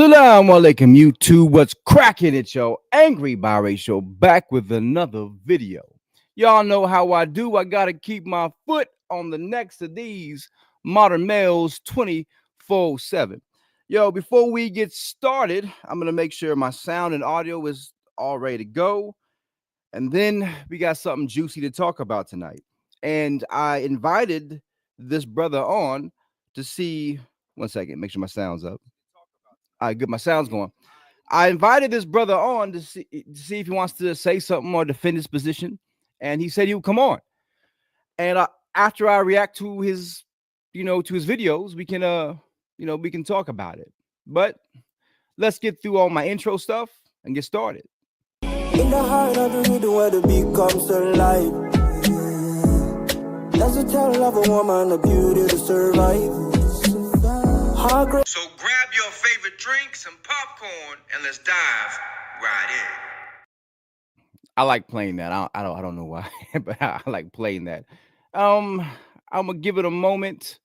Assalamu alaikum, YouTube. What's cracking it, yo? Angrybiracial back with another video. Y'all know how I do. I gotta keep my foot on the necks of these modern males 24/7. Yo, before we get started, I'm gonna make sure my sound and audio is all ready to go. And then we got something juicy to talk about tonight. And I invited this brother on to see. One second, make sure my sound's up. All right, good. My sound's going. I invited this brother on to see if he wants to say something or defend his position, and he said he would come on. And after I react to his, to his videos, we can talk about it. But let's get through all my intro stuff and get started. In the heart of the rhythm where the beat comes to life. That's a tell of a woman, the beauty to survive. So grab your favorite drink, some popcorn, and let's dive right in. I like playing that. I don't know why, but I like playing that. I'm gonna give it a moment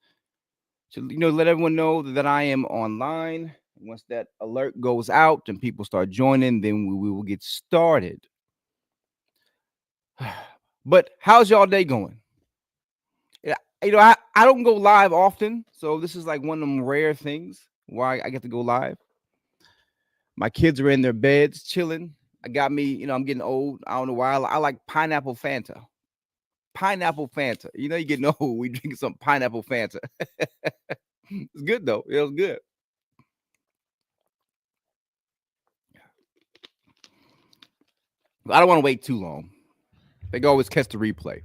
to let everyone know that I am online. Once that alert goes out and people start joining, then we will get started. But how's y'all day going? I don't go live often, so this is like one of them rare things where I get to go live. My kids are in their beds chilling. I got me, I'm getting old. I don't know why. I like pineapple Fanta. Pineapple Fanta. You're getting old. We drink some pineapple Fanta. It's good though. It was good. I don't want to wait too long. They can always catch the replay.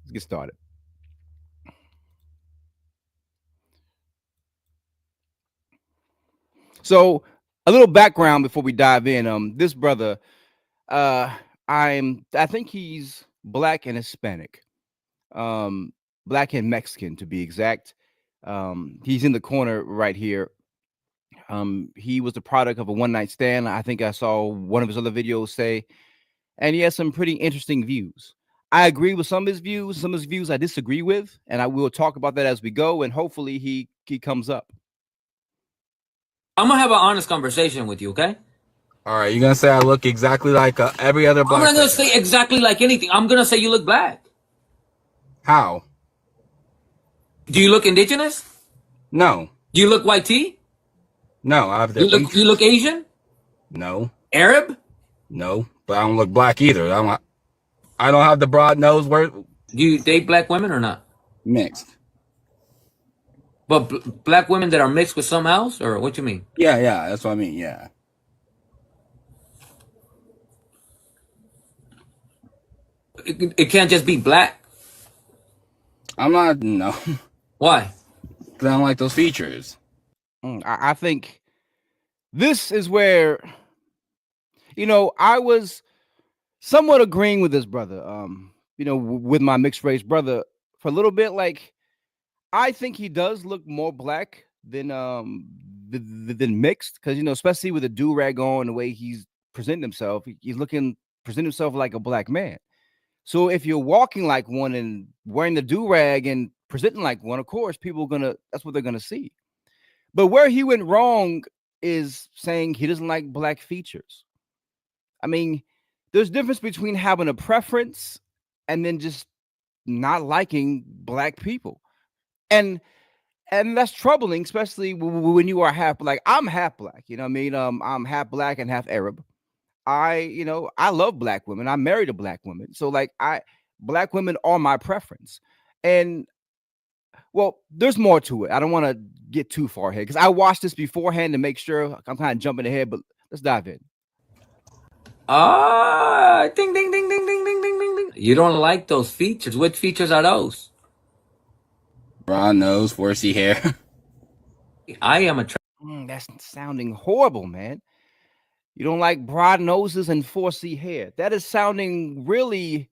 Let's get started. So a little background before we dive in. This brother, I think he's black and Hispanic, black and Mexican to be exact. He's in the corner right here. He was the product of a one-night stand. I think I saw one of his other videos say, and he has some pretty interesting views. I agree with some of his views. Some of his views I disagree with, and I will talk about that as we go. And hopefully he comes up. I'm gonna have an honest conversation with you, okay? All right, you're gonna say I look exactly like every other black I'm not gonna person. say exactly like anything. I'm gonna say you look black. How? Do you look indigenous? No. Do you look white tea? No, I have You look Asian? No. Arab? No, but I don't look black either. I don't have the broad nose. Where? Do you date black women or not? Mixed. But black women that are mixed with some else, or what you mean? Yeah, that's what I mean. Yeah. It can't just be black. I'm not. No. Why? Because I don't like those features. I think this is where, I was somewhat agreeing with this brother, with my mixed race brother for a little bit. Like, I think he does look more black than mixed, because especially with the do-rag on, the way he's presenting himself, he's presenting himself like a black man. So if you're walking like one and wearing the do-rag and presenting like one, of course, that's what they're gonna see. But where he went wrong is saying he doesn't like black features. I mean, there's a difference between having a preference and then just not liking black people. And that's troubling, especially when you are half black. I'm half black, I'm half black and half Arab. I love black women. I'm married to black women. So black women are my preference. And well, there's more to it. I don't want to get too far ahead because I watched this beforehand to make sure. I'm kind of jumping ahead, but let's dive in. Ding, ding, ding, ding, ding, ding, ding, ding, ding. You don't like those features. What features are those? Broad nose, 4C hair. I am that's sounding horrible, man. You don't like broad noses and 4C hair. That is sounding really,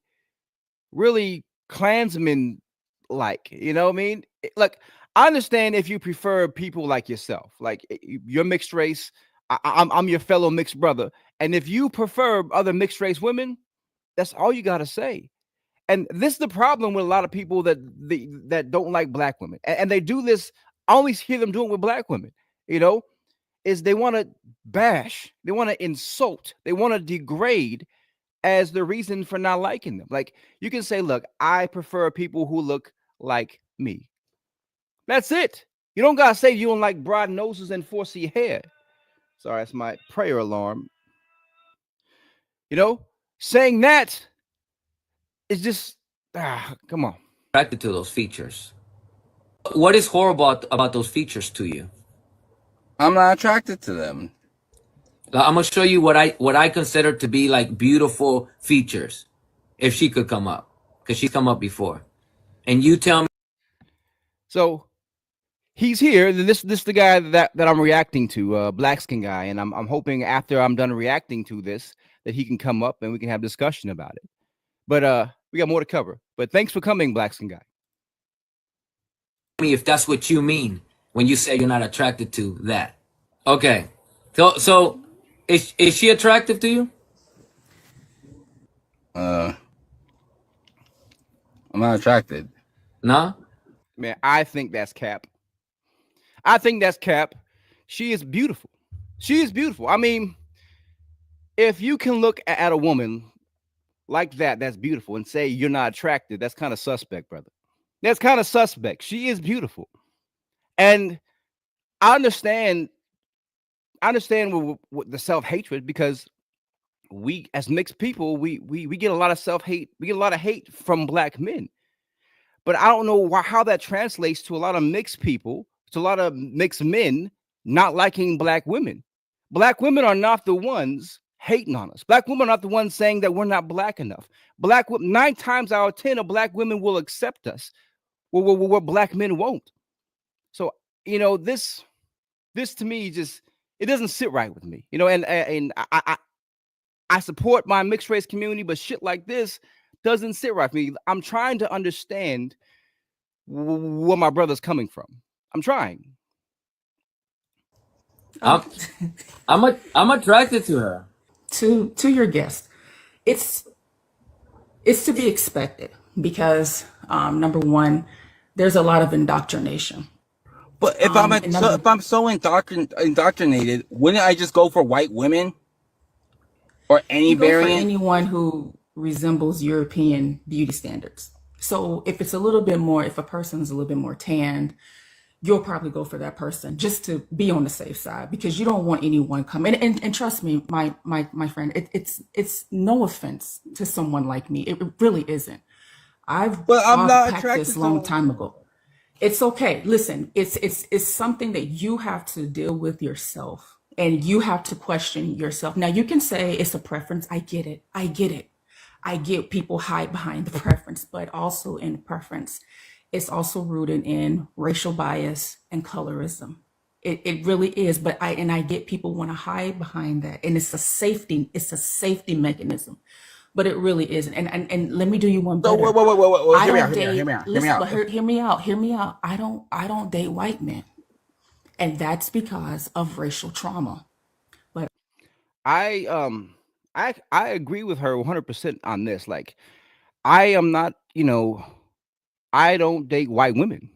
really Klansman-like. You know what I mean? Look, I understand if you prefer people like yourself, like you're mixed race. I'm your fellow mixed brother. And if you prefer other mixed race women, that's all you got to say. And this is the problem with a lot of people that don't like black women. And they do this. I always hear them doing it with black women. is they want to bash, they want to insult, they want to degrade as the reason for not liking them. Like you can say, look, I prefer people who look like me. That's it. You don't gotta say you don't like broad noses and 4C hair. Sorry, that's my prayer alarm. You know, saying that is just come on. Attracted to those features. What is horrible about those features to you? I'm not attracted to them. I'm gonna show you what I consider to be like beautiful features. If she could come up, because she's come up before, and you tell me. So he's here. This is the guy that I'm reacting to, black skin guy, and I'm hoping after I'm done reacting to this that he can come up and we can have discussion about it. But we got more to cover. But thanks for coming, black skin guy. Me if that's what you mean when you say you're not attracted to that. Okay, so is she attractive to you? I'm not attracted. Nah. Man, I think that's cap. I think that's cap. She is beautiful. She is beautiful. I mean, if you can look at a woman like that, that's beautiful, and say you're not attracted, that's kind of suspect, brother. That's kind of suspect. She is beautiful. And I understand with the self-hatred, because we as mixed people, we get a lot of self-hate. We get a lot of hate from black men. But I don't know how that translates to a lot of mixed people, to a lot of mixed men not liking black women. Black women are not the ones hating on us. Black women are not the ones saying that we're not black enough. 9 times out of 10 of black women will accept us, where black men won't. So, this to me just, it doesn't sit right with me. And I support my mixed race community, but shit like this doesn't sit right with me. I'm trying to understand where my brother's coming from. I'm trying. I'm attracted to her. To your guest, it's to be expected because number one, there's a lot of indoctrination. But if I'm so indoctrinated, wouldn't I just go for white women or any you go variant? for anyone who resembles European beauty standards. So if it's a little bit more, if a person's a little bit more tanned, you'll probably go for that person just to be on the safe side, because you don't want anyone coming. And trust me, my friend, it's no offense to someone like me. It really isn't. I'm not packed attracted this to long time ago. It's okay. Listen, it's something that you have to deal with yourself, and you have to question yourself. Now you can say it's a preference. I get it. I get people hide behind the preference, but also in preference, it's also rooted in racial bias and colorism. It really is. But I get people want to hide behind that, and it's a safety mechanism. But it really isn't. And let me do you one better. Wait. I Hear me don't out. date. Hear me out. Listen, but hear me out. I don't date white men, and that's because of racial trauma. But I agree with her 100% on this. Like, I am not, I don't date white women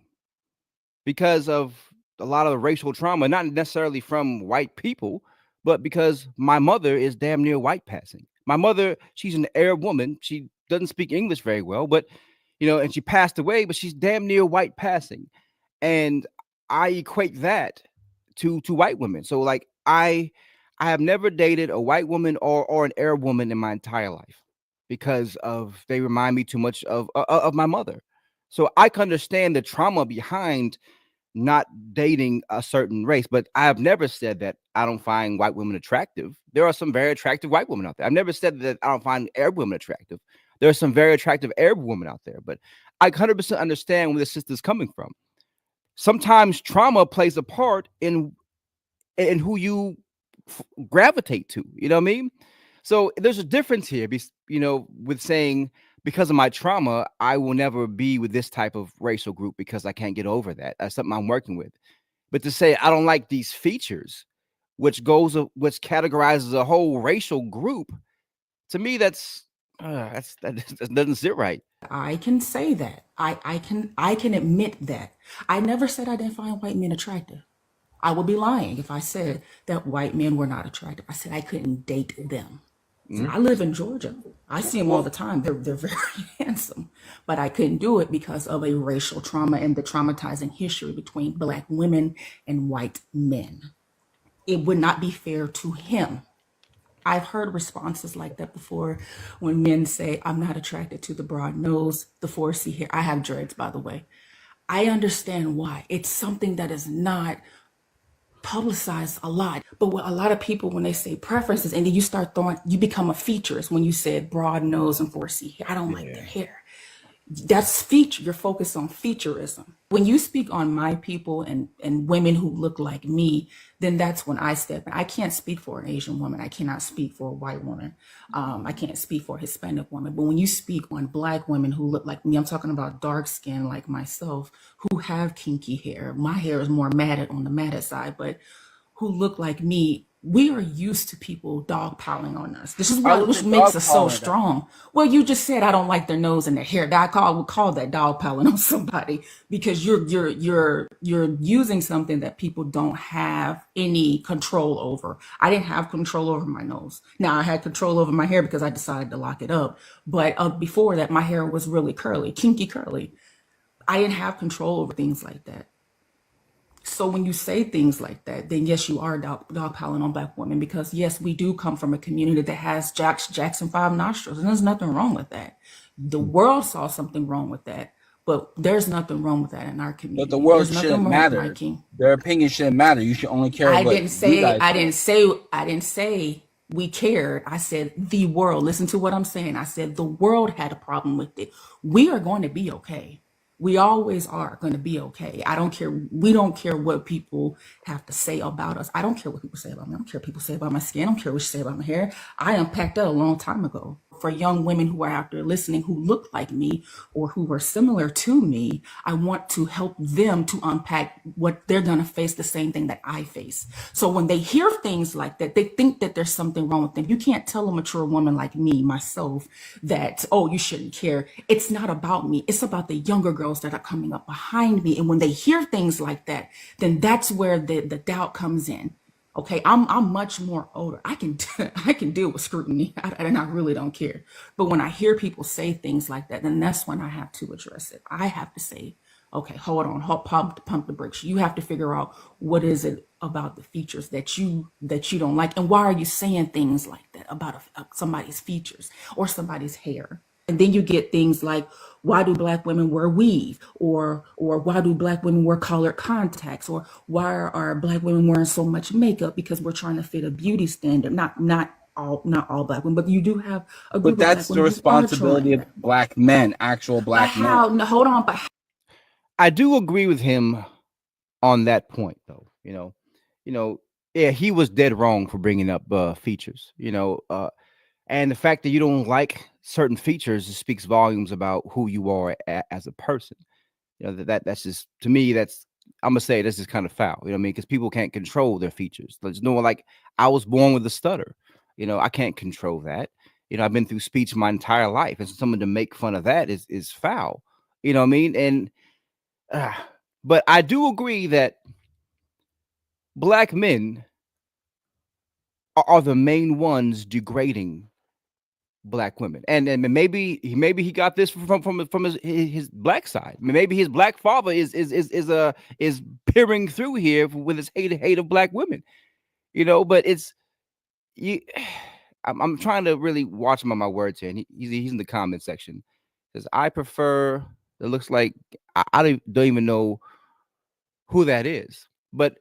because of a lot of the racial trauma, not necessarily from white people, but because my mother is damn near white passing. My mother, she's an Arab woman. She doesn't speak English very well, but and she passed away, but she's damn near white passing. And I equate that to white women. So like I have never dated a white woman or an Arab woman in my entire life because of they remind me too much of my mother. So I can understand the trauma behind not dating a certain race, but I have never said that I don't find white women attractive. There are some very attractive white women out there. I've never said that I don't find Arab women attractive. There are some very attractive Arab women out there, but I 100% understand where the sister's coming from. Sometimes trauma plays a part in who you gravitate to. You know what I mean? So there's a difference here, with saying because of my trauma, I will never be with this type of racial group because I can't get over that. That's something I'm working with. But to say I don't like these features, which categorizes a whole racial group, to me, that doesn't sit right. I can say that. I can admit that. I never said I didn't find white men attractive. I would be lying if I said that white men were not attractive. I said I couldn't date them. Mm. I live in Georgia. I see them all the time. They're very handsome, but I couldn't do it because of a racial trauma and the traumatizing history between Black women and white men. It would not be fair to him. I've heard responses like that before when men say, I'm not attracted to the broad nose, the 4C hair. I have dreads, by the way. I understand why. It's something that is not publicized a lot. But what a lot of people, when they say preferences, and then you start throwing, you become a featurist when you said broad nose and 4C hair. I don't like their hair. That's feature. You're focused on featureism. When you speak on my people and women who look like me, then that's when I step in. I can't speak for an Asian woman. I cannot speak for a white woman. I can't speak for a Hispanic woman. But when you speak on Black women who look like me, I'm talking about dark skin like myself, who have kinky hair. My hair is more matted on the matted side, but who look like me, we are used to people dogpiling on us. This is which makes us so strong. Well, you just said I don't like their nose and their hair. That would call that dogpiling on somebody because you're using something that people don't have any control over. I didn't have control over my nose. Now I had control over my hair because I decided to lock it up. But before that, my hair was really curly, kinky curly. I didn't have control over things like that. So when you say things like that, then yes, you are dogpiling on Black women because yes, we do come from a community that has Jackson 5 nostrils, and there's nothing wrong with that. The world saw something wrong with that, but there's nothing wrong with that in our community. But the world shouldn't matter. Their opinion shouldn't matter. You should only care. I didn't say we cared. I said the world. Listen to what I'm saying. I said the world had a problem with it. We are going to be okay. We always are going to be okay. I don't care. We don't care what people have to say about us. I don't care what people say about me. I don't care what people say about my skin. I don't care what you say about my hair. I unpacked that a long time ago. For young women who are out there listening who look like me or who are similar to me, I want to help them to unpack what they're going to face, the same thing that I face. So when they hear things like that, they think that there's something wrong with them. You can't tell a mature woman like me, myself, that, oh, you shouldn't care. It's not about me. It's about the younger girls that are coming up behind me. And when they hear things like that, then that's where the doubt comes in. Okay, I'm much more older. I can deal with scrutiny, and I really don't care. But when I hear people say things like that, then that's when I have to address it. I have to say, okay, hold on, pump the brakes. You have to figure out what is it about the features that you don't like, and why are you saying things like that about somebody's features or somebody's hair? And then you get things like, why do Black women wear weave? Or why do Black women wear colored contacts? Or why are Black women wearing so much makeup? Because we're trying to fit a beauty standard. Not all Black women, but you do have a group but that's the responsibility of Black men, actual Black men. No, hold on, but I do agree with him on that point, though. Yeah, he was dead wrong for bringing up features. And the fact that you don't like certain features speaks volumes about who you are as a person. That's just, to me, I'm gonna say this is kind of foul. You know what I mean? Because people can't control their features. There's no, like, I was born with a stutter. I can't control that. I've been through speech my entire life, and so someone to make fun of that is foul. You know what I mean? And but I do agree that Black men are the main ones degrading Black women, and maybe he got this from his Black side. Maybe his Black father is peering through here with his hate of Black women, But it's you. I'm trying to really watch my words here, and he's in the comment section. Says I prefer. It looks like I don't even know who that is, but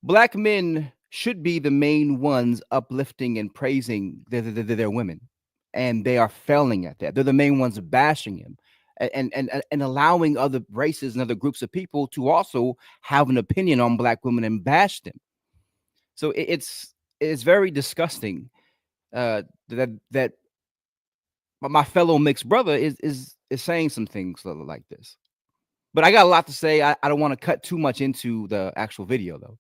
Black men should be the main ones uplifting and praising their women. And they are failing at that. They're the main ones bashing him and allowing other races and other groups of people to also have an opinion on Black women and bash them. So it's very disgusting that my fellow mixed brother is saying some things like this. But I got a lot to say. I don't want to cut too much into the actual video, though.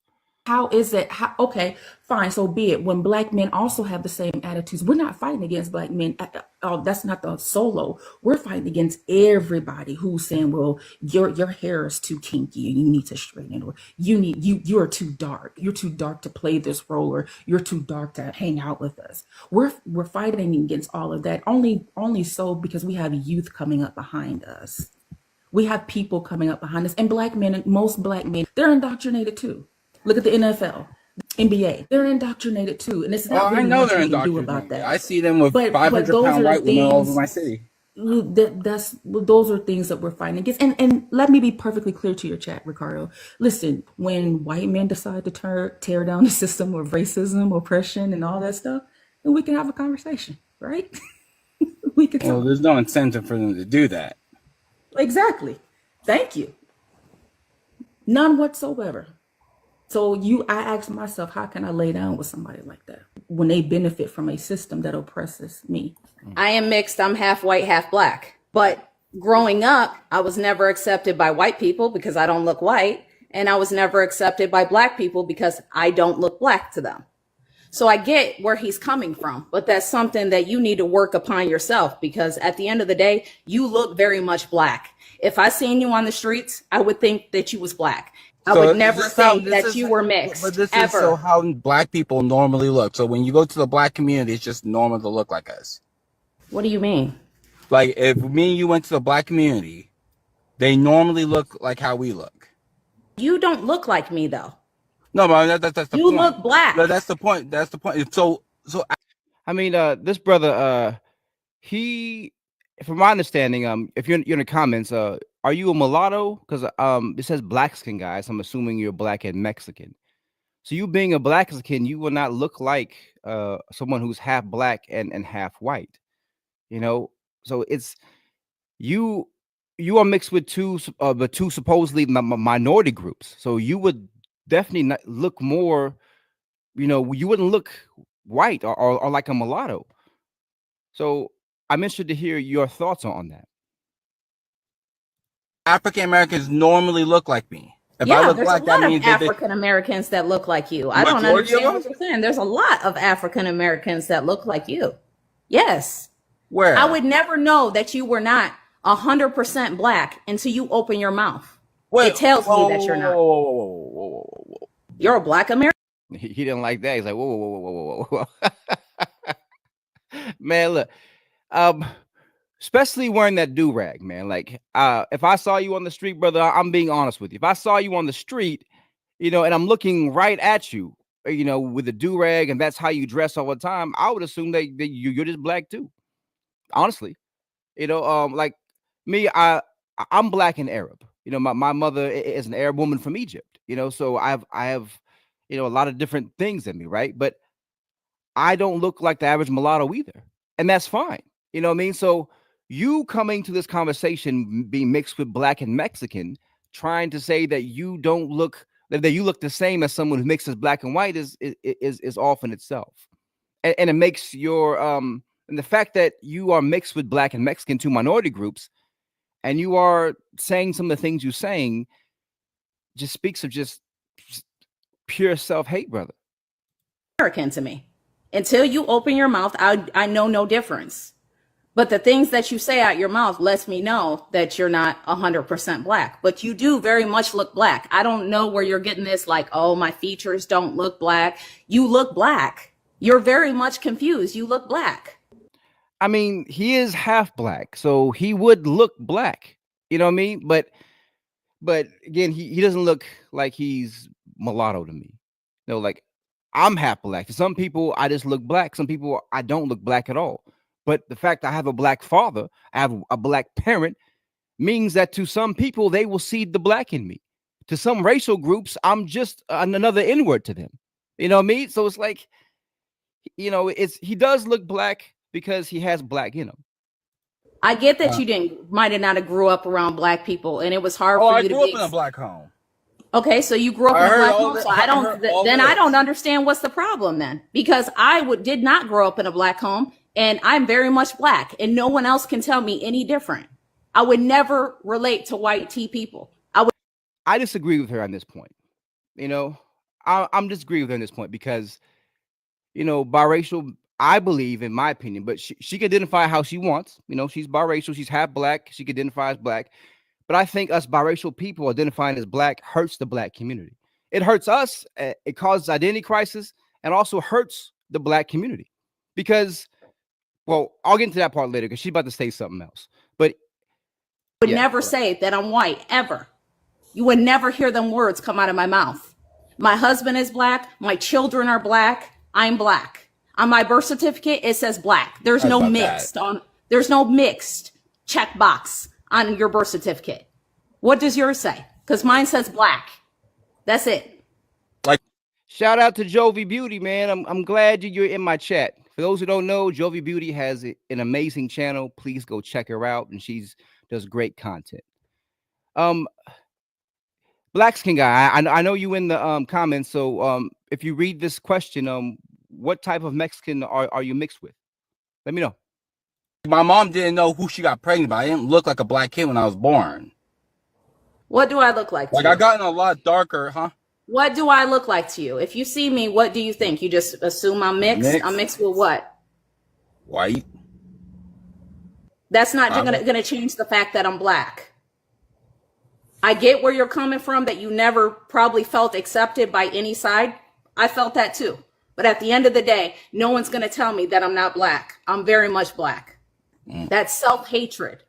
How is it? Okay, fine. So be it. When black men also have the same attitudes, we're not fighting against black men. Oh, that's not the solo. We're fighting against everybody who's saying, "Well, your hair is too kinky and you need to straighten it," or you are too dark. You're too dark to play this role, or you're too dark to hang out with us. We're fighting against all of that. Only so because we have youth coming up behind us. We have people coming up behind us, and black men, most black men, they're indoctrinated too. Look at the NFL, NBA. They're indoctrinated too, and it's not I really know much they're we can do about indoctrinated. that. I see them with But 500-pound white women all over my city. Those are things that we're fighting against. And let me be perfectly clear to your chat, Ricardo. Listen, when white men decide to tear down the system of racism, oppression, and all that stuff, then we can have a conversation, right? We can Well, talk. there's no incentive for them to do that. Exactly. Thank you. None whatsoever. So I ask myself, how can I lay down with somebody like that when they benefit from a system that oppresses me? I am mixed. I'm half white, half black. But growing up, I was never accepted by white people because I don't look white. And I was never accepted by black people because I don't look black to them. So I get where he's coming from, but that's something that you need to work upon yourself, because at the end of the day, you look very much black. If I seen you on the streets, I would think that you was black. I would never think that you were mixed. But this ever. is so how black people normally look. So when you go to the black community, it's just normal to look like us. What do you mean? Like if me and you went to the black community, they normally look like how we look. You don't look like me though. No, but that's the point. You look black. No, that's the point. That's the point. So I mean, this brother, he, from my understanding, if you're in the comments, are you a mulatto? Because it says black skin guy, so I'm assuming you're black and Mexican. So you being a black Mexican, you will not look like someone who's half black and half white. You know, so it's you are mixed with two supposedly minority groups. So you would definitely not look more. You know, you wouldn't look white or like a mulatto. So I'm interested to hear your thoughts on that. African Americans normally look like me. If I Yeah, look there's black, a that lot means of African Americans that look like you. I don't Majority of understand what you're saying. There's a lot of African Americans that look like you. Yes. where I would never know that you were not 100% black until you open your mouth. It tells me that you're not. Whoa. You're a black American. He didn't like that. He's like, whoa. Man, look, especially wearing that do-rag, man. Like, if I saw you on the street, brother, I'm being honest with you. If I saw you on the street, you know, and I'm looking right at you, you know, with a do-rag, and that's how you dress all the time, I would assume that you're just black too. Honestly, you know, like me, I'm black and Arab. You know, my mother is an Arab woman from Egypt. You know, so I have, you know, a lot of different things in me, right? But I don't look like the average mulatto either, and that's fine. You know what I mean? So you coming to this conversation being mixed with black and Mexican, trying to say that you don't look that you look the same as someone who mixes black and white is off in itself, and it makes your and the fact that you are mixed with black and Mexican, two minority groups, and you are saying some of the things you're saying, just speaks of just pure self-hate, brother. American to me. Until you open your mouth, I know no difference. But the things that you say out your mouth lets me know that you're not 100% black. But you do very much look black. I don't know where you're getting this, like, oh, my features don't look black. You look black. You're very much confused. You look black. I mean, he is half black, so he would look black. You know what I mean? But again, he doesn't look like he's mulatto to me. You know, like I'm half black. To some people, I just look black. Some people, I don't look black at all. But the fact I have a black father, I have a black parent, means that to some people, they will see the black in me. To some racial groups, I'm just another N-word to them. You know what I mean? So it's like, you know, he does look black because he has black in him. I get that you might have not have grew up around black people, and it was hard for you to I grew up in a black home. Okay, so you grew up in a black home, so I don't understand what's the problem then, because I did not grow up in a black home, and I'm very much black, and no one else can tell me any different. I would never relate to white tea people. I disagree with her on this point. You know, I'm disagreeing with her on this point because biracial. I believe, in my opinion, but she can identify how she wants. She's biracial. She's half black. She can identify as black. But I think us biracial people identifying as black hurts the black community. It hurts us. It causes identity crisis and also hurts the black community because, well, I'll get into that part later because she's about to say something else. But would never say that I'm white, ever. You would never hear them words come out of my mouth. My husband is black. My children are black. I'm black. On my birth certificate, it says black. There's no mixed there's no mixed checkbox on your birth certificate. What does yours say? Because mine says black. That's it. Shout out to Jovi Beauty, man. I'm glad you're in my chat. For those who don't know, Jovi Beauty has an amazing channel. Please go check her out, and does great content. Black Skin Guy, I know you in the comments. So if you read this question, what type of Mexican are you mixed with? Let me know. My mom didn't know who she got pregnant by. I didn't look like a black kid when I was born. What do I look like to you? I gotten a lot darker, huh? What do I look like to you? If you see me, what do you think? You just assume I'm mixed? I'm mixed with what? White. That's not gonna change the fact that I'm black. I get where you're coming from, that you never probably felt accepted by any side. I felt that too. But at the end of the day, no one's going to tell me that I'm not black. I'm very much black. That's self-hatred.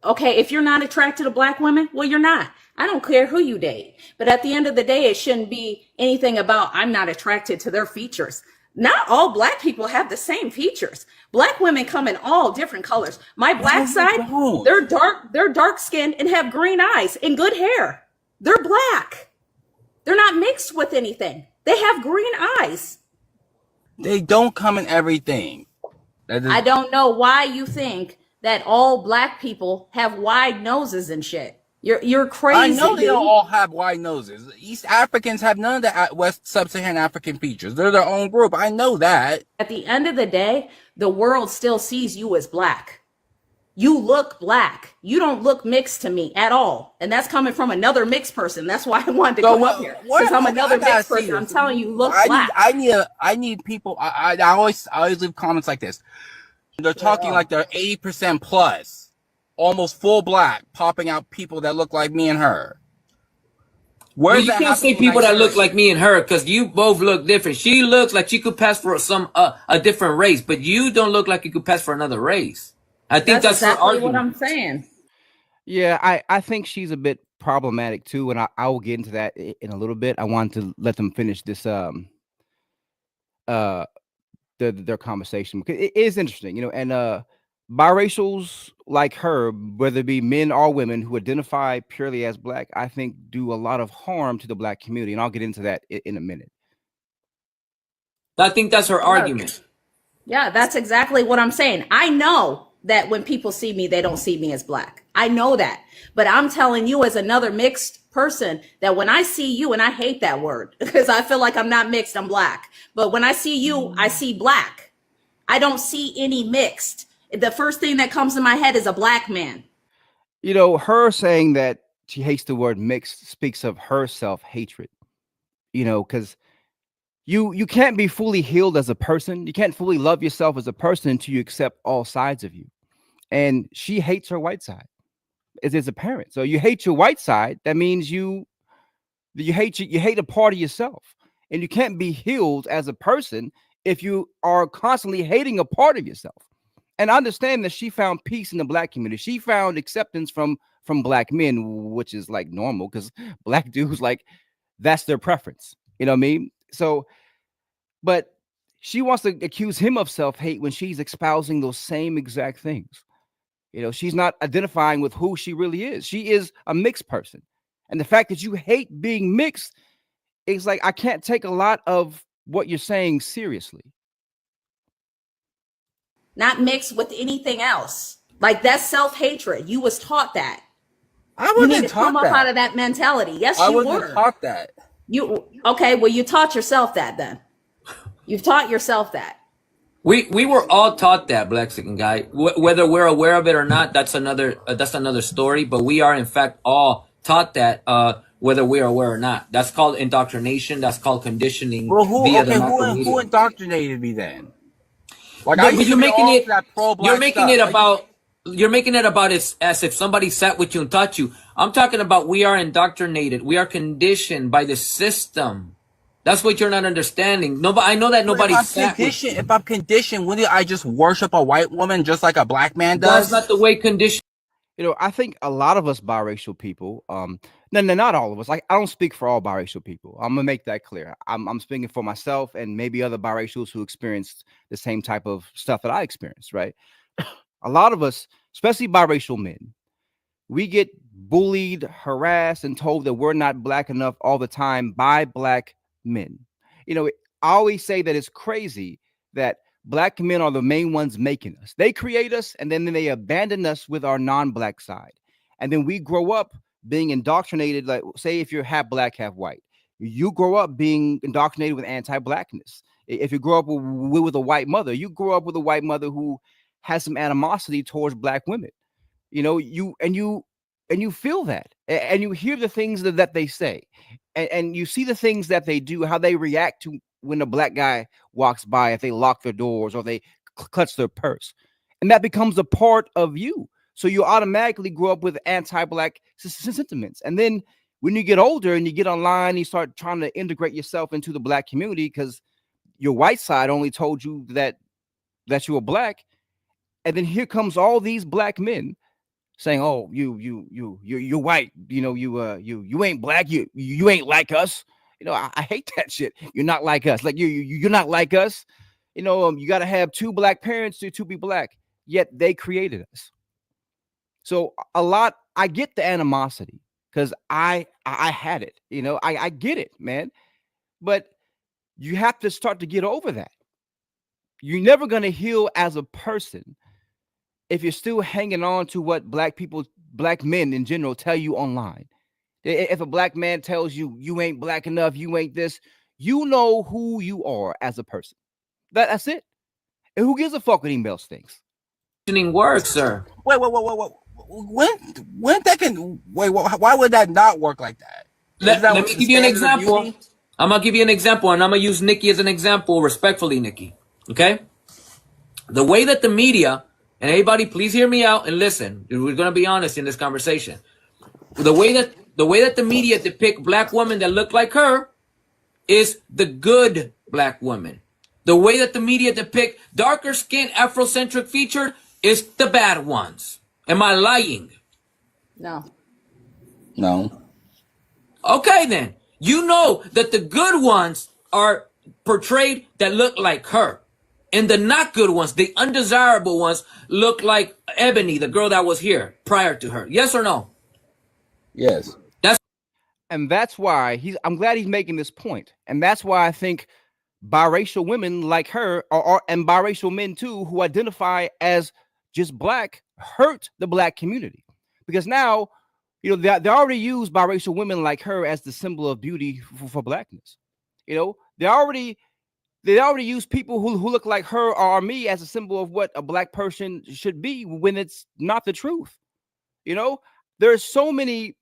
Okay, if you're not attracted to black women, well, you're not. I don't care who you date. But at the end of the day, it shouldn't be anything about I'm not attracted to their features. Not all black people have the same features. Black women come in all different colors. My black side, they're dark skinned and have green eyes and good hair. They're black. They're not mixed with anything. They have green eyes. They don't come in everything. I don't know why you think that all black people have wide noses and shit. You're crazy. I know they don't all have wide noses. East Africans have none of the West Sub-Saharan African features. They're their own group. I know that. At the end of the day, the world still sees you as black. You look black. You don't look mixed to me at all. And that's coming from another mixed person. That's why I wanted to come up here. Because I'm another mixed person. I'm telling you, look black. I need people. I always leave comments like this. They're talking like they're 80% plus, almost full black, popping out people that look like me and her. Well, you can't say people that look like me and her because you both look different. She looks like she could pass for a different race, but you don't look like you could pass for another race. I think that's exactly what I'm saying. Yeah, I think she's a bit problematic too, and I will get into that in a little bit. I want to let them finish this their conversation because it is interesting, and biracials like her, whether it be men or women who identify purely as black, I think do a lot of harm to the black community, and I'll get into that in a minute. I think that's her argument. Yeah, that's exactly what I'm saying. I know that when people see me, they don't see me as black. I know that. But I'm telling you as another mixed person that when I see you, and I hate that word because I feel like I'm not mixed, I'm black. But when I see you, I see black. I don't see any mixed. The first thing that comes to my head is a black man. Her saying that she hates the word mixed speaks of her self-hatred, because you can't be fully healed as a person. You can't fully love yourself as a person until you accept all sides of you. And she hates her white side. It's apparent. So you hate your white side. That means you hate a part of yourself. And you can't be healed as a person if you are constantly hating a part of yourself. And I understand that she found peace in the black community. She found acceptance from black men, which is like normal because black dudes, like, that's their preference. You know what I mean? So, but she wants to accuse him of self-hate when she's espousing those same exact things. She's not identifying with who she really is. She is a mixed person. And the fact that you hate being mixed is like, I can't take a lot of what you're saying seriously. Not mixed with anything else. Like, that's self-hatred. You was taught that. I wasn't taught come up out of that mentality. Yes, you were. I wasn't taught that. Okay, well, you taught yourself that then. You've taught yourself that. We were all taught that, Black Skin Guy. Whether we're aware of it or not, that's another story. But we are in fact all taught that. whether we're aware or not. That's called indoctrination. That's called conditioning Well, via the macro who media. indoctrinated me then? Like, I But used you're to be making all for it. that You're pro-black making stuff. it about. You're making it about as if somebody sat with you and taught you. I'm talking about we are indoctrinated. We are conditioned by the system. That's what you're not understanding. Nobody. I know that But nobody sat with you. if I'm conditioned, wouldn't I just worship a white woman just like a black man That's does? not the way condition. I think a lot of us biracial people, no, no, not all of us. Like, I don't speak for all biracial people. I'm gonna make that clear. I'm speaking for myself and maybe other biracials who experienced the same type of stuff that I experienced. Right? A lot of us, especially biracial men, we get bullied, harassed, and told that we're not black enough all the time by black men. I always say that it's crazy that black men are the main ones making us. They create us and then they abandon us with our non-black side. And then we grow up being indoctrinated, like, say, if you're half black, half white, you grow up being indoctrinated with anti-blackness. If you grow up with a white mother, you grow up with a white mother who has some animosity towards black women. You feel that, and you hear the things that they say, and you see the things that they do, how they react to when a black guy walks by, if they lock their doors or they clutch their purse, and that becomes a part of you. So you automatically grow up with anti-black sentiments, and then when you get older and you get online, you start trying to integrate yourself into the black community because your white side only told you that you were black, and then here comes all these black men saying, "Oh, you're white. You ain't black. You ain't like us." I hate that shit. You're not like us. Like you're not like us. You got to have two black parents to be black. Yet they created us. So a lot. I get the animosity because I had it. I get it, man. But you have to start to get over that. You're never gonna heal as a person if you're still hanging on to what black men in general tell you online. If a black man tells you you ain't black enough, you ain't this, you know who you are as a person. That's it. And who gives a fuck what email stinks? Conditioning works, sir. Wait. When that can wait? Why would that not work like that? Is that Let me the give you an standard of example. beauty? I'm gonna give you an example, and I'm gonna use Nikki as an example, respectfully, Nikki. Okay? The way that the media, and everybody, please hear me out and listen. We're gonna be honest in this conversation. The way that the media depict black women that look like her is the good black woman. The way that the media depict darker skin, Afrocentric featured is the bad ones. Am I lying? No. No. Okay, then. You know that the good ones are portrayed that look like her. And the not good ones, the undesirable ones, look like Ebony, the girl that was here prior to her. Yes or no? Yes. And that's why I'm glad he's making this point. And that's why I think biracial women like her and biracial men too, who identify as just black, hurt the black community. Because now, they already use biracial women like her as the symbol of beauty for blackness. They already use people who look like her or me as a symbol of what a black person should be when it's not the truth. There's so many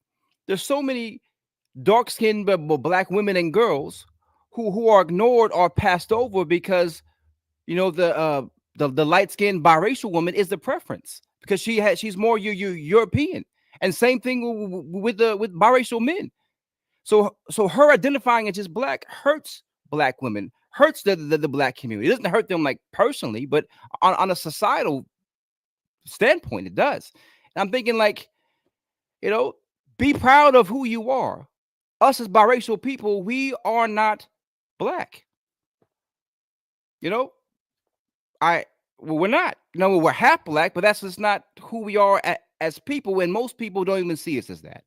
dark-skinned black women and girls who are ignored or passed over because the light-skinned biracial woman is the preference because she's more European, and same thing with biracial men. So her identifying as just black hurts black women, hurts the black community. It doesn't hurt them like personally, but on a societal standpoint, it does. And I'm thinking, like, be proud of who you are. Us as biracial people, we are not black. We're not. We're half black, but that's just not who we are as people. And most people don't even see us as that.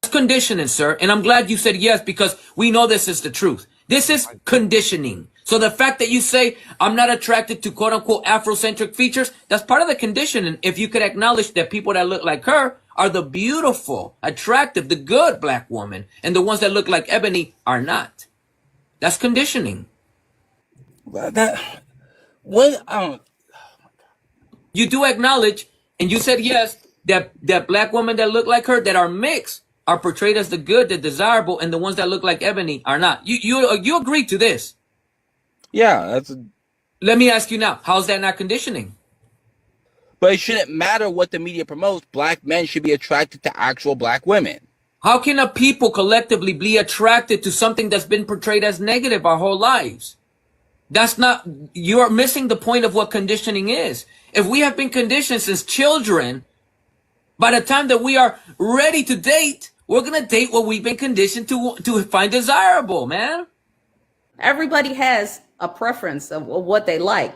That's conditioning, sir. And I'm glad you said yes, because we know this is the truth. This is conditioning. So the fact that you say, I'm not attracted to quote unquote Afrocentric features, that's part of the conditioning. If you could acknowledge that people that look like her are the beautiful, attractive, the good black woman, and the ones that look like Ebony are not. That's conditioning. You do acknowledge, and you said yes, that black women that look like her that are mixed are portrayed as the good, the desirable, and the ones that look like ebony are not. You agree to this? Yeah, Let me ask you now, how's that not conditioning? but it shouldn't matter what the media promotes. Black men should be attracted to actual black women. How can a people collectively be attracted to something that's been portrayed as negative our whole lives? That's not, you are missing the point of what conditioning is. If we have been conditioned since children, by the time that we are ready to date, we're going to date what we've been conditioned to find desirable, man. Everybody has a preference of what they like.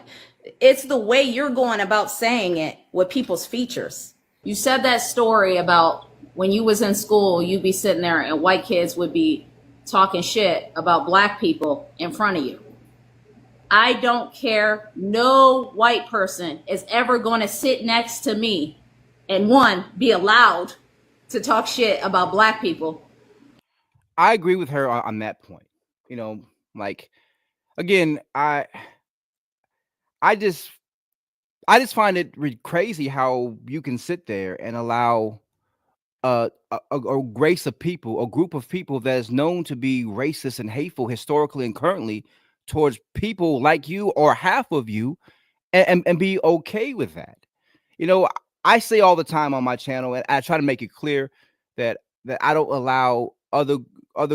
It's the way you're going about saying it with people's features. You said that story about when you was in school, you'd be sitting there and white kids would be talking shit about black people in front of you. I don't care. No white person is ever going to sit next to me and be allowed to talk shit about black people. I agree with her on that point. You know, like, again, I just find it crazy how you can sit there and allow a race of people, a group of people that is known to be racist and hateful historically and currently towards people like you or half of you, and be okay with that. You know, I say all the time on my channel, and I try to make it clear that I don't allow other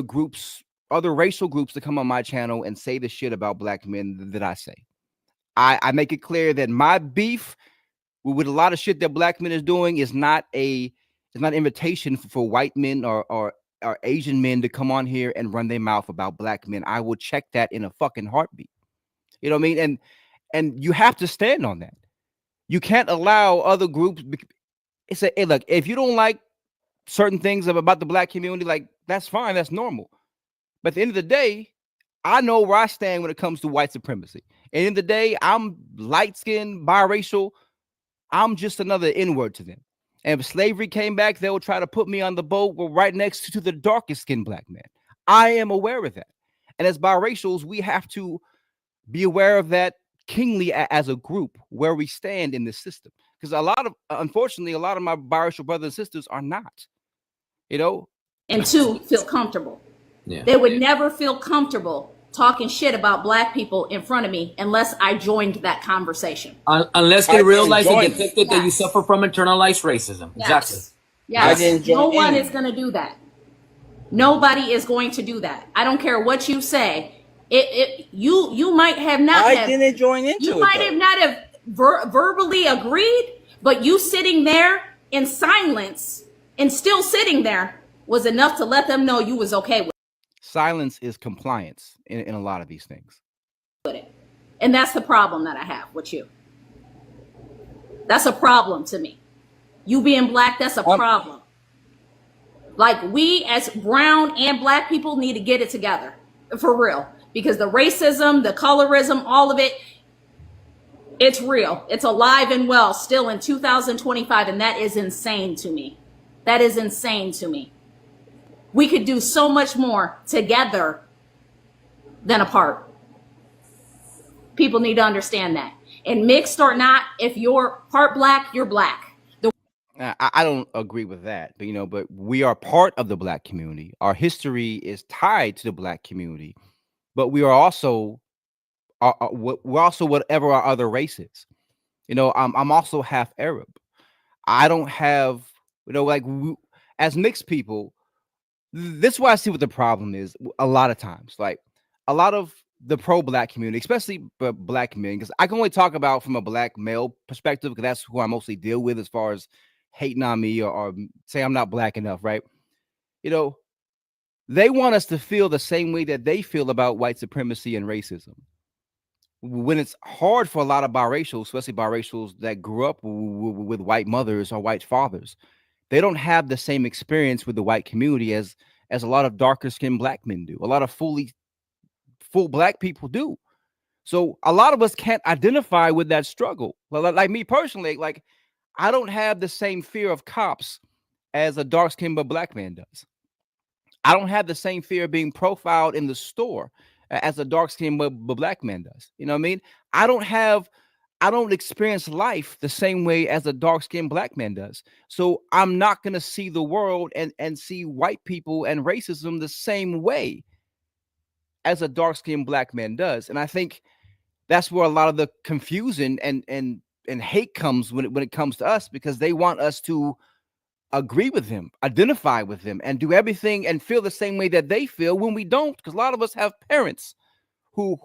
groups, other racial groups to come on my channel and say the shit about black men that I say. I make it clear that my beef with a lot of shit that black men is doing is not an invitation for white men or Asian men to come on here and run their mouth about black men. I will check that in a fucking heartbeat. You know what I mean? And you have to stand on that. You can't allow other groups. It's hey, look, if you don't like certain things about the black community, like, that's fine, that's normal. But at the end of the day, I know where I stand when it comes to white supremacy. And at the end of the day, I'm light-skinned, biracial. I'm just another N-word to them. And if slavery came back, they will try to put me on the boat right next to the darkest skinned black man. I am aware of that. And as biracials, we have to be aware of that keenly as a group, where we stand in this system. Because unfortunately, a lot of my biracial brothers and sisters are not. You know? And two, feel comfortable. Yeah. They would never feel comfortable talking shit about black people in front of me unless I joined that conversation. Unless they realize and detected that you Yes. suffer from internalized racism. Yes. Exactly. Yes. No one is going to do that. Nobody is going to do that. I don't care what you say. You might have not. I didn't join into it. You might have not have verbally agreed, but you sitting there in silence and still sitting there was enough to let them know you was okay with it. Silence is compliance in a lot of these things. And that's the problem that I have with you. That's a problem to me. You being black, that's a problem. Like, we as brown and black people need to get it together, for real. Because the racism, the colorism, all of it, it's real. It's alive and well still in 2025. And that is insane to me. That is insane to me. We could do so much more together than apart. People need to understand that. And mixed or not, if you're part black, you're black. I don't agree with that, but we are part of the black community. Our history is tied to the black community, but we are also we're also whatever our other race is. I'm also half Arab. I don't have, as mixed people. This is why I see what the problem is. A lot of times, like a lot of the pro-black community, especially black men, because I can only talk about from a black male perspective, because that's who I mostly deal with as far as hating on me or say I'm not black enough, right? They want us to feel the same way that they feel about white supremacy and racism. When it's hard for a lot of biracials, especially biracials that grew up with white mothers or white fathers, they don't have the same experience with the white community as a lot of darker skinned black men do. A lot of full black people do. So a lot of us can't identify with that struggle. Well, like me personally, like, I don't have the same fear of cops as a dark skinned black man does. I don't have the same fear of being profiled in the store as a dark skinned black man does. You know what I mean? I I don't experience life the same way as a dark-skinned black man does. So I'm not going to see the world and see white people and racism the same way as a dark-skinned black man does. And I think that's where a lot of the confusion and hate comes when it comes to us, because they want us to agree with them, identify with them, and do everything and feel the same way that they feel when we don't. Because a lot of us have parents who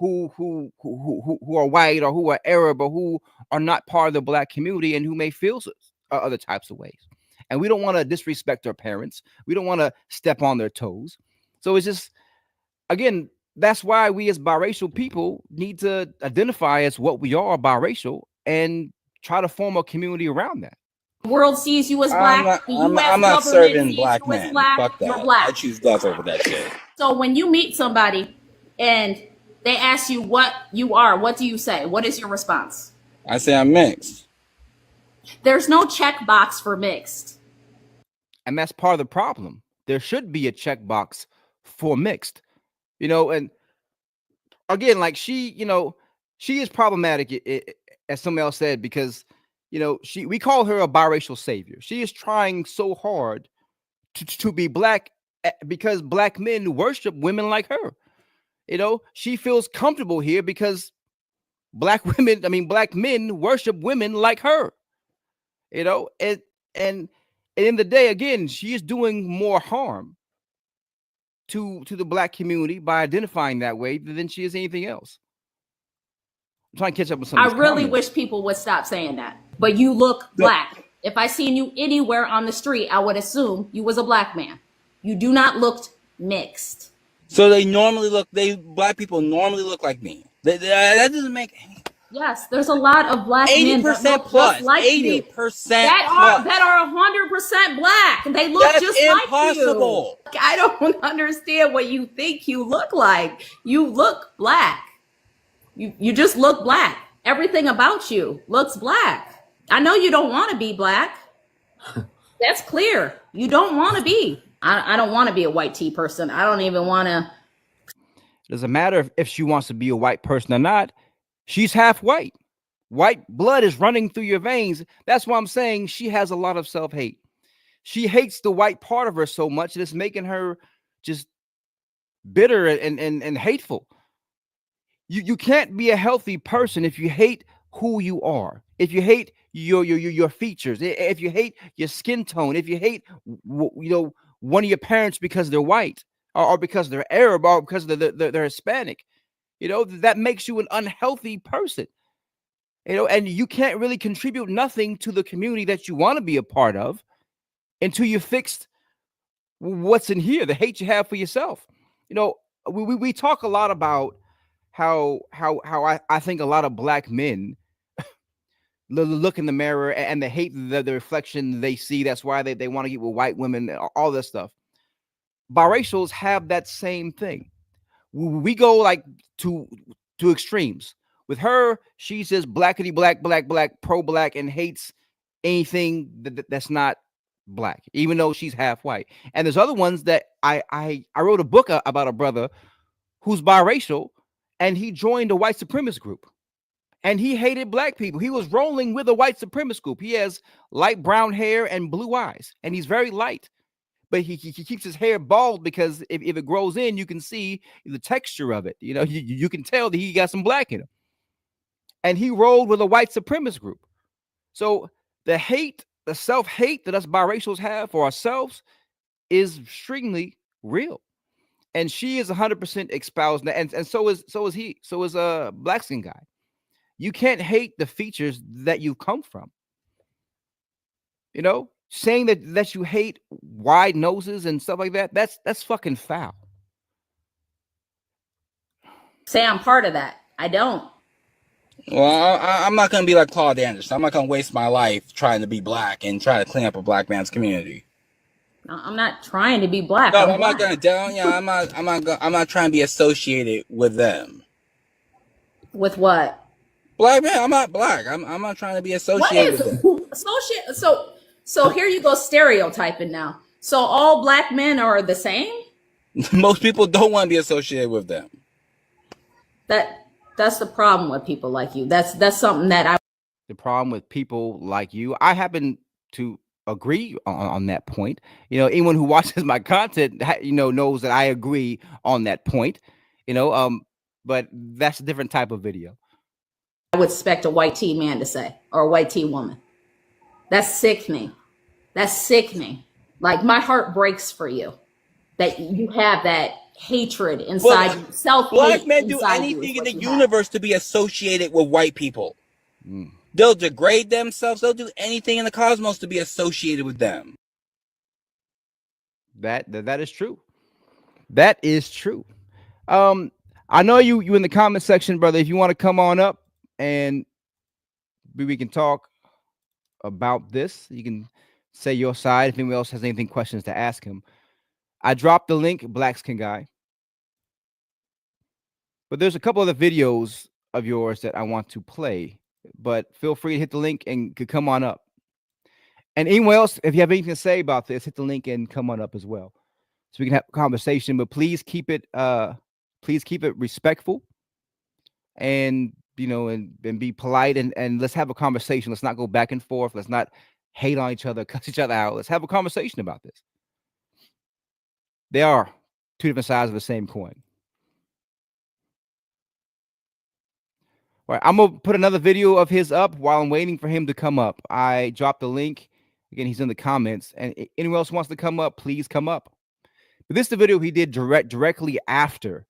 are white, or who are Arab, or who are not part of the black community, and who may feel other types of ways. And we don't want to disrespect our parents. We don't want to step on their toes. So it's just, again, that's why we as biracial people need to identify as what we are, biracial, and try to form a community around that. The world sees you as black. I'm not serving black men. Fuck that. You're black. I choose death over that shit. So when you meet somebody and they ask you what you are, what do you say? What is your response? I say I'm mixed. There's no checkbox for mixed. And that's part of the problem. There should be a checkbox for mixed, and again, like she is problematic, as somebody else said, because, we call her a biracial savior. She is trying so hard to be black, because black men worship women like her. She feels comfortable here because black men worship women like her. And in the day, again, she is doing more harm to the black community by identifying that way than she is anything else. I'm trying to catch up with some. I really wish people would stop saying that. But you look black. If I seen you anywhere on the street, I would assume you was a black man. You do not look mixed. So black people normally look like me. That doesn't make any. Yes, there's a lot of black men that look plus, just like 80% that are 100% black. They look just impossible. Like you. I don't understand what you think you look like. You look black. You just look black. Everything about you looks black. I know you don't want to be black. That's clear. You don't want to be. I don't want to be a white tea person. I don't even want to. It doesn't matter if she wants to be a white person or not. She's half white. White blood is running through your veins. That's why I'm saying she has a lot of self-hate. She hates the white part of her so much that it's making her just bitter and hateful. You can't be a healthy person if you hate who you are. If you hate your features, if you hate your skin tone, if you hate one of your parents because they're white, or because they're Arab, or because they're Hispanic, that makes you an unhealthy person. And you can't really contribute nothing to the community that you want to be a part of until you fixed what's in here, the hate you have for yourself. We talk a lot about how I think a lot of black men look in the mirror and they hate the reflection they see. That's why they want to get with white women, all this stuff. Biracials have that same thing. We go like to extremes. With her, she says blackity black, pro-black, and hates anything that's not black, even though she's half white. And there's other ones that I wrote a book about a brother who's biracial, and he joined a white supremacist group. And he hated black people. He was rolling with a white supremacist group. He has light brown hair and blue eyes, and he's very light. But he keeps his hair bald because if it grows in, you can see the texture of it. You can tell that he got some black in him. And he rolled with a white supremacist group. So the hate, the self-hate that us biracials have for ourselves is extremely real. And she is 100% espoused, and so is he. So is a black skin guy. You can't hate the features that you come from. Saying that you hate wide noses and stuff like that, that's fucking foul. Say I'm part of that. I don't. Well, I'm not going to be like Claude Anderson. I'm not going to waste my life trying to be black and try to clean up a black man's community. I'm not trying to be black. No, I'm not going to. Yeah, I'm not trying to be associated with them. With what? Black man. I'm not black. I'm not trying to be associated with them. So here you go stereotyping now. So all black men are the same? Most people don't want to be associated with them. That's the problem with people like you. That's something that I the problem with people like you. I happen to agree on that point. Anyone who watches my content, knows that I agree on that point. But that's a different type of video. I would expect a white tea man to say, or a white tea woman. That's sickening. That's sickening. Like, my heart breaks for you that you have that hatred inside you, self-hate. Black men do inside anything you in is the what you have. universe to be associated with white people. Mm. They'll degrade themselves. They'll do anything in the cosmos to be associated with them. That is true. That is true. I know you in the comment section, brother. If you want to come on up and we can talk about this, you can say your side. If anyone else has anything, questions to ask him, I dropped the link, Black Skin Guy. But there's a couple other videos of yours that I want to play. But feel free to hit the link and could come on up. And anyone else, if you have anything to say about this, hit the link and come on up as well, so we can have a conversation. But please keep it respectful, and and be polite, and let's have a conversation. Let's not go back and forth. Let's not hate on each other, cuss each other out. Let's have a conversation about this. They are two different sides of the same coin. All right, I'm gonna put another video of his up while I'm waiting for him to come up. I dropped the link. Again, he's in the comments. And anyone else wants to come up, please come up. But this is the video he did directly after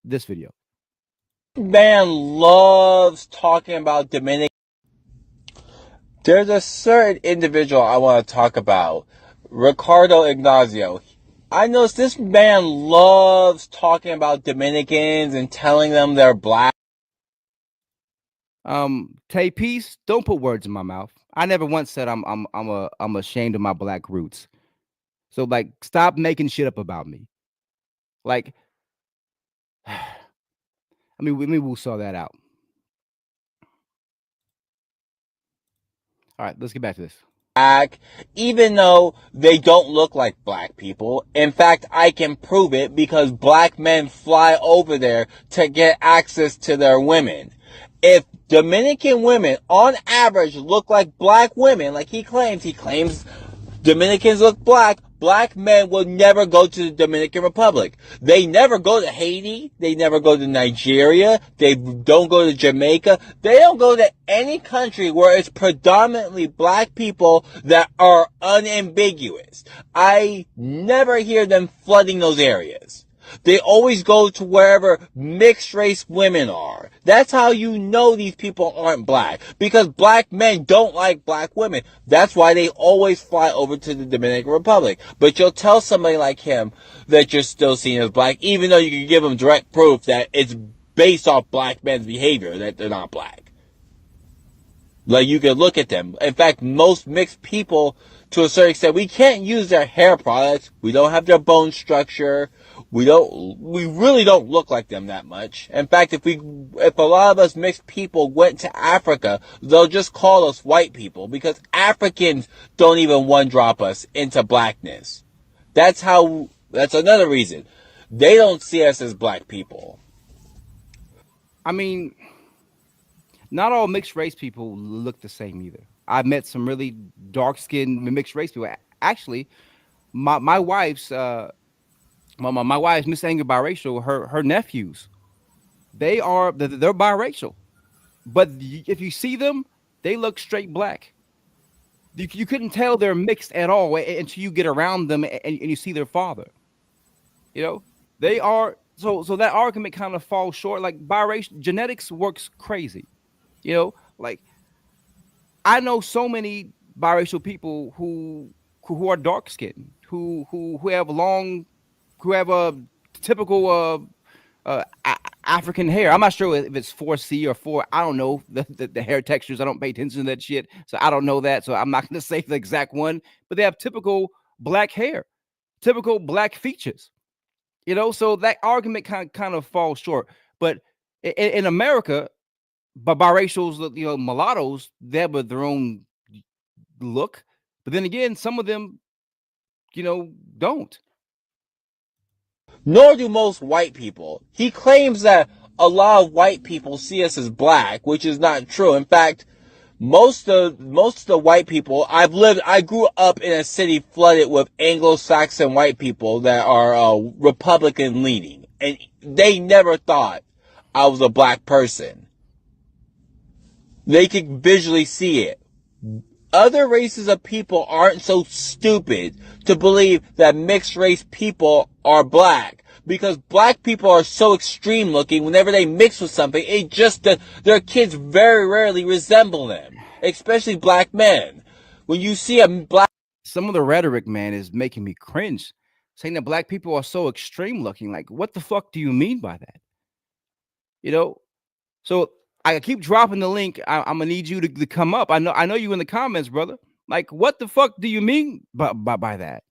this video. Man loves talking about Dominican. There's a certain individual I want to talk about, Ricardo Ignacio. I noticed this man loves talking about Dominicans and telling them they're black. Tay Peace, don't put words in my mouth. I never once said I'm ashamed of my black roots. So stop making shit up about me. We'll sort that out. All right, let's get back to this. Black, even though they don't look like black people. In fact, I can prove it because black men fly over there to get access to their women. If Dominican women, on average, look like black women, like he claims Dominicans look black, black men will never go to the Dominican Republic. They never go to Haiti. They never go to Nigeria. They don't go to Jamaica. They don't go to any country where it's predominantly black people that are unambiguous. I never hear them flooding those areas. They always go to wherever mixed race women are. That's how you know these people aren't black. Because black men don't like black women. That's why they always fly over to the Dominican Republic. But you'll tell somebody like him that you're still seen as black, even though you can give them direct proof that it's based off black men's behavior, that they're not black. Like, you can look at them. In fact, most mixed people, to a certain extent, we can't use their hair products. We don't have their bone structure. We really don't look like them that much. In fact, if a lot of us mixed people went to Africa, they'll just call us white people because Africans don't even one drop us into blackness. That's another reason. They don't see us as black people. Not all mixed race people look the same either. I've met some really dark skinned mixed race people. Actually, my wife's my wife's Miss Angrbiracial, her nephews, they're biracial. But if you see them, they look straight black. You couldn't tell they're mixed at all until you get around them and you see their father. They are so that argument kind of falls short. Like, biracial genetics works crazy. I know so many biracial people who are dark skinned, who have a typical African hair. I'm not sure if it's 4C or 4. I don't know the hair textures. I don't pay attention to that shit, so I don't know that. So I'm not going to say the exact one. But they have typical black hair, typical black features. So that argument kind of falls short. But in America, biracials, mulattoes, they have their own look. But then again, some of them, don't. Nor do most white people. He claims that a lot of white people see us as black, which is not true. In fact, most of the white people I grew up in a city flooded with Anglo-Saxon white people that are Republican leaning, and they never thought I was a black person. They could visually see it. Other races of people aren't so stupid to believe that mixed race people are black, because black people are so extreme looking. Whenever they mix with something, their kids very rarely resemble them, especially black men. When you see a black, Some of the rhetoric, man, is making me cringe. Saying that black people are so extreme looking. Like, what the fuck do you mean by that? You know? So I keep dropping the link. I'm gonna need you to come up. I know you in the comments, brother. Like, what the fuck do you mean by that?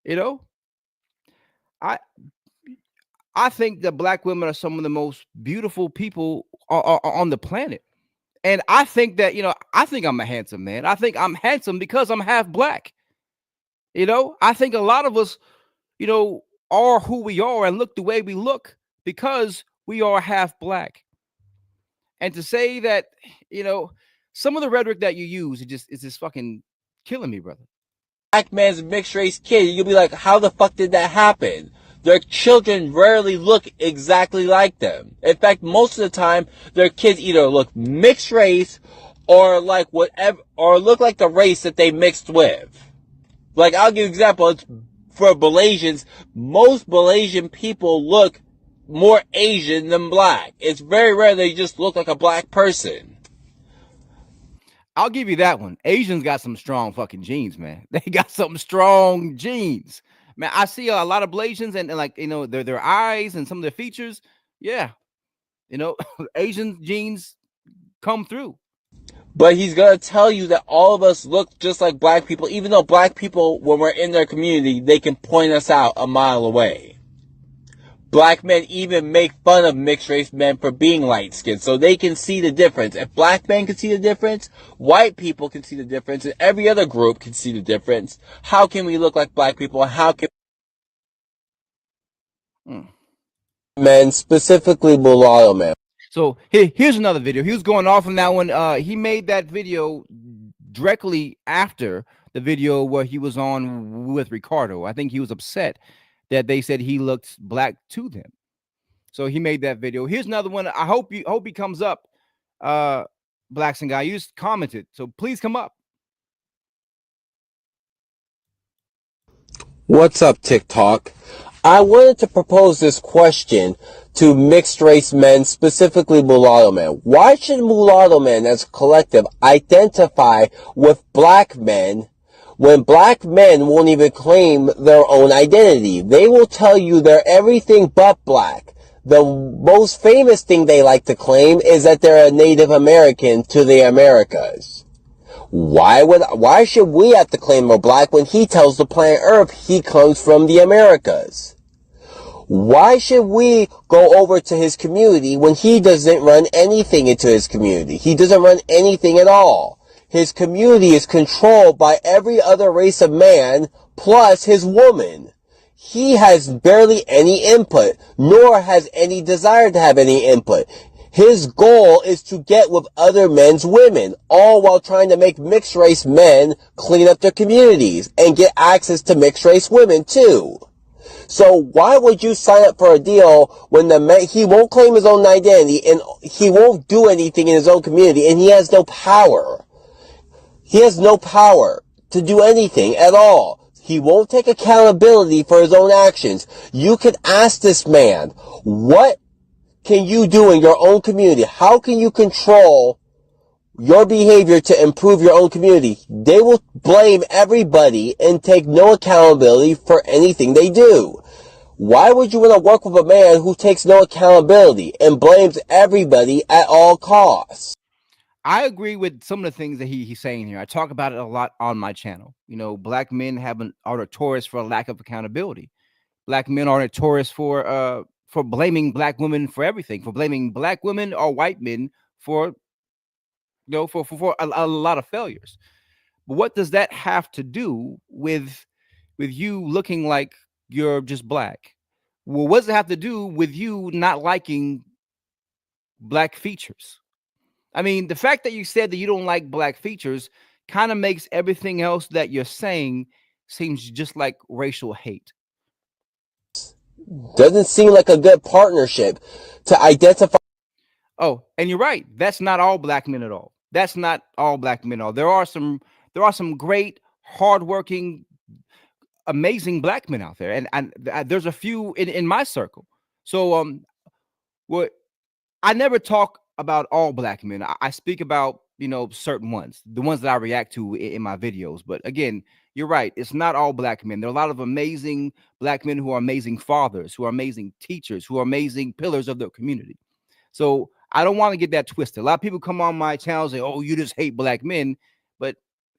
You know? I I think that black women are some of the most beautiful people on the planet. And I think that, I think I'm a handsome man. I think I'm handsome because I'm half black. I think a lot of us, are who we are and look the way we look because we are half black. And to say that, you know, some of the rhetoric that you use is just fucking killing me, brother. black man's mixed race kid, you'll be like, how the fuck did that happen? Their children rarely look exactly like them. In fact, most of the time, their kids either look mixed race or like whatever, or look like the race that they mixed with. Like, I'll give you an example. It's for Malaysians. Most Malaysian people look more Asian than black. It's very rare they just look like a black person. I'll give you that one. Asians got some strong fucking genes, man. They got some strong genes. Man, I see a lot of Blasians and like, their eyes and some of their features. Yeah. Asian genes come through. But he's gonna tell you that all of us look just like black people, even though black people, when we're in their community, they can point us out a mile away. Black men even make fun of mixed race men for being light skinned, so they can see the difference. If black men can see the difference, white people can see the difference, and every other group can see the difference. How can we look like black people? How can men, specifically mulatto men? So here's another video. He was going off on that one. He made that video directly after the video where he was on with Ricardo. I think he was upset that they said he looked black to them. So he made that video. Here's another one. I hope he comes up. Blacks and Guy, you just commented, so please come up. What's up, TikTok? I wanted to propose this question to mixed race men, specifically mulatto men. Why should mulatto men as a collective identify with black men when black men won't even claim their own identity? They will tell you they're everything but black. The most famous thing they like to claim is that they're a Native American to the Americas. Why should we have to claim we're black when he tells the planet Earth he comes from the Americas? Why should we go over to his community when he doesn't run anything into his community? He doesn't run anything at all. His community is controlled by every other race of man plus his woman. He has barely any input, nor has any desire to have any input. His goal is to get with other men's women, all while trying to make mixed race men clean up their communities and get access to mixed race women too. So why would you sign up for a deal when he won't claim his own identity and he won't do anything in his own community and he has no power? He has no power to do anything at all. He won't take accountability for his own actions. You could ask this man, what can you do in your own community? How can you control your behavior to improve your own community? They will blame everybody and take no accountability for anything they do. Why would you want to work with a man who takes no accountability and blames everybody at all costs? I agree with some of the things that he's saying here. I talk about it a lot on my channel. Black men are notorious for a lack of accountability. Black men are notorious for blaming black women for everything, for blaming black women or white men for for a lot of failures. But what does that have to do with you looking like you're just black? Well, what does it have to do with you not liking black features? I mean, the fact that you said that you don't like black features kind of makes everything else that you're saying seems just like racial hate. Doesn't seem like a good partnership to identify. Oh, and you're right. That's not all black men at all. That's not all black men at all. There are some great, hardworking, amazing black men out there, and there's a few in my circle. So what I never talk about all black men. I speak about, certain ones, the ones that I react to in my videos. But again, you're right. It's not all black men. There are a lot of amazing black men who are amazing fathers, who are amazing teachers, who are amazing pillars of the community. So I don't want to get that twisted. A lot of people come on my channel and say, "Oh, you just hate black men," but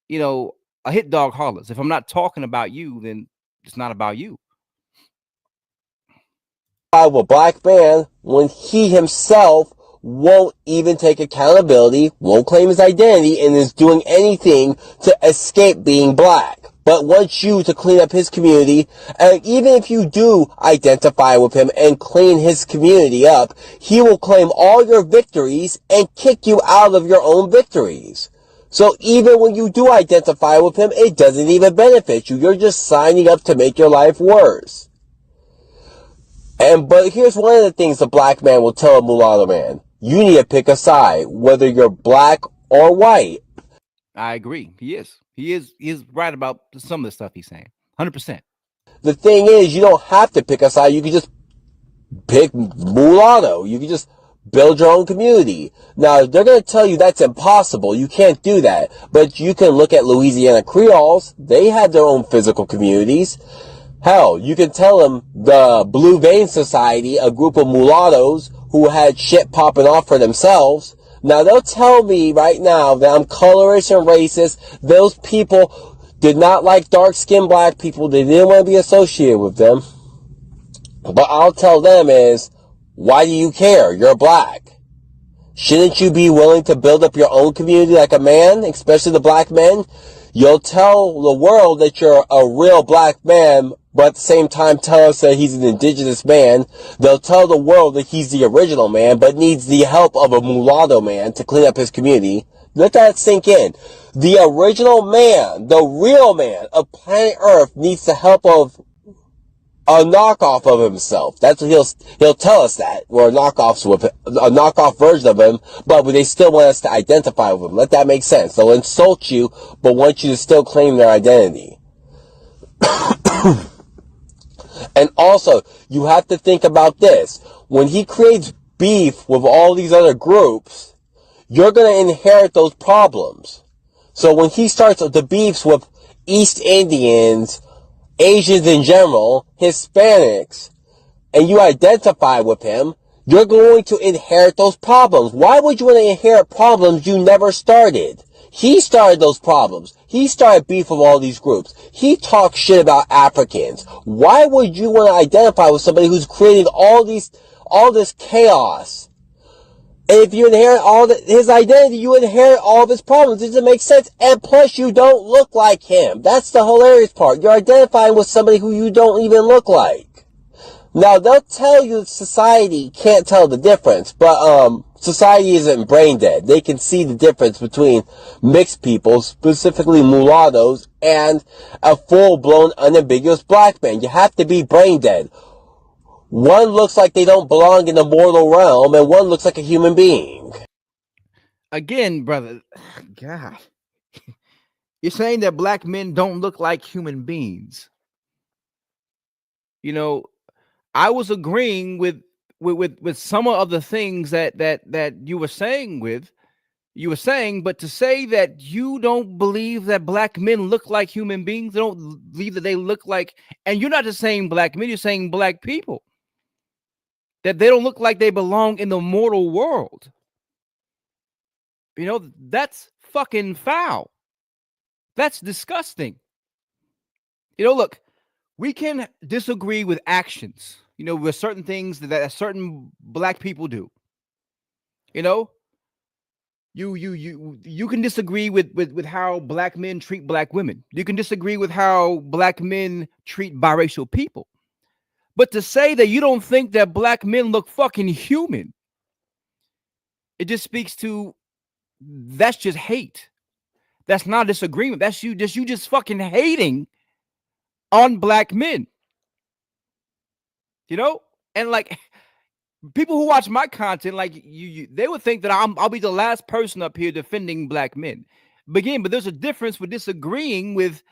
you know, a hit dog hollers. If I'm not talking about you, then it's not about you. Of a black man when he himself won't even take accountability, won't claim his identity, and is doing anything to escape being black, but wants you to clean up his community. And even if you do identify with him and clean his community up, he will claim all your victories and kick you out of your own victories. So even when you do identify with him, it doesn't even benefit you. You're just signing up to make your life worse. But here's one of the things the black man will tell a mulatto man. You need to pick a side, whether you're black or white. I agree. He is. He is right about some of the stuff he's saying. 100%. The thing is, you don't have to pick a side. You can just pick mulatto. You can just build your own community. Now, they're going to tell you that's impossible. You can't do that. But you can look at Louisiana Creoles. They had their own physical communities. Hell, you can tell them the Blue Vein Society, a group of mulattoes who had shit popping off for themselves. Now, they'll tell me right now that I'm colorist and racist. Those people did not like dark-skinned black people. They didn't want to be associated with them. But I'll tell them is, why do you care? You're black. Shouldn't you be willing to build up your own community like a man, especially the black men? You'll tell the world that you're a real black man, but at the same time tell us that he's an indigenous man. They'll tell the world that he's the original man, but needs the help of a mulatto man to clean up his community. Let that sink in. The original man, the real man of planet Earth needs the help of a knockoff of himself. That's what he'll tell us that. We're knockoffs with a knockoff version of him, but they still want us to identify with him. Let that make sense. They'll insult you, but want you to still claim their identity. And also, you have to think about this. When he creates beef with all these other groups, you're going to inherit those problems. So when he starts the beefs with East Indians, Asians in general, Hispanics, and you identify with him, you're going to inherit those problems. Why would you want to inherit problems you never started? He started those problems. He started beef with all these groups. He talks shit about Africans. Why would you want to identify with somebody who's creating all this chaos? And if you inherit his identity, you inherit all of his problems. It doesn't make sense. And plus, you don't look like him. That's the hilarious part. You're identifying with somebody who you don't even look like. Now, they'll tell you that society can't tell the difference, but society isn't brain dead. They can see the difference between mixed people, specifically mulattoes, and a full-blown, unambiguous black man. You have to be brain dead. One looks like they don't belong in the mortal realm, and one looks like a human being. Again, brother, God, you're saying that black men don't look like human beings. I was agreeing with some of the things that you were saying but to say that you don't believe that black men look like human beings, they don't believe that they look like, and you're not just saying black men, you're saying black people, that they don't look like they belong in the mortal world. That's fucking foul. That's disgusting. Look, we can disagree with actions, with certain things that certain black people do. You can disagree with how black men treat black women. You can disagree with how black men treat biracial people. But to say that you don't think that black men look fucking human, it just speaks to that's just hate. That's not disagreement. That's you just fucking hating on black men. You know? And like people who watch my content, like they would think that I'll be the last person up here defending black men. Begin, but there's a difference with disagreeing with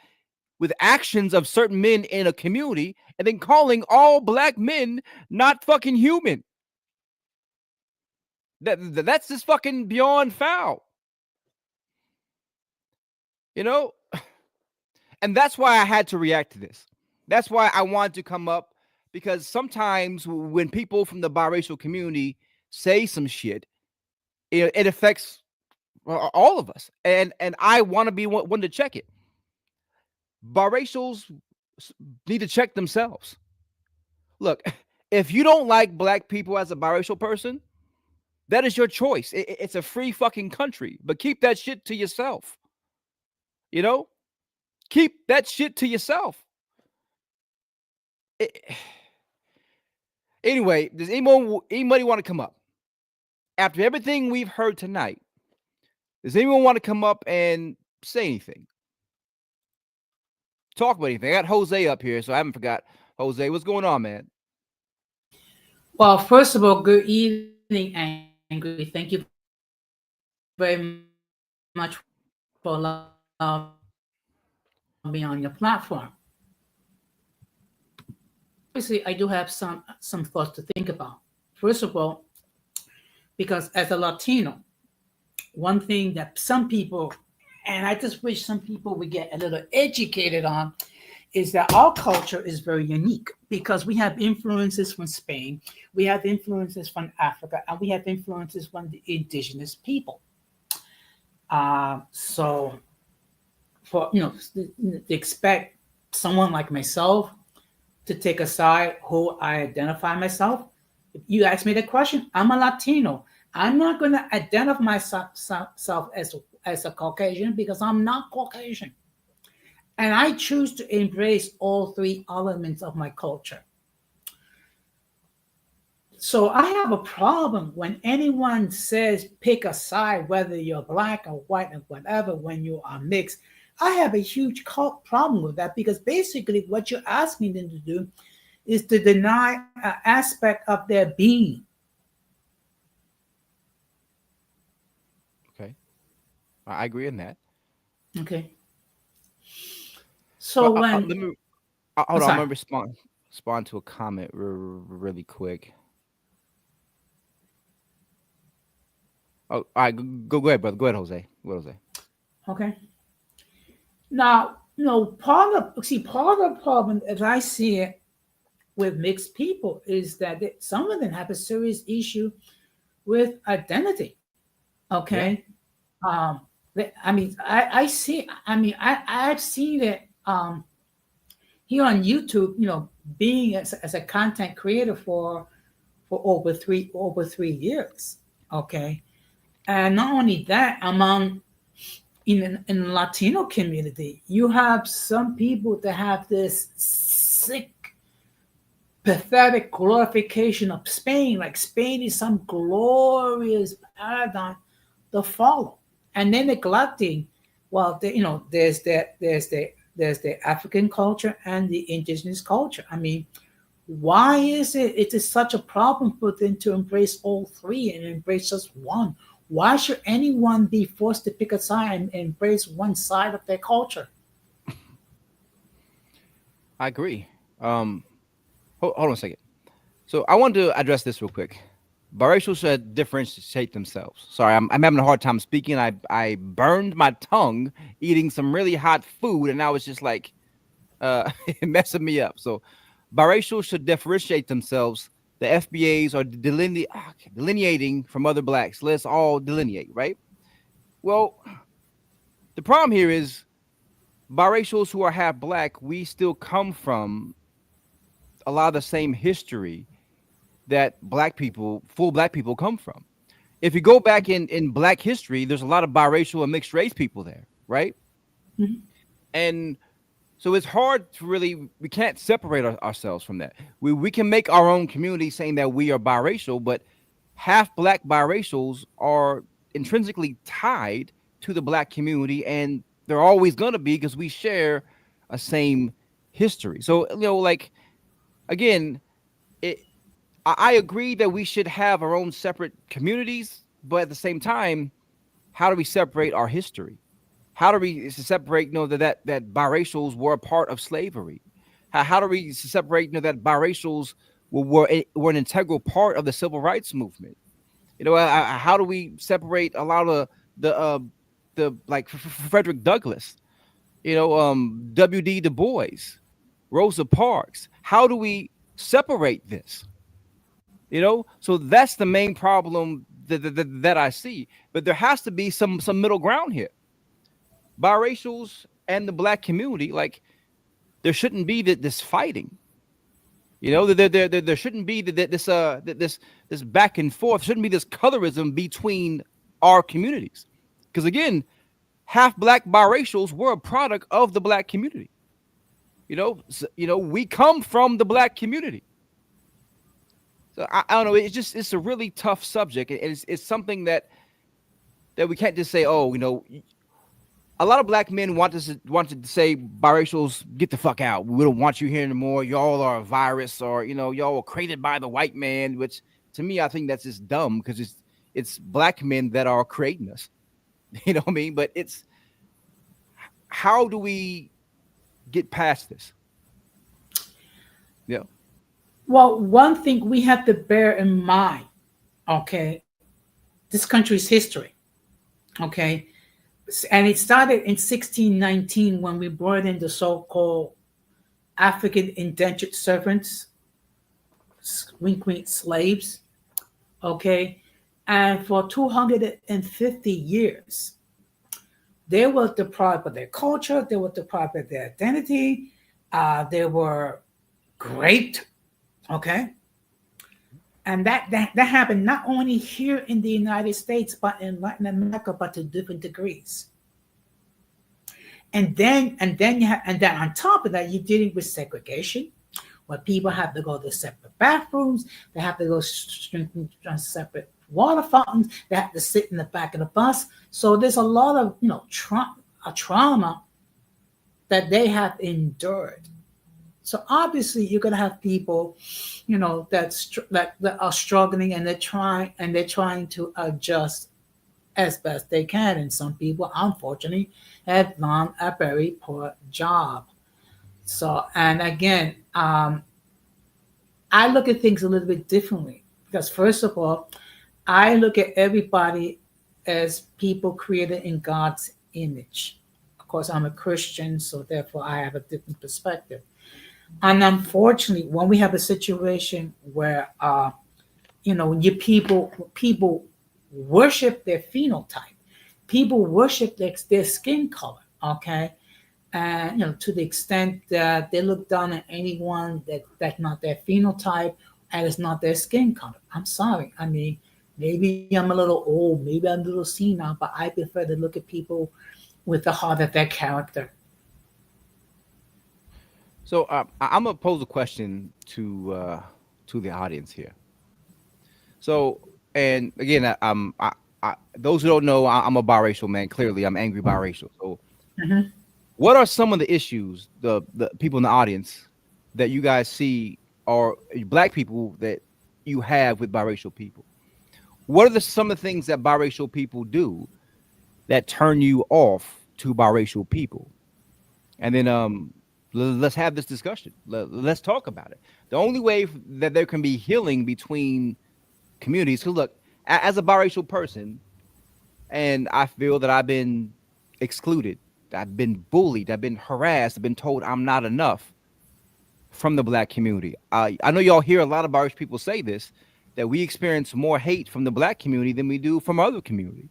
actions of certain men in a community and then calling all black men not fucking human. That's just fucking beyond foul. You know? And that's why I had to react to this. That's why I wanted to come up, because sometimes when people from the biracial community say some shit, it affects all of us. And I want to be one to check it. Biracials need to check themselves. Look, if you don't like black people as a biracial person, that is your choice. It's a free fucking country, but keep that shit to yourself. You know? Keep that shit to yourself. Anyway, does anybody want to come up? After everything we've heard tonight, does anyone want to come up and say anything? Talk about anything? I got Jose up here, so I haven't forgot. Jose, what's going on, man? Well, first of all, good evening, Angry. Thank you very much for allowing me on your platform. Obviously, I do have some thoughts to think about. First of all, because as a Latino, one thing that some people, and I just wish some people would get a little educated on, is that our culture is very unique because we have influences from Spain, we have influences from Africa, and we have influences from the indigenous people. So, for to expect someone like myself to take a side who I identify myself, if you ask me the question, I'm a Latino. I'm not going to identify myself as a Caucasian because I'm not Caucasian. And I choose to embrace all three elements of my culture. So I have a problem when anyone says pick a side, whether you're black or white or whatever, when you are mixed. I have a huge problem with that because basically what you're asking them to do is to deny an aspect of their being. Okay. I agree in that. Okay. So But, when... let me, hold on, I'm going to respond to a comment really quick. Oh, all right, go ahead, brother. Go ahead, Jose. Okay. Now, part of the problem, as I see it, with mixed people is that some of them have a serious issue with identity. Okay. Yeah. I've seen it here on YouTube, being as a content creator for over 3 years. Okay. And not only that, among in the Latino community, you have some people that have this sick, pathetic glorification of Spain, like Spain is some glorious paradigm to follow, and then neglecting, there's the African culture and the indigenous culture. I mean, why is it is such a problem for them to embrace all three and embrace just one? Why should anyone be forced to pick a side and embrace one side of their culture? I agree. Hold on a second. So I wanted to address this real quick. Biracial should differentiate themselves. Sorry, I'm having a hard time speaking. I burned my tongue eating some really hot food, and I was just like messing me up. So biracial should differentiate themselves. The FBAs are delineating from other blacks. Let's all delineate, right? Well, the problem here is biracials who are half black, we still come from a lot of the same history that full black people come from. If you go back in black history, there's a lot of biracial and mixed race people there, right? Mm-hmm. And So it's hard to really, we can't separate ourselves from that. We can make our own community saying that we are biracial, but half black biracials are intrinsically tied to the black community, and they're always going to be because we share a same history. So, like, again, it, I agree that we should have our own separate communities, but at the same time, how do we separate our history? How do we separate, that biracials were a part of slavery? How do we separate, that biracials were an integral part of the civil rights movement? How do we separate a lot of the like Frederick Douglass, W.D. Du Bois, Rosa Parks? How do we separate this? So that's the main problem that I see. But there has to be some middle ground here. Biracials and the black community, like, there shouldn't be this fighting. There shouldn't be this back and forth. Shouldn't be this colorism between our communities, because again, half black biracials were a product of the black community. We come from the black community. So I don't know. It's a really tough subject, and it's something that we can't just say, oh, a lot of black men wanted to say biracials, get the fuck out. We don't want you here anymore. Y'all are a virus, or y'all were created by the white man. Which to me, I think that's just dumb, because it's black men that are creating us. You know what I mean? But it's, how do we get past this? Yeah. Well, one thing we have to bear in mind, okay, this country's history, okay, and it started in 1619 when we brought in the so-called African indentured servants, wink, wink, slaves, okay, and for 250 years, they were deprived of their culture, they were deprived of their identity, they were raped. Okay. And that happened not only here in the United States, but in Latin America, but to different degrees. And then on top of that, you're dealing with segregation, where people have to go to separate bathrooms, they have to go to separate water fountains, they have to sit in the back of the bus. So there's a lot of trauma that they have endured. So obviously, you're going to have people, that are struggling, and they're trying to adjust as best they can. And some people, unfortunately, have done a very poor job. So, and again, I look at things a little bit differently, because first of all, I look at everybody as people created in God's image. Of course, I'm a Christian, so therefore I have a different perspective. And unfortunately, when we have a situation where, people worship their phenotype, people worship their skin color, okay, and to the extent that they look down at anyone that's not their phenotype and it's not their skin color. I'm sorry. I mean, maybe I'm a little old, maybe I'm a little senile, but I prefer to look at people with the heart of their character. So I'm gonna pose a question to the audience here. So, and again, those who don't know, I'm a biracial man. Clearly, I'm angry biracial. So, what are some of the issues, the people in the audience, that you guys see, or black people, that you have with biracial people? What are some of the things that biracial people do that turn you off to biracial people? And then let's have this discussion. Let's talk about it. The only way that there can be healing between communities, because look, as a biracial person, and I feel that I've been excluded, I've been bullied, I've been harassed, I've been told I'm not enough from the black community. I know y'all hear a lot of biracial people say this, that we experience more hate from the black community than we do from other community.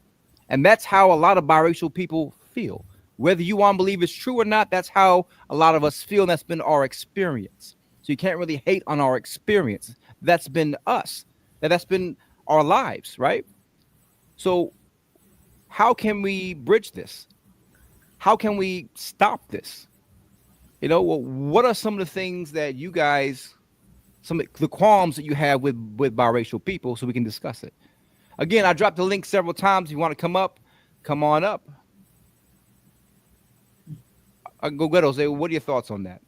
And that's how a lot of biracial people feel. Whether you want to believe it's true or not, that's how a lot of us feel, and that's been our experience. So you can't really hate on our experience. That's been us. That's been our lives, right? So how can we bridge this? How can we stop this? What are some of the things that you guys, some of the qualms that you have with biracial people, so we can discuss it? Again, I dropped the link several times. If you want to come up, come on up. Go get Jose. What are your thoughts on that?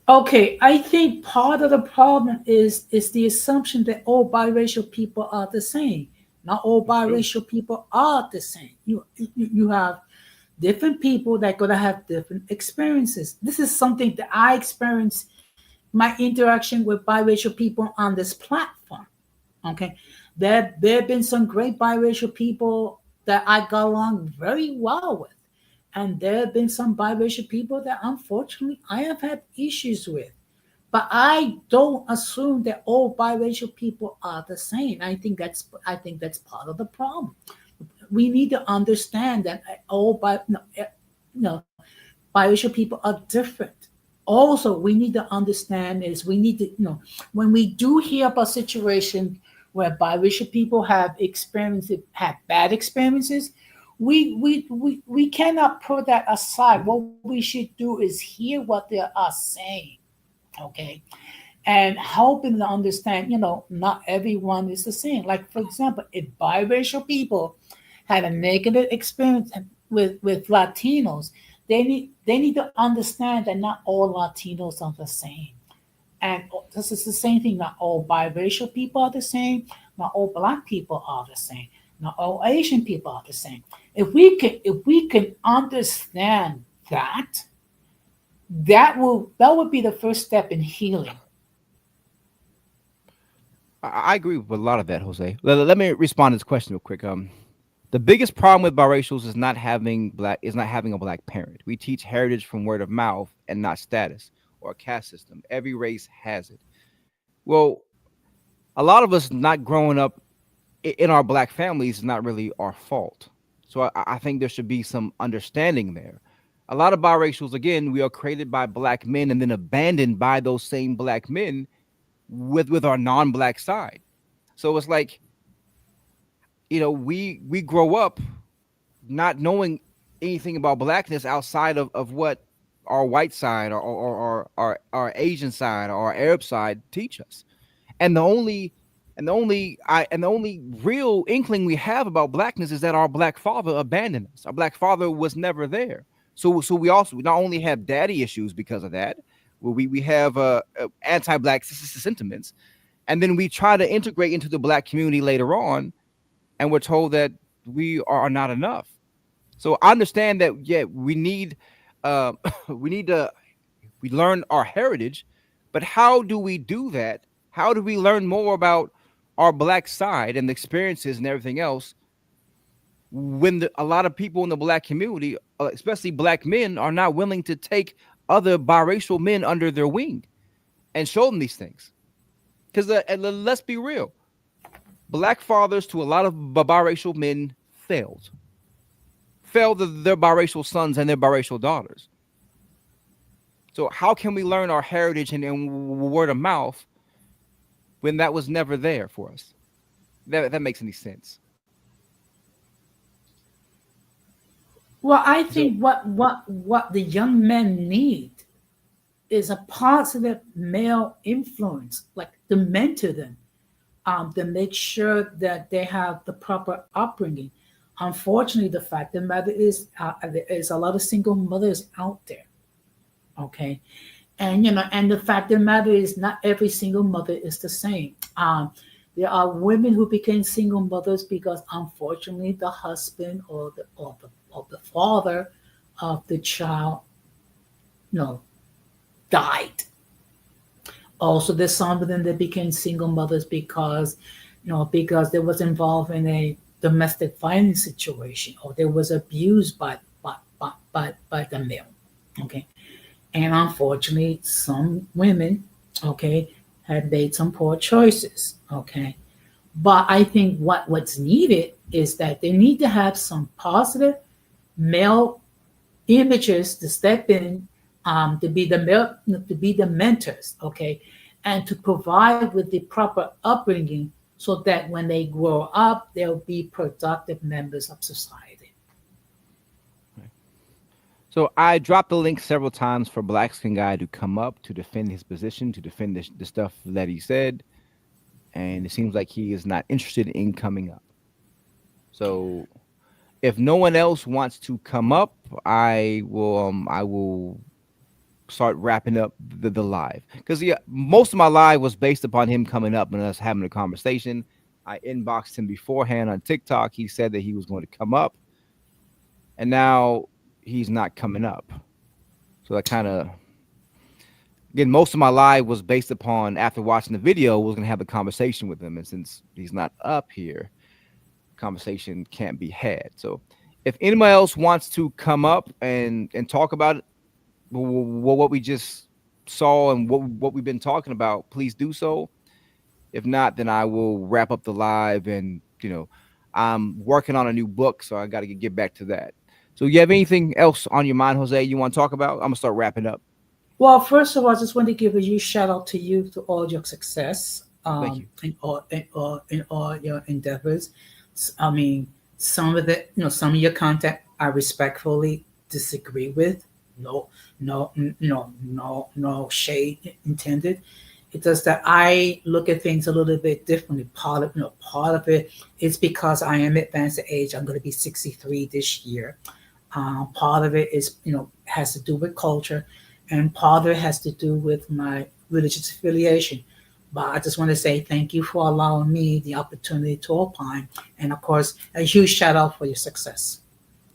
Okay, I think part of the problem is the assumption that all biracial people are the same. Not all That's true. biracial people are the same. You have different people that gonna have different experiences. This is something that I experienced my interaction with biracial people on this platform. Okay, there have been some great biracial people that I got along very well with, and there have been some biracial people that unfortunately I have had issues with. But I don't assume that all biracial people are the same. I think that's part of the problem. We need to understand that all no, biracial people are different. Also, we need to understand is we need to when we do hear about situations where biracial people have bad experiences, we cannot put that aside. What we should do is hear what they are saying, okay, and helping them understand, not everyone is the same. Like, for example, if biracial people had a negative experience with Latinos, they need to understand that not all Latinos are the same. And this is the same thing. Not all biracial people are the same. Not all black people are the same. Not all Asian people are the same. If we can understand that, that would be the first step in healing. I agree with a lot of that, Jose. Let me respond to this question real quick. The biggest problem with biracials is not having a black parent. We teach heritage from word of mouth and not status or a caste system. Every race has it. Well, a lot of us not growing up in our black families is not really our fault. So I think there should be some understanding there. A lot of biracials, again, we are created by black men and then abandoned by those same black men with our non-black side. So it's like, we grow up not knowing anything about blackness outside of what our white side or our Asian side or our Arab side teach us. And the only real inkling we have about blackness is that our black father abandoned us. Our black father was never there. So we not only have daddy issues because of that, we have anti-black sentiments, and then we try to integrate into the black community later on, and we're told that we are not enough. So I understand that, yeah, we need uh, we need to we learn our heritage, but how do we do that? How do we learn more about our black side and the experiences and everything else when a lot of people in the black community, especially black men, are not willing to take other biracial men under their wing and show them these things? Because let's be real, black fathers to a lot of biracial men failed, their biracial sons and their biracial daughters. So how can we learn our heritage and word of mouth when that was never there for us? That makes any sense? Well, I So think what the young men need is a positive male influence, like to mentor them, to make sure that they have the proper upbringing. Unfortunately, the fact of the matter is, there is a lot of single mothers out there. Okay, and the fact of the matter is, not every single mother is the same. There are women who became single mothers because, unfortunately, the husband or the father of the child, you know, died. Also, there's some of them that became single mothers because, because they was involved in a domestic violence situation, or there was abuse by the male. Okay, and unfortunately, some women, okay, had made some poor choices. Okay, but I think what's needed is that they need to have some positive male images to step in, to be the mentors, okay, and to provide with the proper upbringing so that when they grow up, they'll be productive members of society. So I dropped the link several times for Black Skin Guy to come up to defend his position, to defend the stuff that he said, and it seems like he is not interested in coming up. So if no one else wants to come up, I will start wrapping up the live, because yeah, most of my live was based upon him coming up and us having a conversation. I inboxed him beforehand on TikTok. He said that he was going to come up, and now he's not coming up. So that kind of, again, most of my live was based upon, after watching the video, was going to have a conversation with him, and since he's not up here, conversation can't be had. So if anybody else wants to come up and talk about it, what we just saw and what we've been talking about, please do so. If not, then I will wrap up the live. And I'm working on a new book, so I got to get back to that. So you have anything else on your mind, Jose, you want to talk about? I'm gonna start wrapping up. Well, first of all, I just want to give a huge shout out to you to all your success Thank you. in all your endeavors. I mean, some of your content I respectfully disagree with. No shade intended. It does that I look at things a little bit differently. Part of it is because I am advanced age. I'm going to be 63 this year. Part of it is, has to do with culture, and part of it has to do with my religious affiliation. But I just want to say thank you for allowing me the opportunity to opine, and of course, a huge shout out for your success.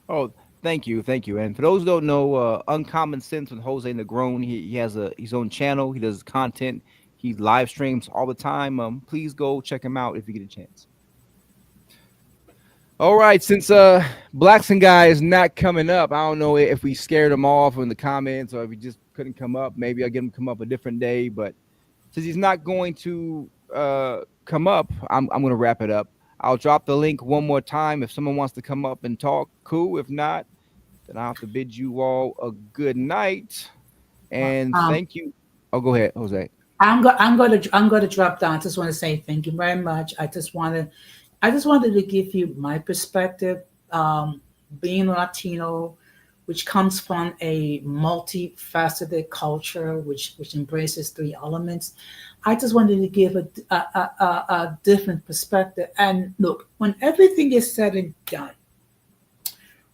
Oh, thank you. And for those who don't know, Uncommon Sense with Jose Negron, he has his own channel. He does content. He live streams all the time. Please go check him out if you get a chance. All right, since Blackson guy is not coming up, I don't know if we scared him off in the comments or if he just couldn't come up. Maybe I'll get him to come up a different day. But since he's not going to come up, I'm going to wrap it up. I'll drop the link one more time. If someone wants to come up and talk, cool. If not, then I'll have to bid you all a good night. And Um, thank you. Oh, go ahead, Jose. I'm going to drop down. I just want to say thank you very much. I just wanted to give you my perspective. Being Latino, which comes from a multifaceted culture, which embraces three elements. I just wanted to give a different perspective. And look, when everything is said and done,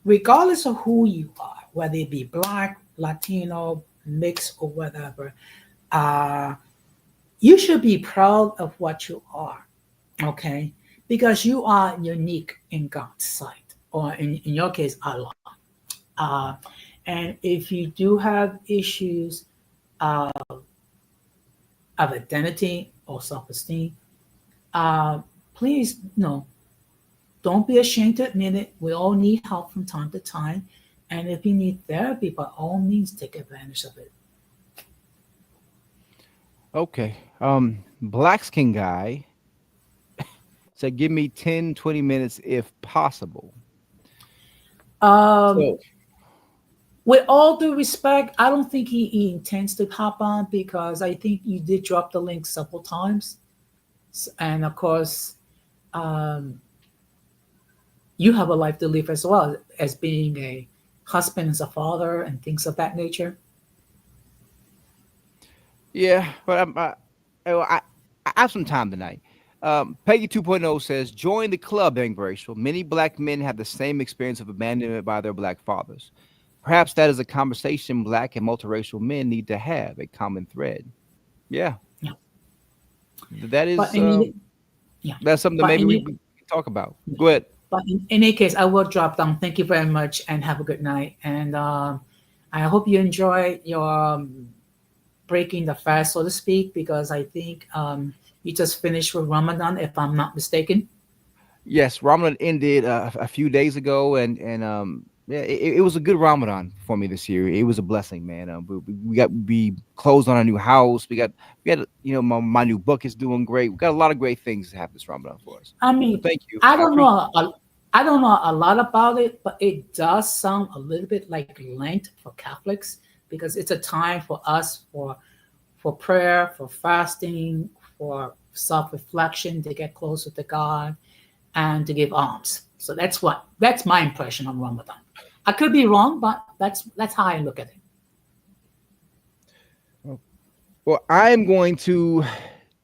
regardless of who you are, whether it be Black, Latino, mixed, or whatever, uh, you should be proud of what you are, okay? Because you are unique in God's sight, or in your case, Allah. Uh, and if you do have issues of identity or self-esteem, uh, please, don't be ashamed to admit it. We all need help from time to time. And if you need therapy, by all means, take advantage of it. Okay. Black Skin guy said, give me 10, 20 minutes if possible. Um, So, with all due respect, I don't think he intends to hop on because I think you did drop the link several times. And of course, um, you have a life to live as well as being a husband, as a father, and things of that nature. yeah, but I have some time tonight. Peggy 2.0 says, join the club, Angrbiracial. Many black men have the same experience of abandonment by their black fathers. Perhaps that is a conversation black and multiracial men need to have, a common thread. Yeah, Yeah. that But is in any, yeah. that's something that But maybe in, we any- can talk about. Go ahead. but in any case, I will drop down. Thank you very much and have a good night. And I hope you enjoy your breaking the fast, so to speak, because I think you just finished with Ramadan, if I'm not mistaken. Yes, Ramadan ended a few days ago, and yeah, it was a good Ramadan for me this year. It was a blessing, man. We closed on a new house. We got my new book is doing great. We got a lot of great things to have this Ramadan for us. I So mean, thank you. I I don't appreciate. know. I don't know a lot about it, but it does sound a little bit like Lent for Catholics because it's a time for us for prayer, for fasting, for self-reflection to get closer to God and to give alms. So that's my impression on Ramadan. I could be wrong, but that's how I look at it. Well, I'm going to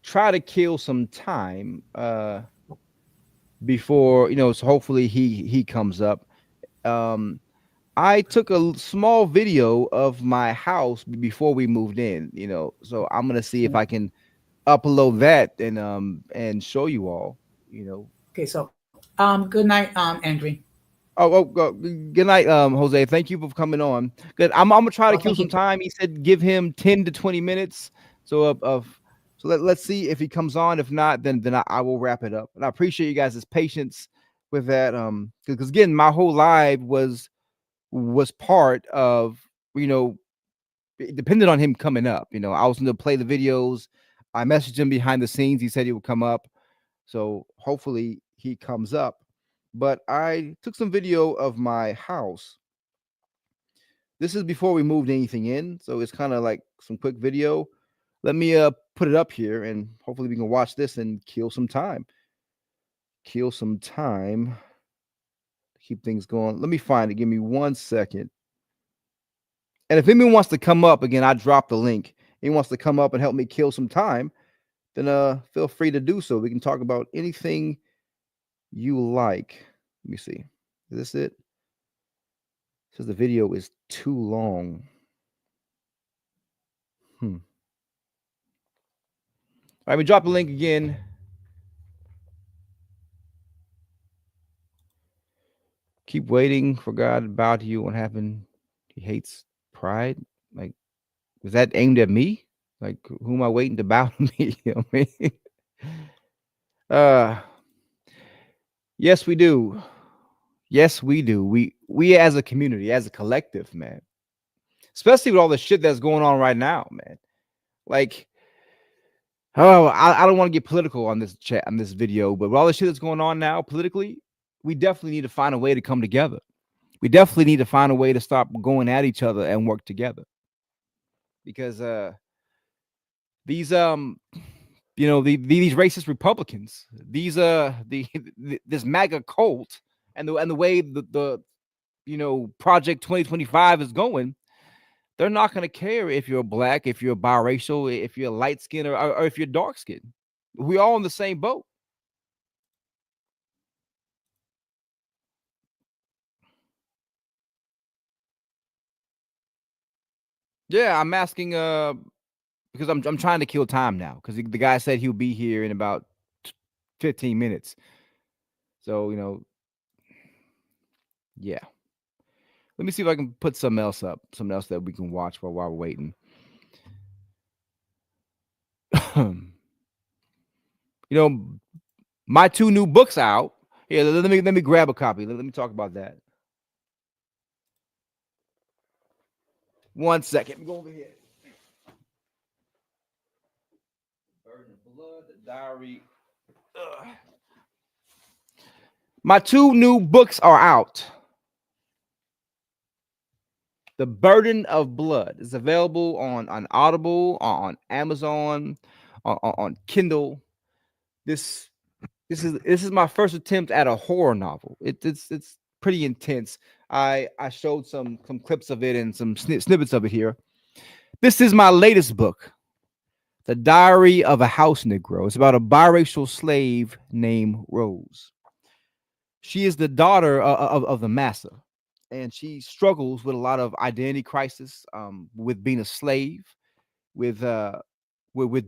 try to kill some time before, so hopefully he comes up. Um I took a small video of my house before we moved in, so I'm going to see if I can upload that and show you all, you know. Okay, so good night, Angry. Good night, Jose. Thank you for coming on. Good. I'm gonna try Oh, to kill thank some you. time. He said give him 10 to 20 minutes. So let's see if he comes on. If not, then I will wrap it up. And I appreciate you guys' patience with that. Because again, my whole live was part of, you know, it depended on him coming up. I was gonna play the videos. I messaged him behind the scenes. He said he would come up. So hopefully he comes up. But I took some video of my house. This is before we moved anything in, so it's kind of like some quick video. Let me put it up here, and hopefully we can watch this and kill some time. Kill some time. Keep things going. Let me find it. Give me 1 second. And if anyone wants to come up again, I dropped the link. Anyone wants to come up and help me kill some time, then feel free to do so. We can talk about anything you like. Let me see. Is this it? It says the video is too long. All right, we drop the link again. Keep waiting for God to bow to you. What happened? He hates pride. Like, was that aimed at me? Like, who am I waiting to bow to me? You know what I mean? Uh, yes, we do. Yes, we do. We as a community, as a collective, man. Especially with all the shit that's going on right now, man. Like, oh, I don't want to get political on this chat on this video, but with all the shit that's going on now politically, we definitely need to find a way to come together. We definitely need to find a way to stop going at each other and work together. Because these these racist Republicans, these this MAGA cult, and the way the Project 2025 is going, they're not going to care if you're black, if you're biracial, if you're light skinned or if you're dark skinned. We're all in the same boat. Yeah, I'm asking because I'm trying to kill time now because the guy said he'll be here in about 15 minutes. So, yeah. Let me see if I can put something else up, something else that we can watch while we're waiting. My 2 new books out. Here, let me grab a copy. Let me talk about that. 1 second. Go over here. Burden of Blood, the Diary. Ugh. My 2 new books are out. The Burden of Blood is available on Audible, on Amazon, on Kindle. This is my first attempt at a horror novel. It's pretty intense. I showed some clips of it and some snippets of it here. This is my latest book, The Diary of a House Negro. It's about a biracial slave named Rose. She is the daughter of the master, and she struggles with a lot of identity crisis, with being a slave, with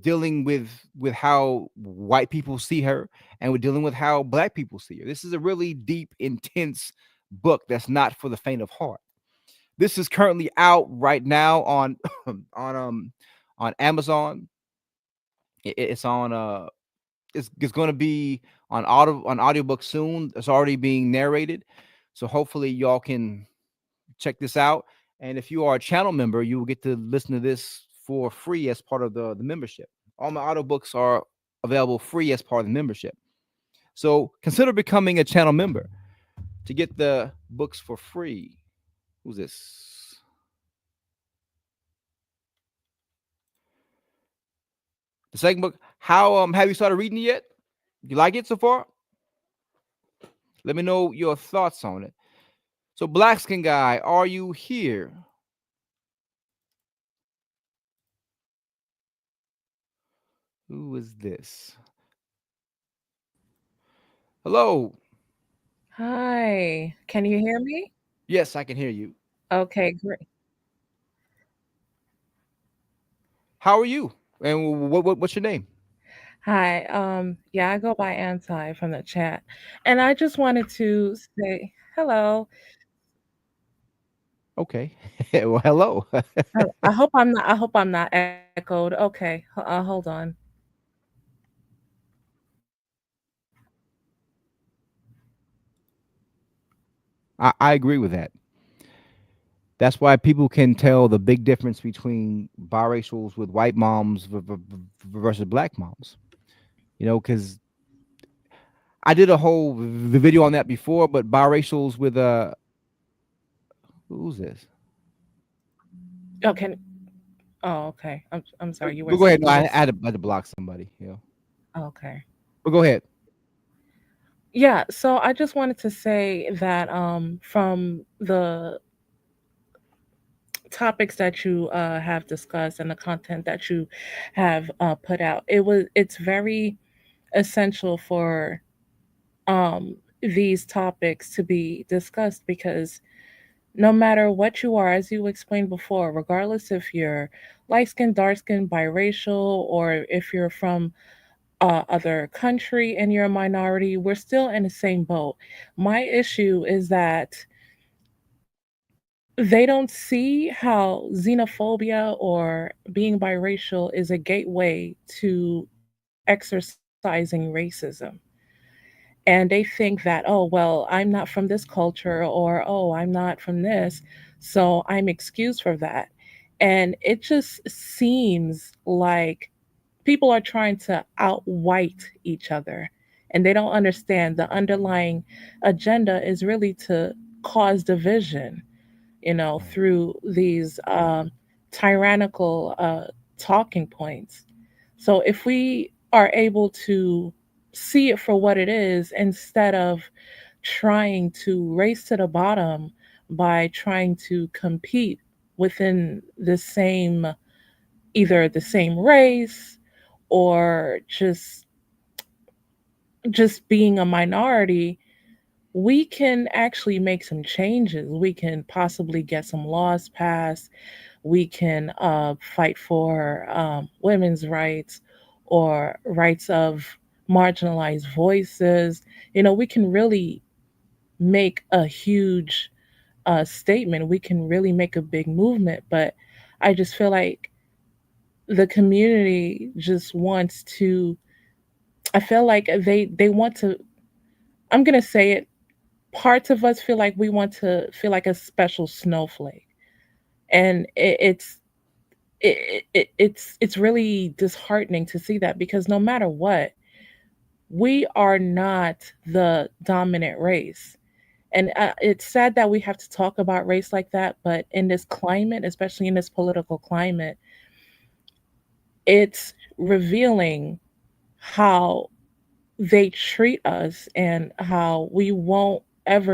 dealing with how white people see her, and we're dealing with how black people see her. This is a really deep, intense book that's not for the faint of heart. This is currently out right now on on Amazon. It's on it's going to be on audiobook soon. It's already being narrated, so hopefully y'all can check this out. And if you are a channel member, you will get to listen to this for free as part of the membership. All my audiobooks are available free as part of the membership. So consider becoming a channel member to get the books for free. Who's this? The second book. How have you started reading it yet? You like it so far? Let me know your thoughts on it. So, black skin guy, are you here? Who is this? Hello. Hi, can you hear me? Yes, I can hear you. Okay, great. How are you? And what's your name? Hi, yeah, I go by Anti from the chat, and I just wanted to say hello. Okay. Well, hello. I hope I'm not echoed. Okay, hold on. I agree with that. That's why people can tell the big difference between biracials with white moms versus black moms. Because I did a whole video on that before, but biracials with who's this? Oh, can oh, okay. I'm sorry. You were Go ahead. No, you were I s- had to block somebody. okay. But go ahead. Yeah, so I just wanted to say that from the topics that you have discussed and the content that you have put out, it's very essential for these topics to be discussed because no matter what you are, as you explained before, regardless if you're light skinned, dark skinned, biracial, or if you're from other country and you're a minority, we're still in the same boat. My issue is that they don't see how xenophobia or being biracial is a gateway to exercising racism, and they think that, oh well, I'm not from this culture, or oh, I'm not from this, so I'm excused for that. And it just seems like people are trying to out-white each other, and they don't understand the underlying agenda is really to cause division, Right. through these tyrannical talking points. So if we are able to see it for what it is instead of trying to race to the bottom by trying to compete within the same, either the same race or just being a minority, we can actually make some changes. We can possibly get some laws passed. We can fight for women's rights or rights of marginalized voices. We can really make a huge statement. We can really make a big movement. But I just feel like the community just wants to. I feel like they want to. I'm gonna say it. Parts of us feel like we want to feel like a special snowflake, and it's really disheartening to see that because no matter what, we are not the dominant race. And it's sad that we have to talk about race like that, but in this climate, especially in this political climate, it's revealing how they treat us and how we won't have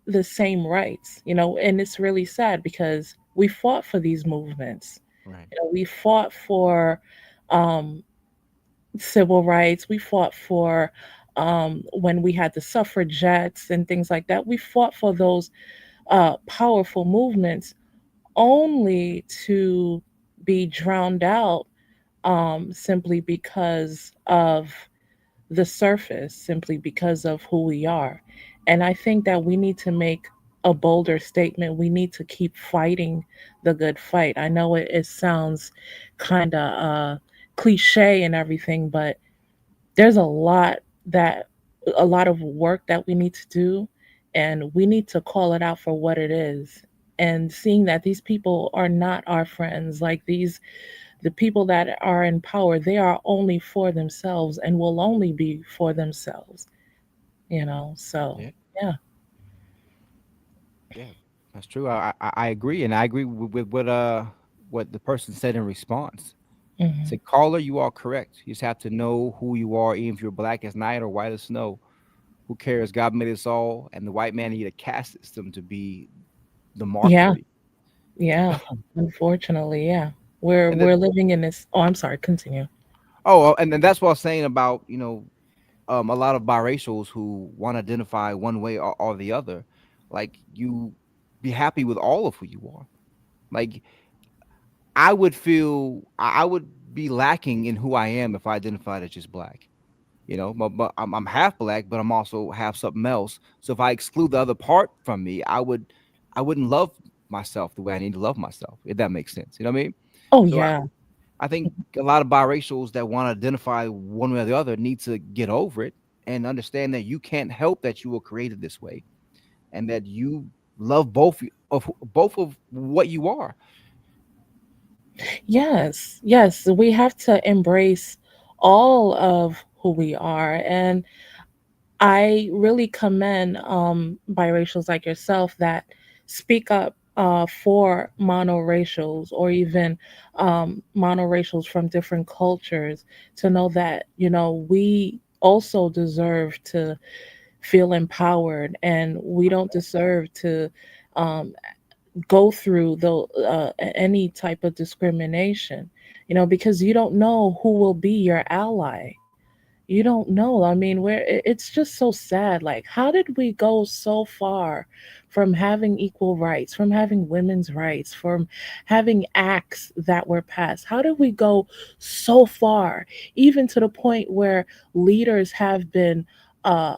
the same rights, and it's really sad because we fought for these movements. Right. We fought for um, civil rights. We fought for when we had the suffragettes and things like that. We fought for those powerful movements only to be drowned out simply because of the surface, simply because of who we are. And I think that we need to make a bolder statement. We need to keep fighting the good fight. I know it sounds kind of cliche and everything, but there's that a lot of work that we need to do, and we need to call it out for what it is. And seeing that these people are not our friends, like the people that are in power, they are only for themselves and will only be for themselves. So Yeah. yeah. Yeah. That's true. I agree, and I agree with what the person said in response. Hmm. Say, caller, you are correct. You just have to know who you are, even if you're black as night or white as snow. Who cares? God made us all, and the white man needed a caste system to be the mark for Yeah, me. yeah. Unfortunately, yeah. We're And then, we're living in this. Oh, I'm sorry. Continue. and then that's what I was saying about a lot of biracials who want to identify one way or the other. Like you, be happy with all of who you are. Like I would be lacking in who I am if I identified as just black. But I'm half black, but I'm also half something else. So if I exclude the other part from me, I wouldn't love myself the way I need to love myself. If that makes sense, you know what I mean? Oh So yeah. I think a lot of biracials that want to identify one way or the other need to get over it and understand that you can't help that you were created this way, and that you love both of what you are. Yes, yes. We have to embrace all of who we are, and I really commend biracials like yourself that speak up for monoracials or even monoracials from different cultures to know that, we also deserve to feel empowered, and we don't deserve to um, go through any type of discrimination, because you don't know who will be your ally. You don't know. I mean, it's just so sad. Like, how did we go so far from having equal rights, from having women's rights, from having acts that were passed? How did we go so far, even to the point where leaders have been uh,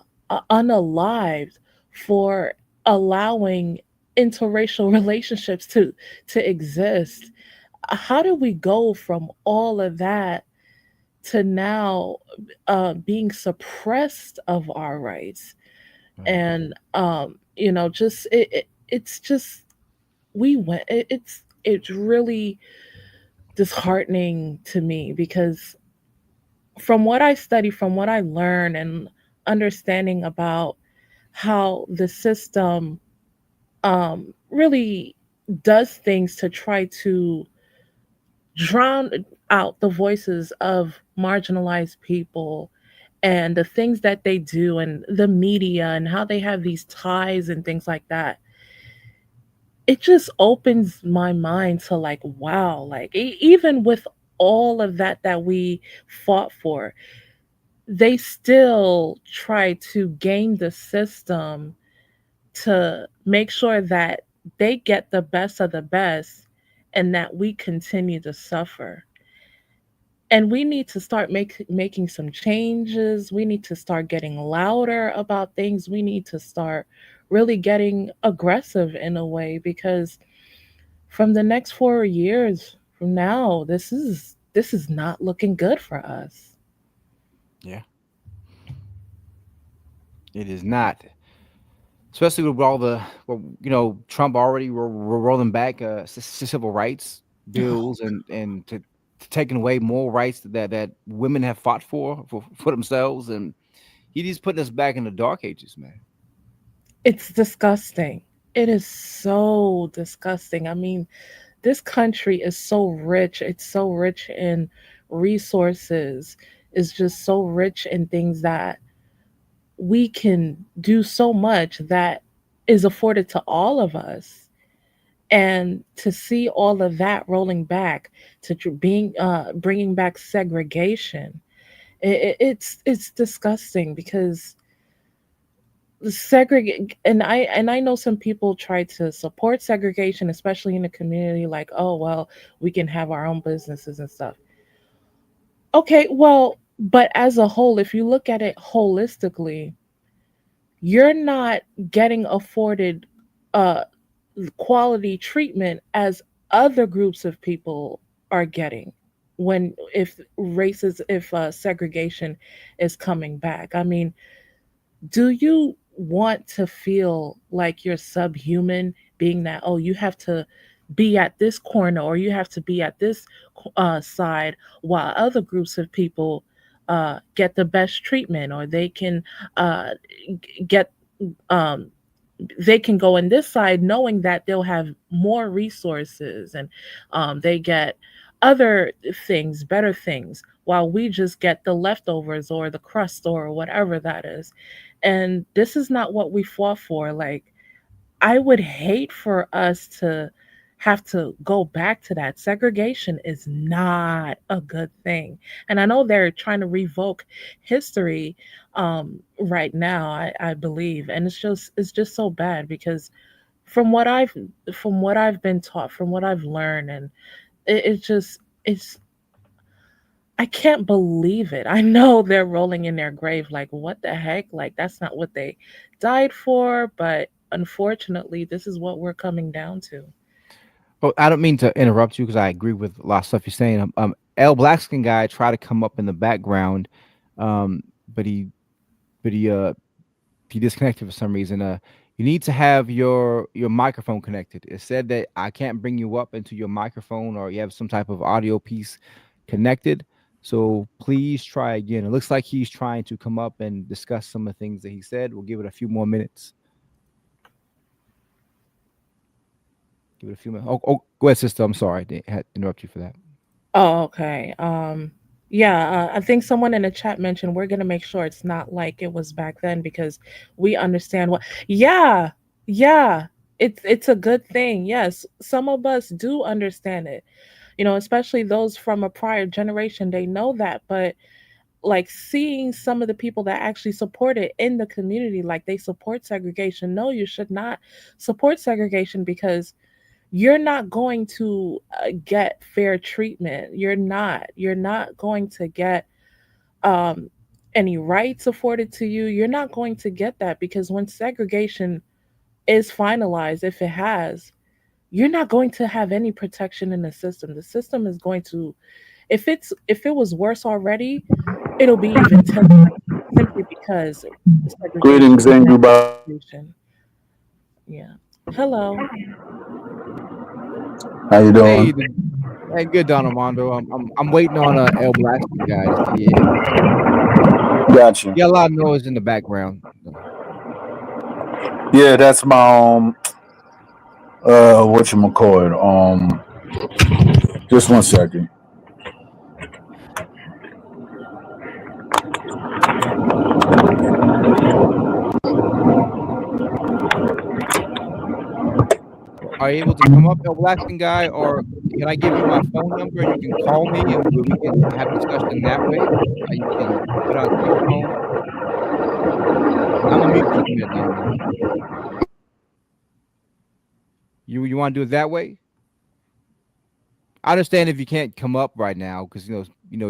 unalived for allowing interracial relationships to exist? How did we go from all of that to now being suppressed of our rights? Right. And just it's just we went it's really disheartening to me, because from what I study, from what I learn, and understanding about how the system really does things to try to drown out the voices of marginalized people, and the things that they do, and the media, and how they have these ties and things like that, it just opens my mind to, like, wow, like, even with all of that we fought for, they still try to game the system to make sure that they get the best of the best, and that we continue to suffer. And we need to start making some changes. We need to start getting louder about things. We need to start really getting aggressive in a way, because from the next 4 years from now, this is not looking good for us. Yeah, it is not. Especially with all Trump already rolling back civil rights bills, and to taking away more rights that women have fought for themselves, and he's putting us back in the dark ages, man. It's disgusting. It is so disgusting. I mean, this country is so rich. It's so rich in resources. It's just so rich in things that we can do so much that is afforded to all of us. And to see all of that rolling back to being bringing back segregation, it's disgusting, because segregate and I know some people try to support segregation, especially in the community, like, oh well, we can have our own businesses and stuff. Okay, well, but as a whole, if you look at it holistically, you're not getting afforded uh quality treatment as other groups of people are getting, when if segregation is coming back. I mean, do you want to feel like you're subhuman, being that, oh, you have to be at this corner, or you have to be at this side, while other groups of people get the best treatment, or they can uh, get um, they can go in this side knowing that they'll have more resources, and they get other things, better things, while we just get the leftovers or the crust or whatever that is. And this is not what we fought for. Like, I would hate for us to have to go back to that. Segregation is not a good thing. And I know they're trying to revoke history right now, I believe. And it's just so bad because from what I've from what I've been taught, from what I've learned, and it's I can't believe it. I know they're rolling in their grave like what the heck? Like that's not what they died for, but unfortunately this is what we're coming down to. Oh, I don't mean to interrupt you because I agree with a lot of stuff you're saying. L Blackskin guy tried to come up in the background, um, but he disconnected for some reason. You need to have your microphone connected. It said that I can't bring you up into your microphone or you have some type of audio piece connected. So please try again. It looks like he's trying to come up and discuss some of the things that he said. We'll give it a few more minutes. Give it a few minutes. Go ahead, sister. I'm sorry. I didn't had to interrupt you for that. Oh, okay. Yeah, I think someone in the chat mentioned we're gonna make sure it's not like it was back then because we understand what. Yeah, yeah, it's a good thing. Yes, some of us do understand it. Especially those from a prior generation, they know that. But like seeing some of the people that actually support it in the community, like they support segregation. No, you should not support segregation because you're not going to get fair treatment. You're not going to get um any rights afforded to you. You're not going to get that because when segregation is finalized, if it has, you're not going to have any protection in the system. The system is going to, if it was worse already, it'll be even 10 times simply because segregation, Greetings, rampant Angrbiracial. segregation. Yeah. Hello. How you Hey, doing? hey, good, Don Armando. I'm waiting on El Blackskin guy to see if Gotcha. yeah, a lot of noise in the background. Yeah, that's my what you call it? Just one second. Are you able to come up, El Blackskin guy, or can I give you my phone number and you can call me and we can have a discussion that way? You can put on speakerphone. I'm gonna mute you in a minute, Don Armando. You want to do it that way? I understand if you can't come up right now because you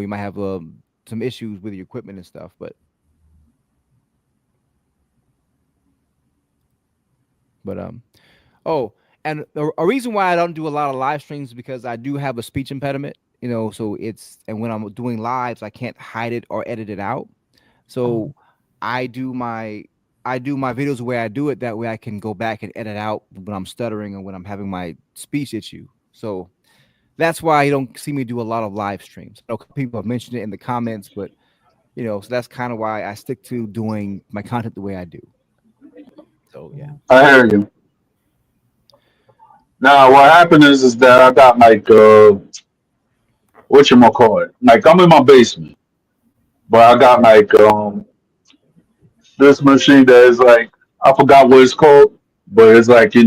might have some issues with your equipment and stuff, but. Oh, and a reason why I don't do a lot of live streams is because I do have a speech impediment, so and when I'm doing lives, I can't hide it or edit it out. Oh, So I do my I do my videos the way I do it. That way I can go back and edit out when I'm stuttering or when I'm having my speech issue. So that's why you don't see me do a lot of live streams. I know people have mentioned it in the comments, but so that's kind of why I stick to doing my content the way I do. So yeah. oh, I hear you. Now, what happened is that I got like what you call it? Like I'm in my basement, but I got like this machine that is like I forgot what it's called, but it's like a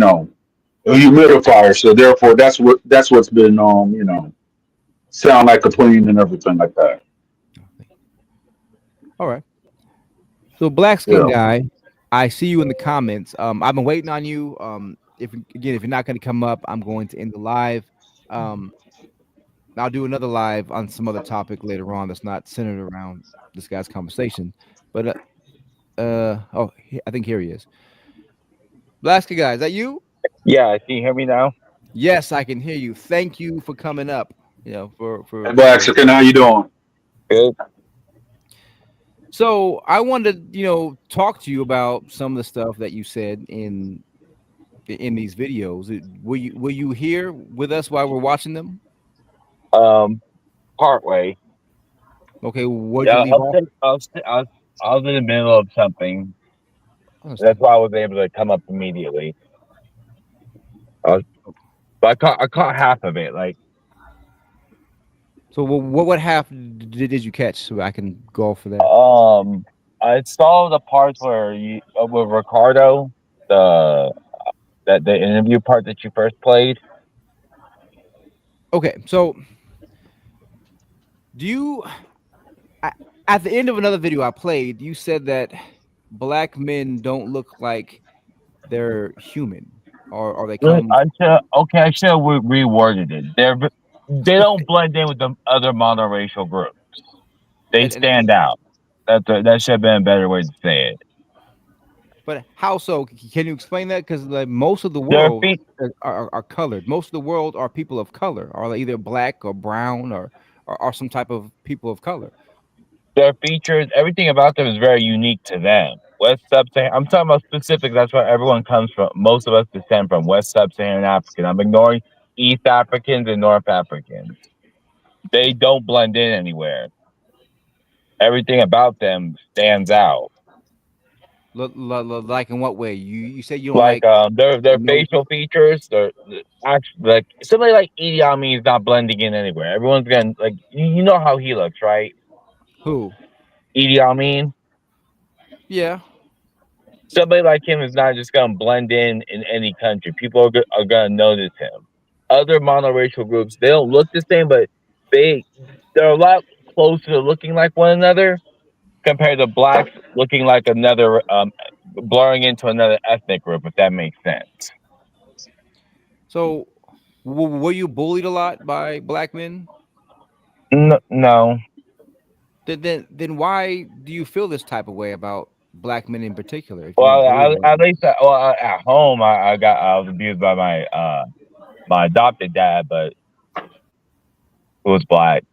humidifier. So therefore, that's what's been sound like a plane and everything like that. All right. So black skin Yeah. guy, I see you in the comments. I've been waiting on you. If you're not going to come up, I'm going to end the live. Um, I'll do another live on some other topic later on that's not centered around this guy's conversation. But I think here he is. Black skin guy, is that you? Yeah, can you hear me now? Yes, I can hear you. Thank you for coming up. Hey, for Black, how you doing? Good. so I wanted to talk to you about some of the stuff that you said in these videos. Were you here with us while we're watching them? Um, Partway. Okay, what'd you Yeah, leave off? I was in the middle of something. That's Understand. why I was able to come up immediately. I was, but I caught half of it. Like, So what half did you catch so I can go for that? I saw the parts where you with Ricardo, the that the interview part that you first played. Okay, so do you I, at the end of another video I played, you said that black men don't look like they're human, or they come. I should have reworded it. They don't blend in with the other monoracial groups. They And stand out. That should have been a better way to say it. but how so? Can you explain that? Because like most of the Their world feet, are colored. Most of the world are people of color, or either black or brown, or some type of people of color. their features, everything about them is very unique to them. West Sub-Saharan, I'm talking about specific. That's where everyone comes from. Most of us descend from West Sub-Saharan African. I'm ignoring East Africans and North Africans. They don't blend in anywhere. Everything about them stands out. Like in what way? You say you don't Like like their no facial features, they're actually like somebody like Idi Amin is not blending in anywhere. Everyone's gonna like you know how he looks, right? who? Idi Amin. Yeah. Somebody like him is not just gonna blend in any country. People are gonna notice him. Other monoracial groups, they don't look the same, but they they're a lot closer to looking like one another compared to blacks looking like another blurring into another ethnic group, if that makes sense. So were you bullied a lot by black men? No. Then why do you feel this type of way about black men in particular? If you were Well, bullied by at them? least at home, I was abused by my adopted dad, but who was black.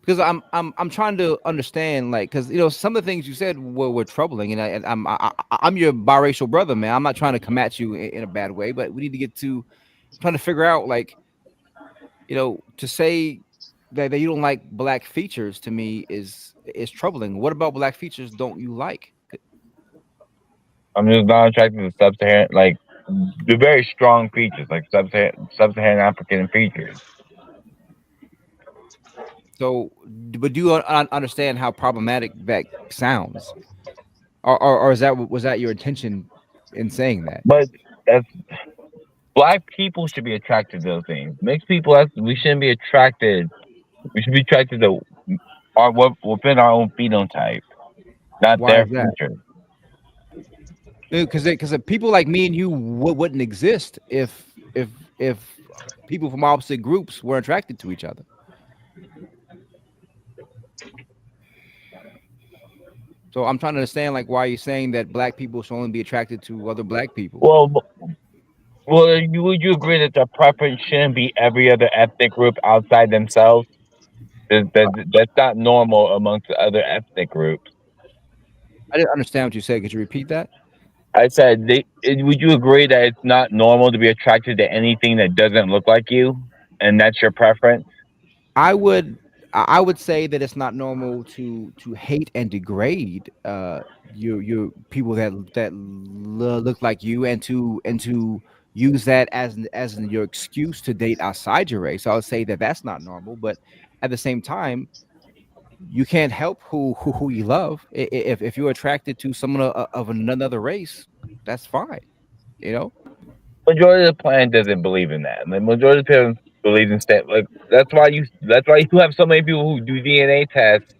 Because I'm trying to understand, like, because some of the things you said were troubling, and I'm your biracial brother, man. I'm not trying to come at you in a bad way, but we need to get to trying to figure out, like, to say that you don't like black features to me is troubling. What about black features don't you like? I'm just not attracted to sub-Saharan, like the very strong features, like sub-Saharan African features. So, but do you understand how problematic that sounds, or was that your intention in saying that? But that's black people should be attracted to those things. Mixed people, we shouldn't be attracted. We should be attracted to our within our own phenotype, not Why their is that? features. Because people like me and you wouldn't exist if people from opposite groups were attracted to each other. So I'm trying to understand, like, why you're saying that black people should only be attracted to other black people. Well, would you agree that the preference shouldn't be every other ethnic group outside themselves? That's not normal amongst the other ethnic groups. I didn't understand what you said. Could you repeat that? I said, would you agree that it's not normal to be attracted to anything that doesn't look like you, and that's your preference? I would I would say that it's not normal to hate and degrade your people that look like you, and to use that as your excuse to date outside your race. So I would say that that's not normal, but at the same time, you can't help who you love. If you're attracted to someone of another race, that's fine. You know. Majority of the planet doesn't believe in that. The majority of people believe in like that's why you have so many people who do DNA tests,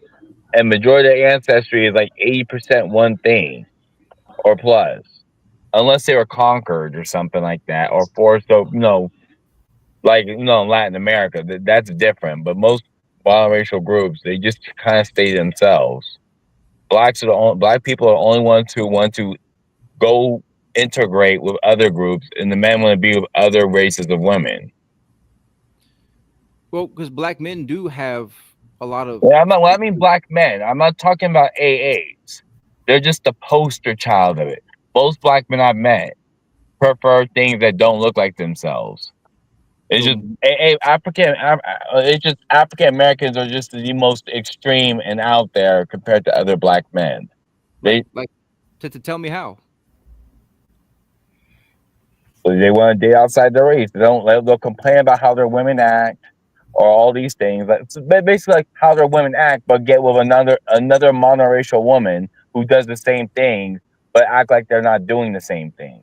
and majority of their ancestry is like 80% one thing or plus, unless they were conquered or something like that, or forced. So like in Latin America, that's different. But most biracial groups, they just kind of stay themselves. Black people are the only ones who want to go integrate with other groups, and the men want to be with other races of women. Well, because black men do have a lot of Yeah, when I mean black men, I'm not talking about AAs. They're just the poster child of it. Most black men I've met prefer things that don't look like themselves. It's just so It's just African Americans are just the most extreme and out there compared to other black men. like to tell me how. They want to date outside their race. They'll complain about how their women act or all these things. Like, basically like how their women act, but get with another monoracial woman who does the same things, but act like they're not doing the same thing.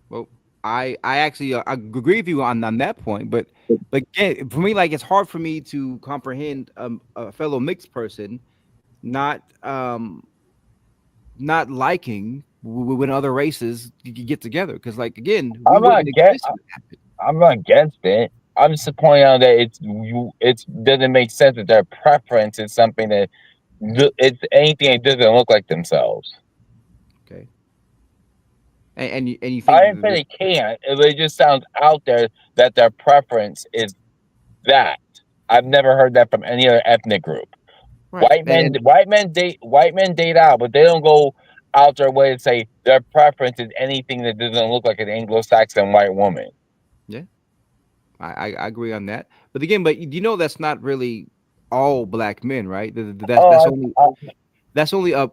Well, I actually I agree with you on that point, but again, for me, like it's hard for me to comprehend a fellow mixed person not not liking when other races get together because, like, again, we I'm not wouldn't against. exist if it happened. I'm not against it. I'm just pointing out that it doesn't make sense that their preference is something that it's anything that doesn't look like themselves. Okay, and you think I didn't say they can't. It just sounds out there that their preference is that. I've never heard that from any other ethnic group. right? White men date out, but they don't go out their way to say their preference is anything that doesn't look like an Anglo-Saxon white woman. Yeah, I agree on that. But again, you know that's not really all black men, right? That's Oh, only I,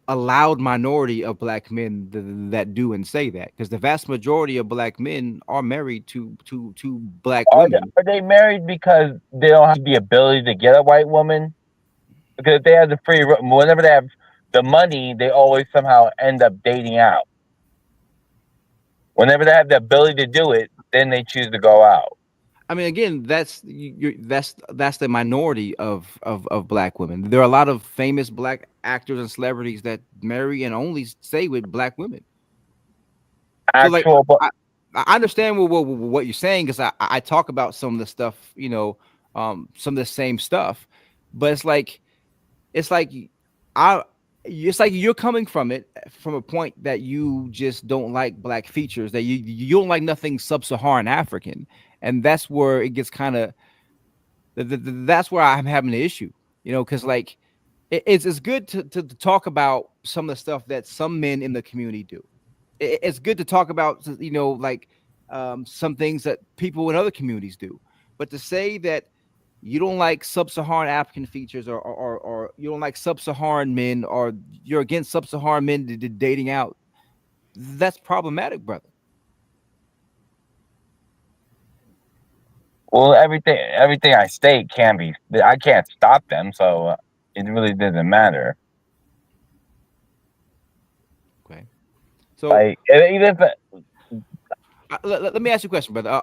a loud minority of black men that do and say that because the vast majority of black men are married to black women. are they married because they don't have the ability to get a white woman? Because if they have the whenever they have the money, they always somehow end up dating out. Whenever they have the ability to do it, then they choose to go out. I mean, again, that's the minority of black women. There are a lot of famous black actors and celebrities that marry and only stay with black women. So, like, Actual, but I understand what you're saying because I talk about some of the stuff, some of the same stuff, but it's like I it's like you're coming from it from a point that you just don't like black features, that you don't like nothing sub-Saharan African, and that's where it gets kind of that's where I'm having the issue, because like it's good to talk about some of the stuff that some men in the community do. It's good to talk about, like some things that people in other communities do, but to say that you don't like sub-Saharan African features, or you don't like sub-Saharan men, or you're against sub-Saharan men dating out, that's problematic, brother. well, everything I state can be. I can't stop them, so it really doesn't matter. Okay, so Like even if let me ask you a question, brother.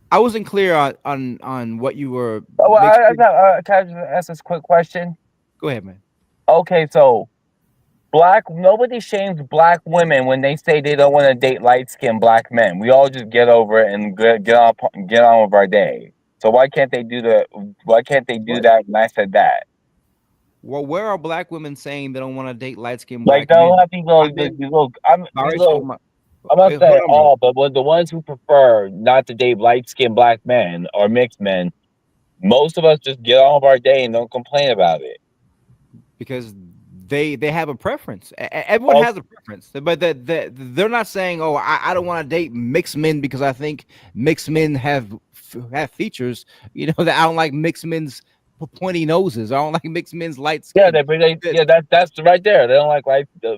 I wasn't clear on what you were oh, well, mixed. can I just ask this quick question? Go ahead, man. Okay, so nobody shames black women when they say they don't want to date light skinned black men. We all just get over it and get on with our day. So why can't they do What? that? And I said that. Well, where are black women saying they don't want to date light-skinned Like black they'll men? have I've been these biracial. little I'm not Hold saying on, brother. all, but when the ones who prefer not to date light skinned black men or mixed men, most of us just get on with our day and don't complain about it. Because they have a preference. Everyone has a preference, but they're not saying, "Oh, I don't want to date mixed men because I think mixed men have features." That I don't like mixed men's pointy noses. I don't like mixed men's light Yeah, skin. that's right there. They don't like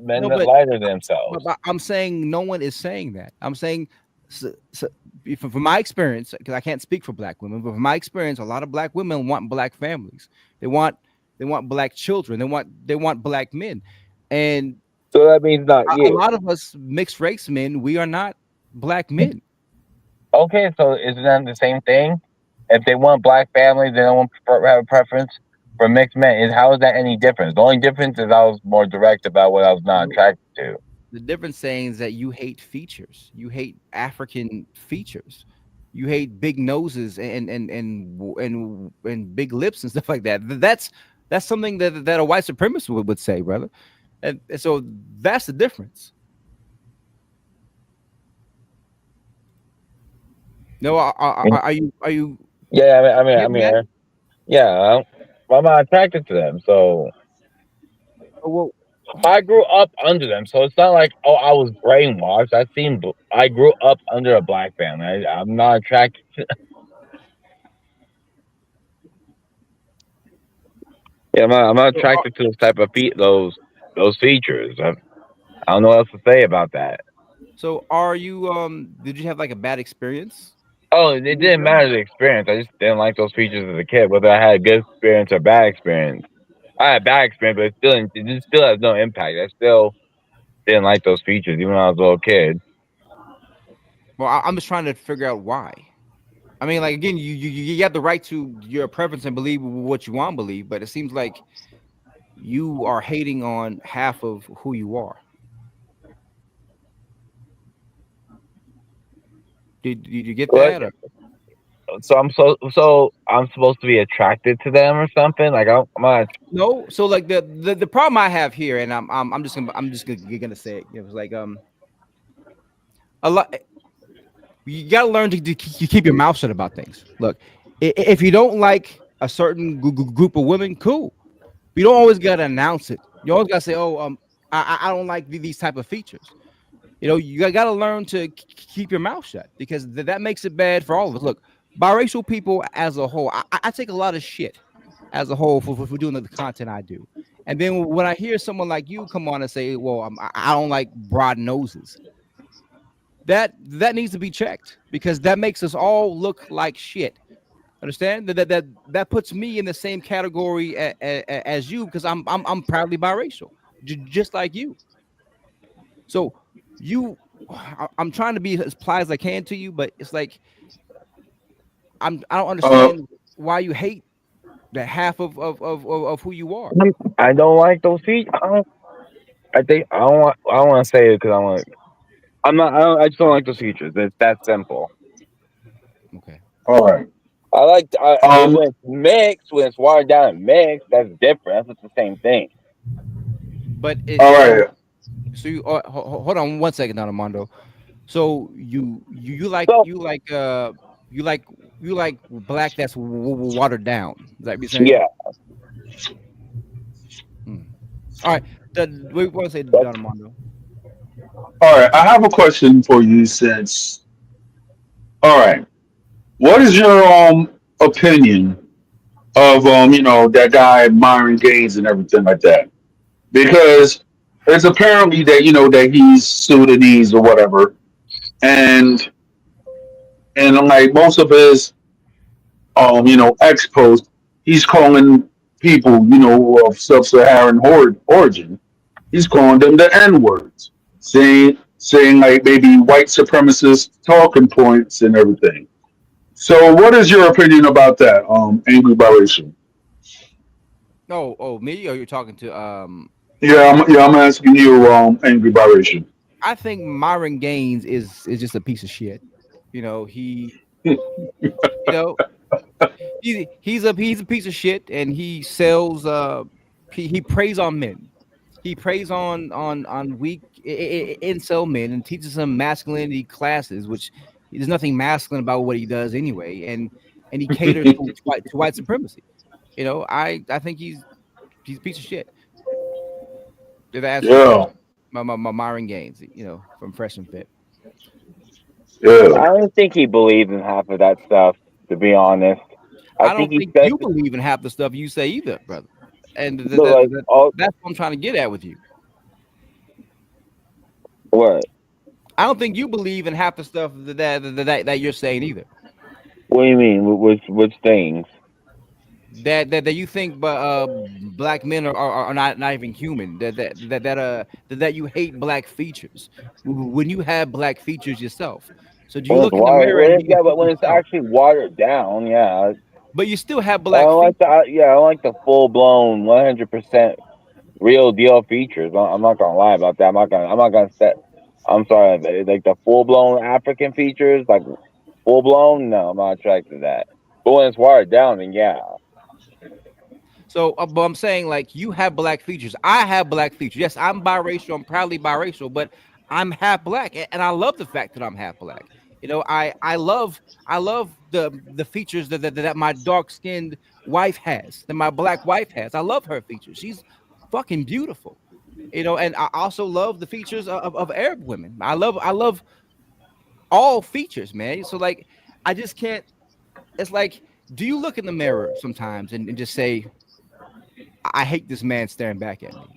men No, that but lighter than themselves. I'm saying no one is saying that. I'm saying, from my experience, because I can't speak for black women, but from my experience, a lot of black women want black families. They want black children. They want black men, and So that means not a you. lot of us mixed race men, we are not black men. Okay, so isn't that the same thing? If they want black families, they don't have a preference for mixed men. How is that any different? The only difference is I was more direct about what I was not No, attracted to. the difference saying is that you hate features. You hate African features. You hate big noses and big lips and stuff like that. That's something that a white supremacist would say, brother. And so that's the difference. No, are you Yeah, getting that? yeah. I'm not attracted to them, so Well, I grew up under them. So it's not like I was brainwashed. I grew up under a black family. I'm not attracted. Yeah, I'm not so are, attracted to those type of those features. I don't know what else to say about that. so are you did you have like a bad experience Oh, it with didn't them? matter the experience. I just didn't like those features as a kid, whether I had a good experience or bad experience. I had bad experience, but it just still has no impact. I still didn't like those features, even when I was a little kid. Well, I'm just trying to figure out why. I mean, like again, you have the right to your preference and believe what you want to believe, but it seems like you are hating on half of who you are. Did you get Like, that? Or? so I'm supposed to be attracted to them or something. Like I'm not. No. So like the problem I have here, and I'm just gonna say it. It was like a lot. You got to learn to keep your mouth shut about things. Look, if you don't like a certain group of women, cool. You don't always got to announce it. You always got to say, "Oh, I don't like these type of features." You got to learn to keep your mouth shut because that makes it bad for all of us. Look, biracial people as a whole, I take a lot of shit as a whole for doing the content I do. And then when I hear someone like you come on and say, "Well, I don't like broad noses," that needs to be checked because that makes us all look like shit. Understand that puts me in the same category as you because I'm proudly biracial, just like you. So you, I'm trying to be as polite as I can to you, but it's like I don't Uh, understand why you hate that half of who you are. I don't like those features. I think I don't want. I don't want to say it because I want. I'm not. I just don't like those features. It's that simple. Okay, all right. I like Um, when it's mixed, when it's watered down and mixed. That's different. That's not the same thing. but all so right. you hold on one second, Don Armando. So you like So you like you like black that's watered down. Is that what you're saying? yeah, Hmm. All right. We want to say that's Don Armando. All right. I have a question for you. Since all right, what is your opinion of that guy Myron Gaines and everything like that? Because it's apparently that that he's Sudanese or whatever, and like most of his ex posts, he's calling people of sub-Saharan origin. He's calling them the N words, saying like maybe white supremacist talking points and everything. So, what is your opinion about that, angry biracial? Oh, me? Or you're talking to I'm asking you, angry biracial. I think Myron Gaines is just a piece of shit. You know, you know, he's a piece of shit and he sells he preys on men. He preys on weak incel men and teaches them masculinity classes, which there's nothing masculine about what he does anyway, and he caters to white supremacy. I think he's a piece of shit. Did I answer your Yeah, question? My Myron Gaines, from Fresh and Fit. yeah. I don't think he believes in half of that stuff. To be honest, I I think don't he think says you believe in half the stuff you say either, brother. And but like all that's what I'm trying to get at with you. what? I don't think you believe in half the stuff that you're saying either. What do you mean? Which things? That you think, but black men are not even human. That you hate black features when you have black features yourself. So do you When it's look in the watered, mirror and you yeah, but hate when it's yourself? actually watered down, yeah. But you still have I black don't like features. the yeah, I don't like the full blown 100% real deal features. I'm not gonna lie about that. I'm not gonna set. I'm sorry, like the full blown African features, like full blown. No, I'm not attracted to that. But when it's watered down, then yeah. So, but I'm saying like you have black features. I have black features. Yes, I'm biracial. I'm proudly biracial, but I'm half black, and I love the fact that I'm half black. I love the features that my dark skinned wife has, that my black wife has. I love her features. She's fucking beautiful. And I also love the features of Arab women. I love all features, man. So like, I just can't. It's like, do you look in the mirror sometimes and just say, I hate this man staring back at me.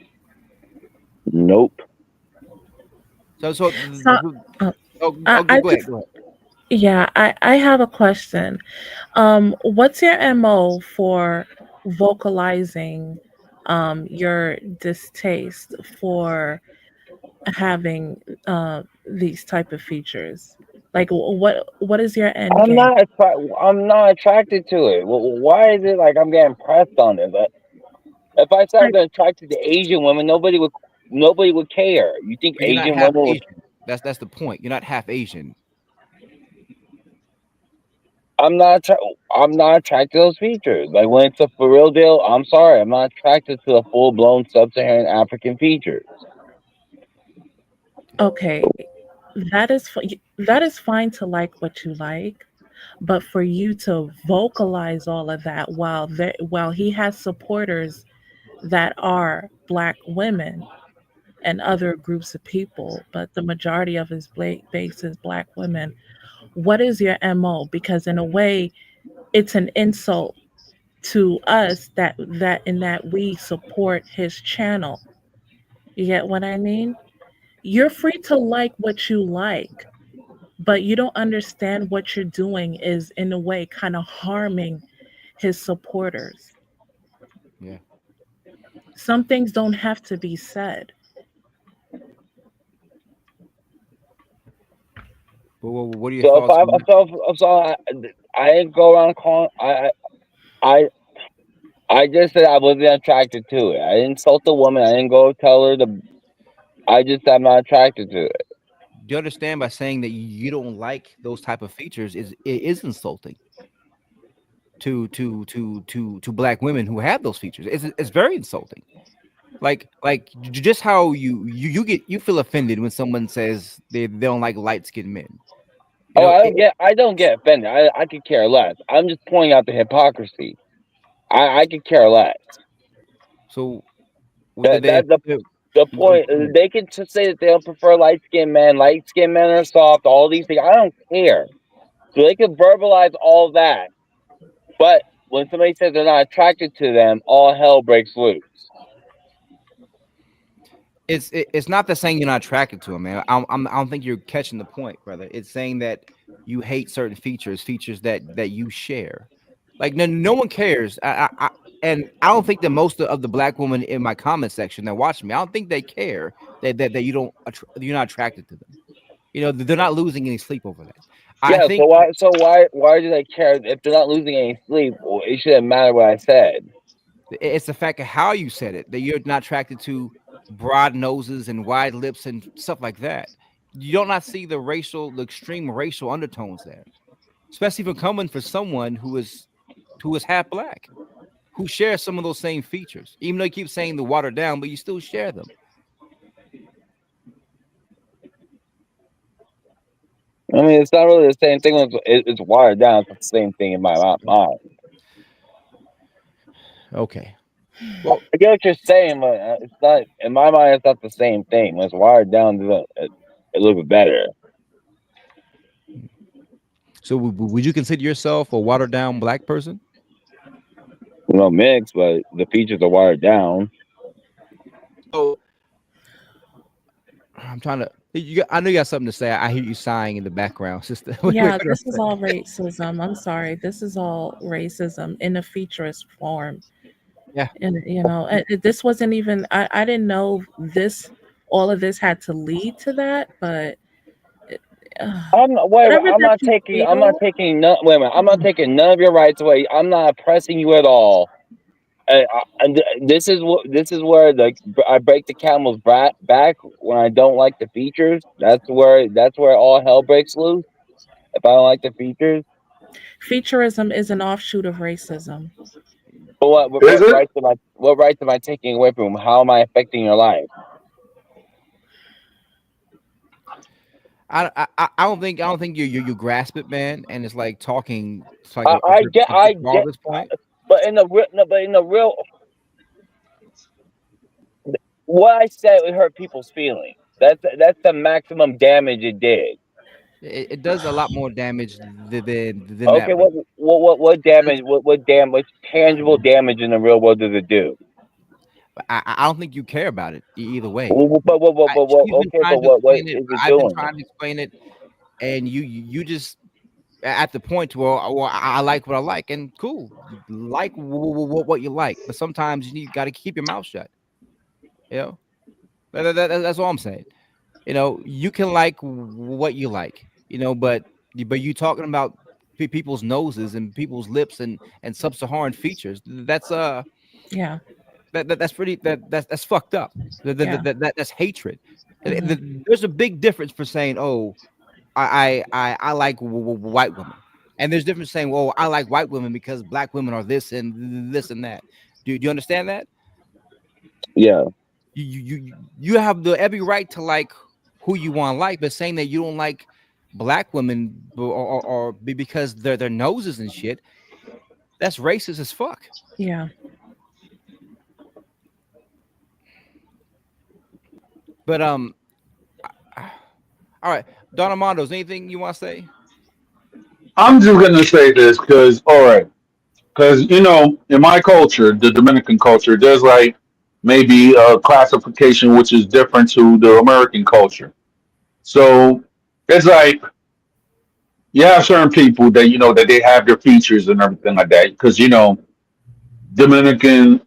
Nope. So So, uh, go ahead, go ahead. yeah, I have a question. What's your MO for vocalizing your distaste for having these type of features? Like, what is your end game? I'm not attracted to it. Why is it like I'm getting pressed on it? But if I said I've been attracted to Asian women, nobody would care. You think But you're not Asian half women would? Asian. That's the point. You're not half Asian. I'm not. I'm not attracted to those features. Like when it's a for real deal, I'm sorry, I'm not attracted to the full blown sub-Saharan African features. Okay, that is fine to like what you like, but for you to vocalize all of that while he has supporters that are black women and other groups of people, but the majority of his base is black women. What is your MO? Because in a way, it's an insult to us that we support his channel. You get what I mean? You're free to like what you like, but you don't understand what you're doing is in a way kind of harming his supporters. Yeah. Some things don't have to be said. But what are your So if thoughts I on that? I didn't go around calling. I I just said I wasn't attracted to it. I didn't insult the woman. I didn't go tell her to. I just I'm not attracted to it. Do you understand by saying that you don't like those type of features is insulting to black women who have those features? It's very insulting. Just how you feel offended when someone says they don't like light skinned men. You Oh, know, I don't get offended. I could care less. I'm just pointing out the hypocrisy. I could care less. so whether That they that the point. They can just say that they don't prefer light skinned men. Light skinned men are soft. All these things. I don't care. So they can verbalize all that. But when somebody says they're not attracted to them, all hell breaks loose. it's not the saying you're not attracted to him, man. I don't think you're catching the point, brother. It's saying that you hate certain features that you share. Like no one cares. And I don't think that most of the black women in my comment section that watch me, I don't think they care that you're not attracted to them. You know, they're not losing any sleep over that. I Yeah. think So why do they care if they're not losing any sleep? Well, it shouldn't matter what I said. it's the fact of how you said it that you're not attracted to broad noses and wide lips and stuff like that. You don't not see the extreme racial undertones there, especially for coming for someone who is half black, who shares some of those same features. Even though you keep saying the watered down, but you still share them. I mean, it's not really the same thing. It's watered down. It's not the same thing in my mind. Okay. Well, I get what you're saying, but it's not in my mind. It's not the same thing. When it's watered down, it's a little bit better. so would you consider yourself a watered down black person? You know, mixed, but the features are watered down. So I'm trying to. I know you got something to say. I hear you sighing in the background, sister. Yeah, this is all racism. I'm sorry. This is all racism in a featurist form. Yeah. And this wasn't even I didn't know this all of this had to lead to that, but whatever I'm that not you taking. I'm not feel. taking. Wait a minute. I'm not taking none of your rights away. I'm not oppressing you at all. This is where I break the camel's back when I don't like the features. That's where all hell breaks loose. If I don't like the features, Featurism is an offshoot of racism. but Is it? what rights am I taking away from him? How am I affecting your life? I don't think you grasp it, man. And it's like talking. It's like a I brick wall get, at this point. but in the real, what I said it hurt people's feelings. That's the maximum damage it did. It does a lot more damage than Okay, that, brother. what damage? What damage? Tangible damage in the real world does it do? But I don't think you care about it either way. But She's been okay, trying but to what explain it. is it I've been doing? trying to explain it, and you just at the point where well, I like what I like, and cool, like what you like. But sometimes you got to keep your mouth shut. You know, that's all I'm saying. You know, you can like what you like. You know, but you talking about people's noses and people's lips and sub-Saharan features. Yeah. That's pretty that's fucked up. Yeah. That's hatred. Hmm. There's a big difference for saying, "Oh, I like white women," and there's difference saying, "Well, I like white women because black women are this and this and that." Do you understand that? Yeah. You have the every right to like who you want to like, but saying that you don't like black women because their noses and shit, that's racist as fuck. Yeah. But all right, Don Armando's anything you want to say? I'm just gonna say this because, all right, because in my culture, the Dominican culture, there's like maybe a classification which is different to the American culture. So it's like you have certain people that that they have their features and everything like that. Because Dominican,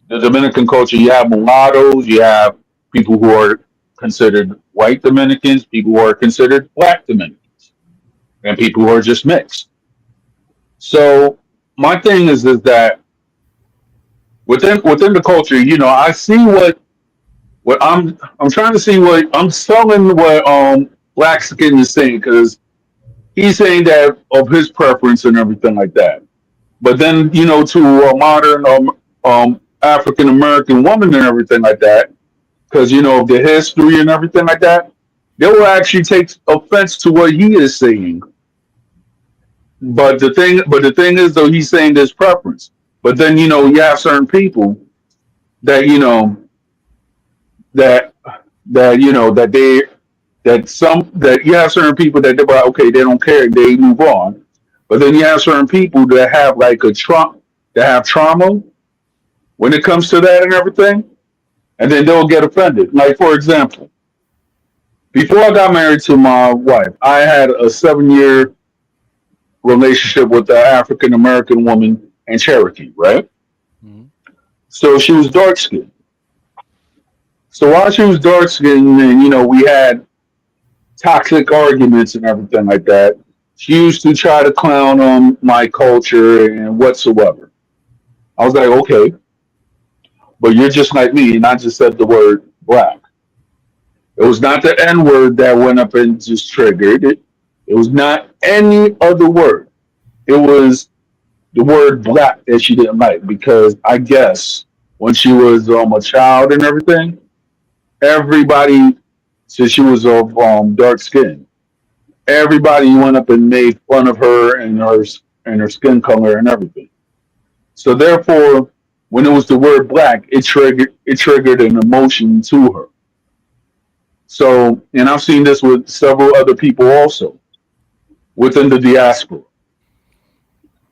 the Dominican culture, you have mulattoes, you have people who are considered white Dominicans, people who are considered black Dominicans, and people who are just mixed. So my thing is that within the culture, I see what I'm trying to see what I'm selling what Black Skin is saying because he's saying that of his preference and everything like that. But then to a modern African American woman and everything like that, because of the history and everything like that, they will actually take offense to what he is saying. But the thing is though he's saying this preference. But then you have certain people that that that that you have certain people that they're like, okay, they don't care, they move on. But then you have certain people that have like that have trauma when it comes to that and everything, and then they'll get offended. Like for example, before I got married to my wife, I had a 7 year relationship with an African American woman and Cherokee, right? Mhm. So she was dark skinned. So while she was dark skinned, and we had toxic arguments and everything like that. She used to try to clown on my culture and whatsoever. I was like, okay, but you're just like me, and I just said the word black. It was not the N word that went up and just triggered it. It was not any other word. It was the word black that she didn't like because I guess when she was a child and everything, everybody since she was of dark skin, everybody went up and made fun of her and her skin color and everything. So therefore, when it was the word black, it triggered an emotion to her. So, and I've seen this with several other people also within the diaspora.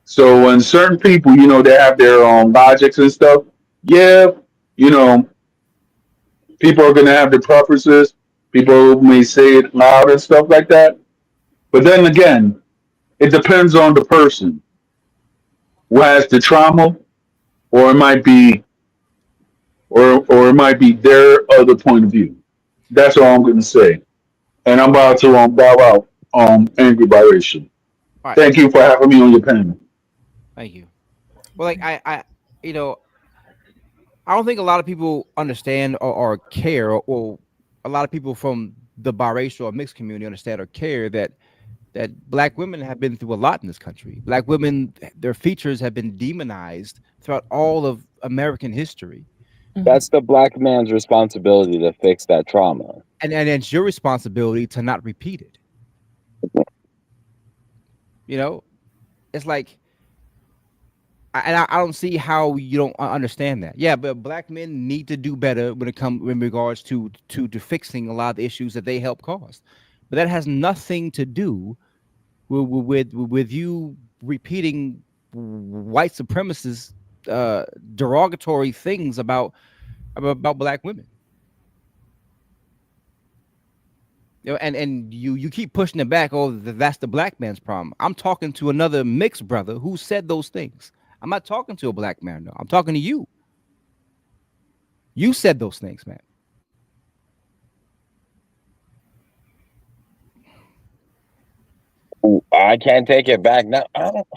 So when certain people, they have their own logics and stuff, yeah, you know, people are gonna have their preferences. People may say it loud and stuff like that. But then again, it depends on the person who has the trauma, or it might be, or it might be their other point of view. That's all I'm going to say. And I'm about to bow out. Angry biracial. All right, Thank you for having me on your panel. thank you. Well, like you know, I don't think a lot of people understand or care, or a lot of people from the biracial or mixed community understand or care that black women have been through a lot in this country. Black women, their features have been demonized throughout all of American history, Hmm. That's the black man's responsibility to fix that trauma. and it's your responsibility to not repeat it. You know, it's like, I don't see how you don't understand that. Yeah, but black men need to do better when it comes in regards to fixing a lot of the issues that they help cause. But that has nothing to do with you repeating white supremacist derogatory things about black women. And you keep pushing it back. Oh, that's the black man's problem. I'm talking to another mixed brother who said those things. I'm not talking to a black man. No, I'm talking to you. You said those things, man. I can't take it back now. I don't,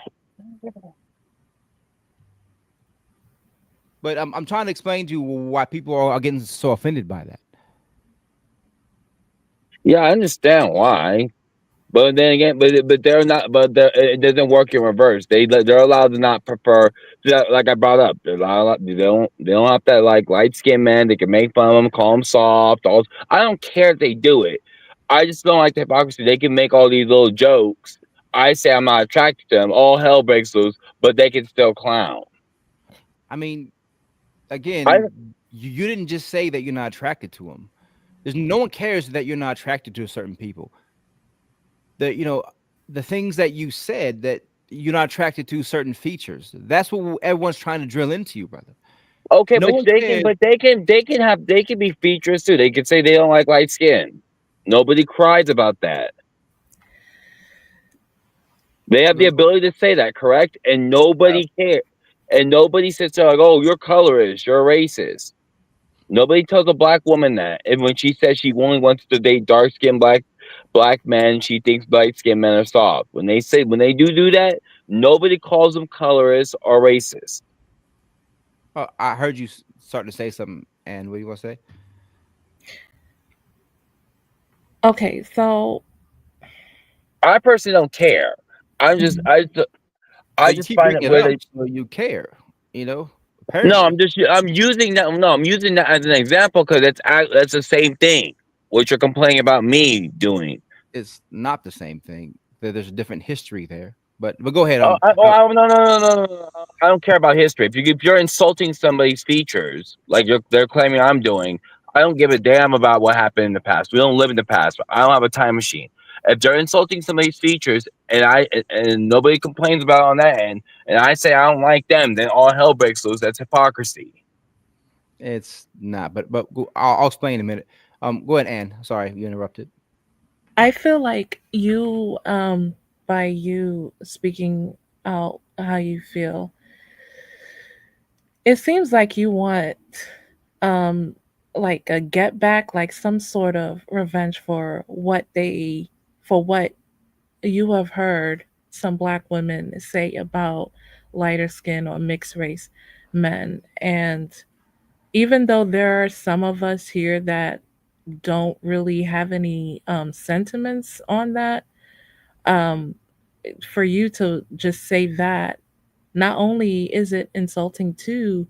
But I'm trying to explain to you why people are getting so offended by that. yeah, I understand why. But then again, but they're not. But it doesn't work in reverse. They're allowed to not prefer. Like I brought up, they're allowed. They don't have that like light skinned man. They can make fun of them, call them soft. I don't care if they do it. I just don't like the hypocrisy. They can make all these little jokes. I say I'm not attracted to them. All hell breaks loose, but they can still clown. I mean, I again, you didn't just say that you're not attracted to them. There's no one cares that you're not attracted to certain people. The things that you said that you're not attracted to certain features. That's what everyone's trying to drill into you, brother. okay, No one cares. they can be features too. They can say they don't like light skin. Nobody cries about that. They have the ability to say that, correct? And nobody cares. And nobody sits there like, "Oh, you're colorist, you're racist." Nobody tells a black woman that. And when she says she only wants to date dark skinned black men, she thinks light skinned men are soft. When they do that, nobody calls them colorist or racist. I heard you start to say something, and what do you want to say? Okay, so I personally don't care. I'm just mhm. I But you just keep find bringing it it weird up, that so you care. no, Apparently, I'm using that. No, I'm using that as an example because that's the same thing. What you're complaining about me doing. it's not the same thing. There's a different history there. But go ahead. No, no, no, no, no, no. I don't care about history. If you're insulting somebody's features, like they're claiming I'm doing, I don't give a damn about what happened in the past. We don't live in the past. I don't have a time machine. If they're insulting somebody's features and nobody complains about it on that end, and I say I don't like them, then all hell breaks loose. That's hypocrisy. It's not. I'll explain in a minute. Go ahead, Ann. Sorry, you interrupted. I feel like you, by you speaking out how you feel, it seems like you want, um, like a get back, like some sort of revenge for what you have heard some black women say about lighter skin or mixed race men. And even though there are some of us here that don't really have any sentiments on that, um, for you to just say that, not only is it insulting to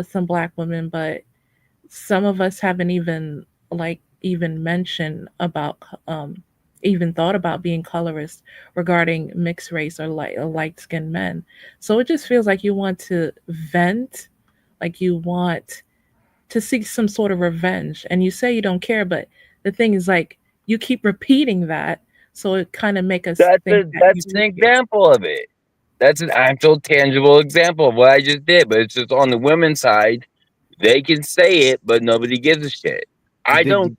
some black women, but some of us haven't even mentioned about even thought about being colorist regarding mixed race or light skinned men. So it just feels like you want to vent, like you want to seek some sort of revenge. And you say you don't care, but the thing is, like, you keep repeating that, so it kind of make us think that you That's an do care. example of it. That's an actual tangible example of what I just did. But it's just on the women's side, they can say it, but nobody gives a shit. Did I did, don't. did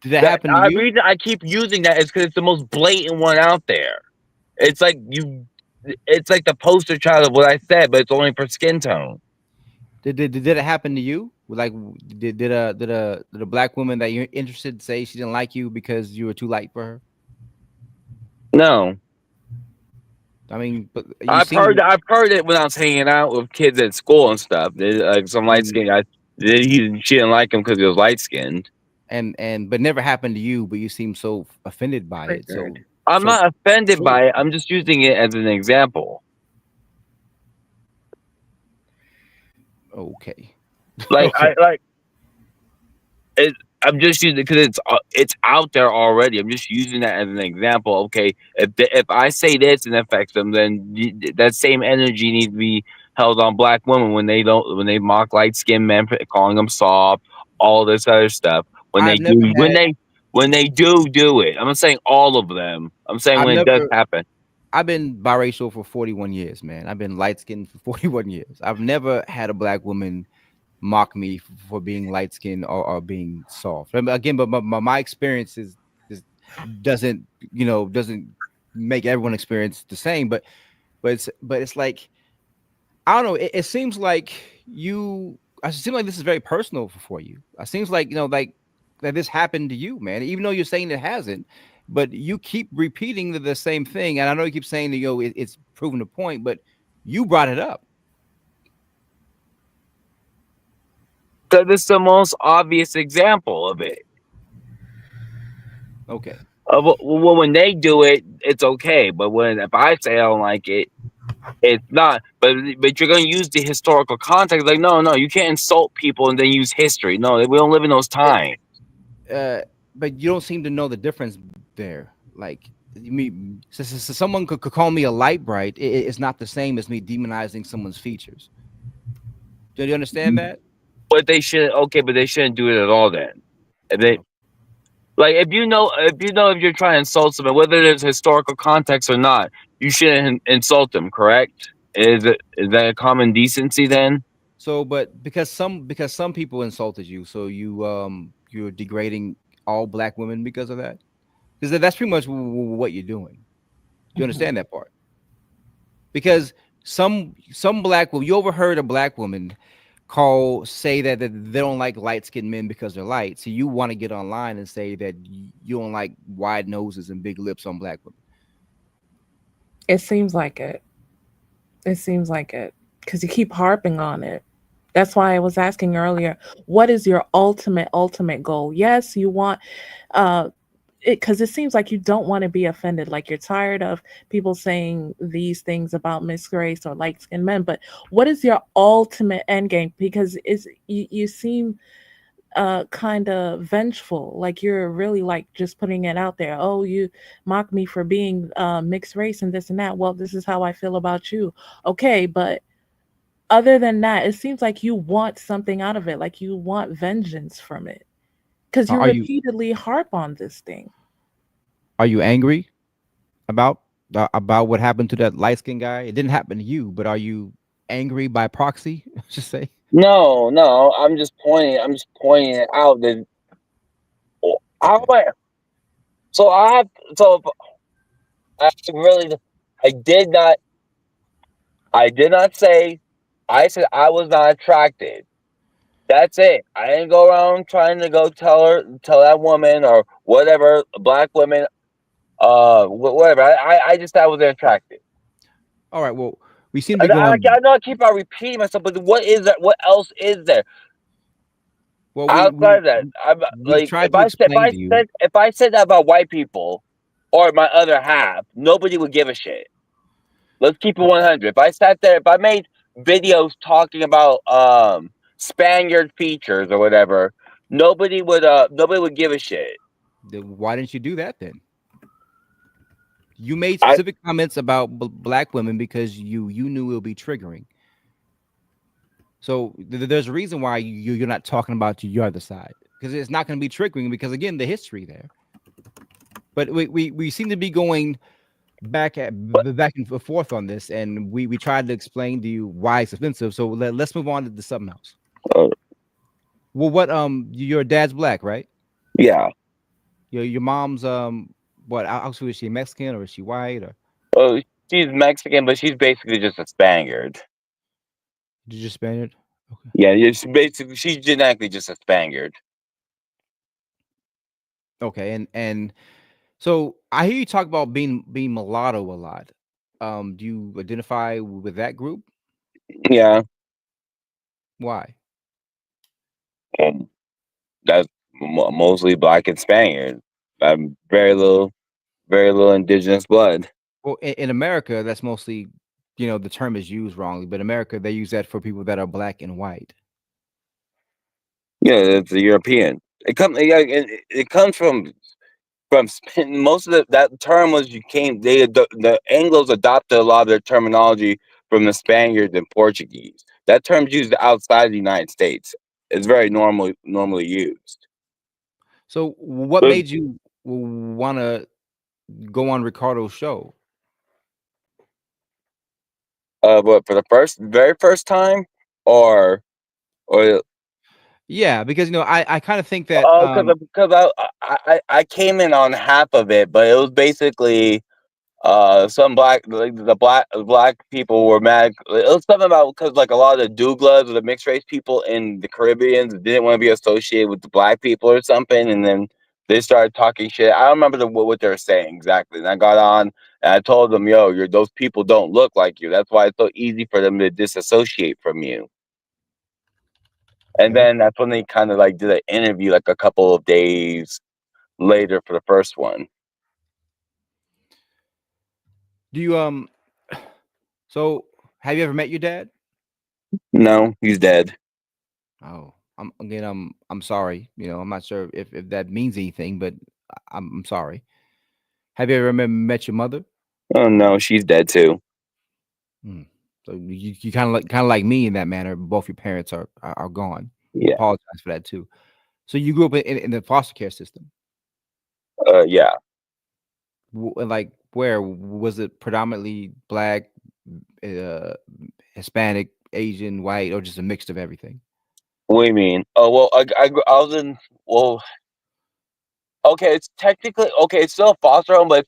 did that That happen to you? reason I keep using that is because it's the most blatant one out there. It's like you. It's like the poster child of what I said, but it's only for skin tone. Did it happen to you? Like, did a black woman that you're interested say she didn't like you because you were too light for her? No, I mean, but you seem I've heard it when I was hanging out with kids at school and stuff. Like some light mm, skinned guy, she didn't like him because he was light skinned. and but never happened to you. But you seem so offended by it. Triggered. I'm So not offended sure. by it. I'm just using it as an example. Okay. Like Okay. it, I'm just using it because it's out there already. I'm just using that as an example. Okay, if I say this and it affects them, then that same energy needs to be held on black women when they mock light skinned men, calling them soft, all this other stuff. I've never had. When they do it. I'm not saying all of them. I'm saying I've when it does never. happen. I've been biracial for 41 years, man. I've been light skinned for 41 years. I've never had a black woman mock me for being light skinned or being soft. Again, but my experience is doesn't doesn't make everyone experience the same. But it's like, I don't know. It seems like you. I seem like this is very personal for you. It seems like like that this happened to you, man. Even though you're saying it hasn't, but you keep repeating the same thing. And I know you keep saying that it's proven the point, but you brought it up. So this is the most obvious example of it. Okay. Well, when they do it, it's okay. But if I say I don't like it, it's not. But you're gonna use the historical context. Like, no, you can't insult people and then use history. No, we don't live in those times. uh, but you don't seem to know the difference there. Like, you mean so someone could call me a light bright. It's not the same as me demonizing someone's features. Do you understand that? But they should. Okay, but they shouldn't do it at all. Then, if they like, if you're trying to insult someone, whether there's historical context or not, you shouldn't insult them. Correct? Is that a common decency then? So, but because some people insulted you, so you're degrading all black women because of that. Because that's pretty much what you're doing. Do you Mhm. understand that part? Because some black woman, you overheard a black woman say that they don't like light skinned men because they're light. So you want to get online and say that you don't like wide noses and big lips on black women. It seems like it. It seems like it because you keep harping on it. That's why I was asking earlier, what is your ultimate goal? Yes, you want it because it seems like you don't want to be offended. Like you're tired of people saying these things about mixed race or light skinned men. But what is your ultimate end game? Because you seem kind of vengeful, like you're really like just putting it out there. Oh, you mock me for being mixed race and this and that. Well, this is how I feel about you. Okay, but other than that, it seems like you want something out of it, like you want vengeance from it because you Are you repeatedly harp on this thing. are you angry about about what happened to that light skinned guy? It didn't happen to you, but are you angry by proxy? Just say. No. I'm just pointing it out that how am I? So I have. So I really, I did not. I did not say. I said I was not attracted. That's it. I didn't go around trying to go tell that woman or whatever, black women, whatever. I just thought I was attracted. All right. Well, we seem to be I going. know I keep on repeating myself, but what is that? What else is there Well, we outside we of that? I'm we've like, tried to explain to you. if I said that about white people or my other half, nobody would give a shit. Let's keep it 100. If I sat there, if I made videos talking about Spaniard features or whatever, nobody would give a shit. Then why didn't you do that then? You made I specific comments about black women because you knew it would be triggering. So there's a reason why you're not talking about your other side, because it's not going to be triggering, because again, the history there. But we seem to be going but back and forth on this, and we tried to explain to you why it's offensive. So let's move on to something else. uh, Well, what your dad's black, right? yeah. Your mom's what? Actually, is she Mexican or is she white, or Oh, she's Mexican, but she's basically just a Spaniard. did you just Spaniard? Okay. Yeah, she's genetically just a Spaniard. Okay, and so I hear you talk about being mulatto a lot. Do you identify with that group? Yeah, Why? um, that's mostly black and Spaniard. I'm very little indigenous blood. Well, in America, that's mostly, the term is used wrongly, but in America, they use that for people that are black and white. Yeah, it's a European. It comes from most of that term was you came the Anglos adopted a lot of their terminology from the Spaniards and Portuguese. That term's used outside the United States. It's very normally used. So, what But made you want to go on Ricardo's show? what for the very first time, or Yeah, because I kind of think that Oh, because I came in on half of it, but it was basically some black people were mad. It was something about because like a lot of the Douglas or the mixed race people in the Caribbean didn't want to be associated with the black people or something, and then they started talking shit. I don't remember what they were saying exactly. And I got on and I told them, "Yo, those people don't look like you. That's why it's so easy for them to disassociate from you." And okay. then that's when they kind of like did an interview like a couple of days later for the first one. Do you so have you ever met your dad? No, he's dead. Oh, I'm sorry. I'm not sure if that means anything, but I'm sorry. Have you ever met your mother? Oh no, she's dead too. Hmm. So you kind of like me in that manner. Both your parents are gone. Yeah. Apologize for that too. So you grew up in the foster care system. Yeah. Like where was it predominantly black, uh, Hispanic, Asian, white, or just a mix of everything? What do you mean? Oh well, I was in. Well, okay, it's technically okay. It's still a foster home, but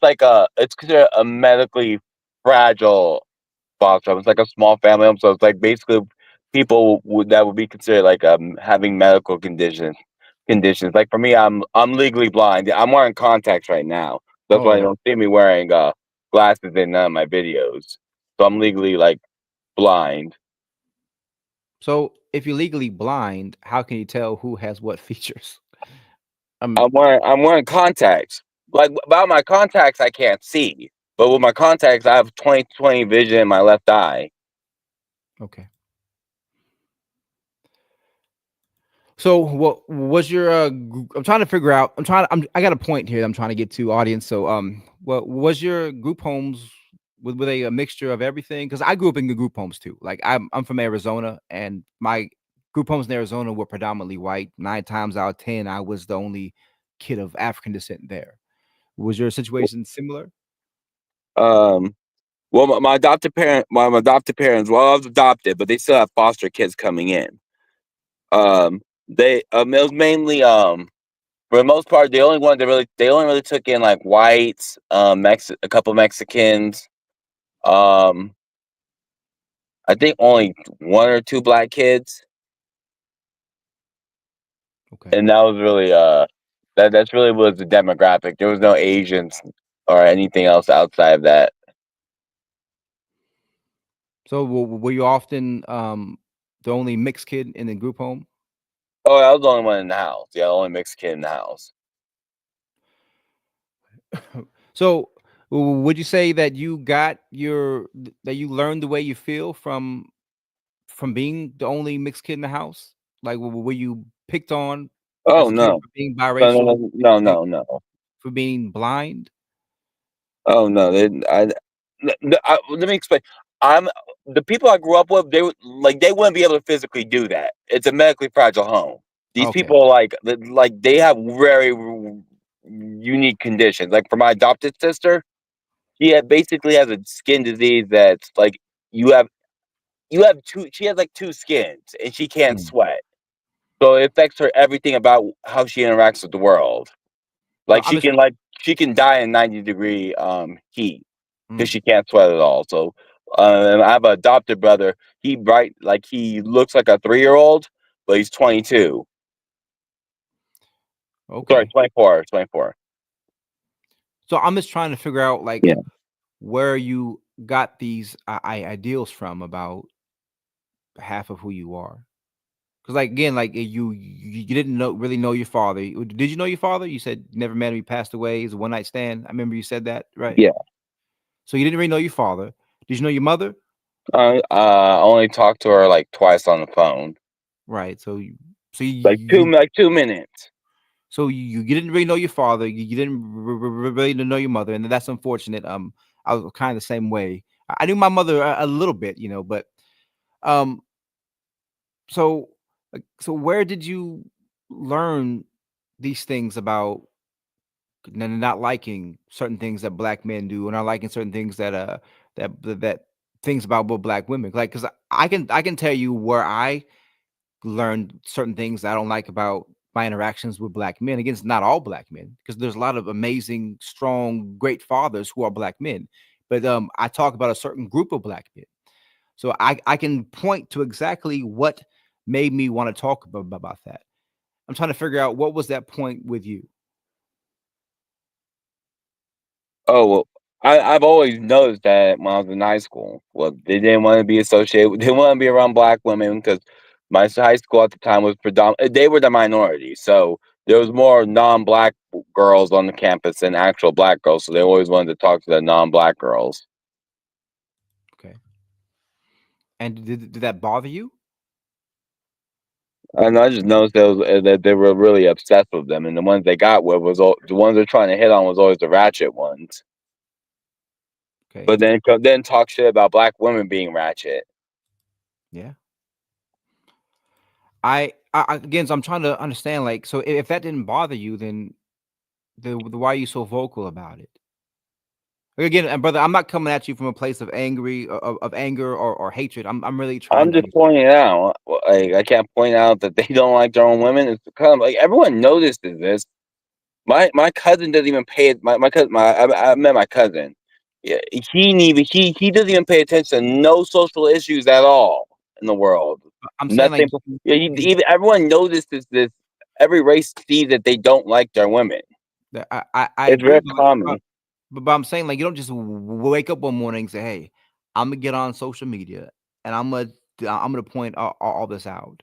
it's considered a medically fragile foster home. It's like a small family home, so it's like basically people that would be considered like having medical conditions. Like for me, I'm legally blind. I'm wearing contacts right now. That's why you Oh, don't see me wearing glasses in none of my videos. So I'm legally like blind. so if you're legally blind, how can you tell who has what features? Um, I'm wearing contacts. Like without my contacts, I can't see. But with my contacts, I have 20/20 vision in my left eye. okay. So what was your I'm trying to figure out. I got a point here that I'm trying to get to audience. So what was your group homes were they a mixture of everything? Because I grew up in the group homes too. Like I'm from Arizona, and my group homes in Arizona were predominantly white. 9 times out of 10, I was the only kid of African descent there. Was your situation similar? Um, well, my adopted parents. Well, I was adopted, but they still have foster kids coming in. It was mainly for the most part, they only really took in like whites, a couple Mexicans. Um, I think only one or two black kids, Okay. and that was really that's really was the demographic. There was no Asians or anything else outside of that. So were you often the only mixed kid in the group home? Oh, I was the only one in the house. Yeah, the only mixed kid in the house. So, would you say that that you learned the way you feel from being the only mixed kid in the house? Like, were you picked on Oh as a kid no, for being no, no, biracial, no, no, be- no, no. for being blind? Oh no, let me explain. I'm the people I grew up with. They wouldn't be able to physically do that. It's a medically fragile home. These Okay. people they have very unique conditions. Like for my adopted sister, basically has a skin disease that's like you have you have two. She has like two skins, and she can't Mm. sweat. So it affects her everything about how she interacts with the world. So Like I'm just she can die in 90-degree heat because mm, she can't sweat at all. So and I have an adopted brother. He looks like a 3-year-old, but he's 22. Sorry, okay. 24. 24. So I'm just trying to figure out like Yeah. where you got these ideals from about half of who you are. Because like again, like you didn't really know your father. Did you know your father? You said you never met him. He passed away. It's a one night stand. I remember you said that, right? Yeah. So you didn't really know your father. Did you know your mother? I only talked to her like twice on the phone, Right. So like you 2 minutes. you didn't really know your father. You didn't really know your mother, and that's unfortunate. I was kind of the same way. I knew my mother a little bit, but um, so so where did you learn these things about not liking certain things that black men do, and not liking certain things that things about what black women like? Because I can tell you where I learned certain things I don't like about my interactions with black men. Again, it's not all black men because there's a lot of amazing, strong, great fathers who are black men. But I talk about a certain group of black men. So I can point to exactly what made me want to talk about that. I'm trying to figure out what was that point with you. Oh, well, I've always noticed that when I was in high school. Well, they didn't want to be associated with, they didn't want to be around black women because my high school at the time was predominant. They were the minority, so there was more non-black girls on the campus than actual black girls. So they always wanted to talk to the non-black girls. Okay. And did that bother you? And I just noticed that they were really obsessed with them, and the ones they got with the ones they're trying to hit on was always the ratchet ones. Okay. But then talk shit about black women being ratchet. Yeah. Again, so I'm trying to understand. Like, so if that didn't bother you, then why are you so vocal about it? Again, and brother, I'm not coming at you from a place of of anger or hatred. I'm really trying I'm to just understand. pointing out, like I can't point out that they don't like their own women. It's kind of like everyone notices this. My cousin doesn't even pay it. My cousin, I met my cousin. Yeah, he doesn't even pay attention to no social issues at all in the world. I'm saying Nothing. like Yeah, even everyone notices this. Every race sees that they don't like their women. I It's agree, very but, common. but I'm saying like you don't just wake up one morning and say, "Hey, I'm gonna get on social media and I'm gonna point all this out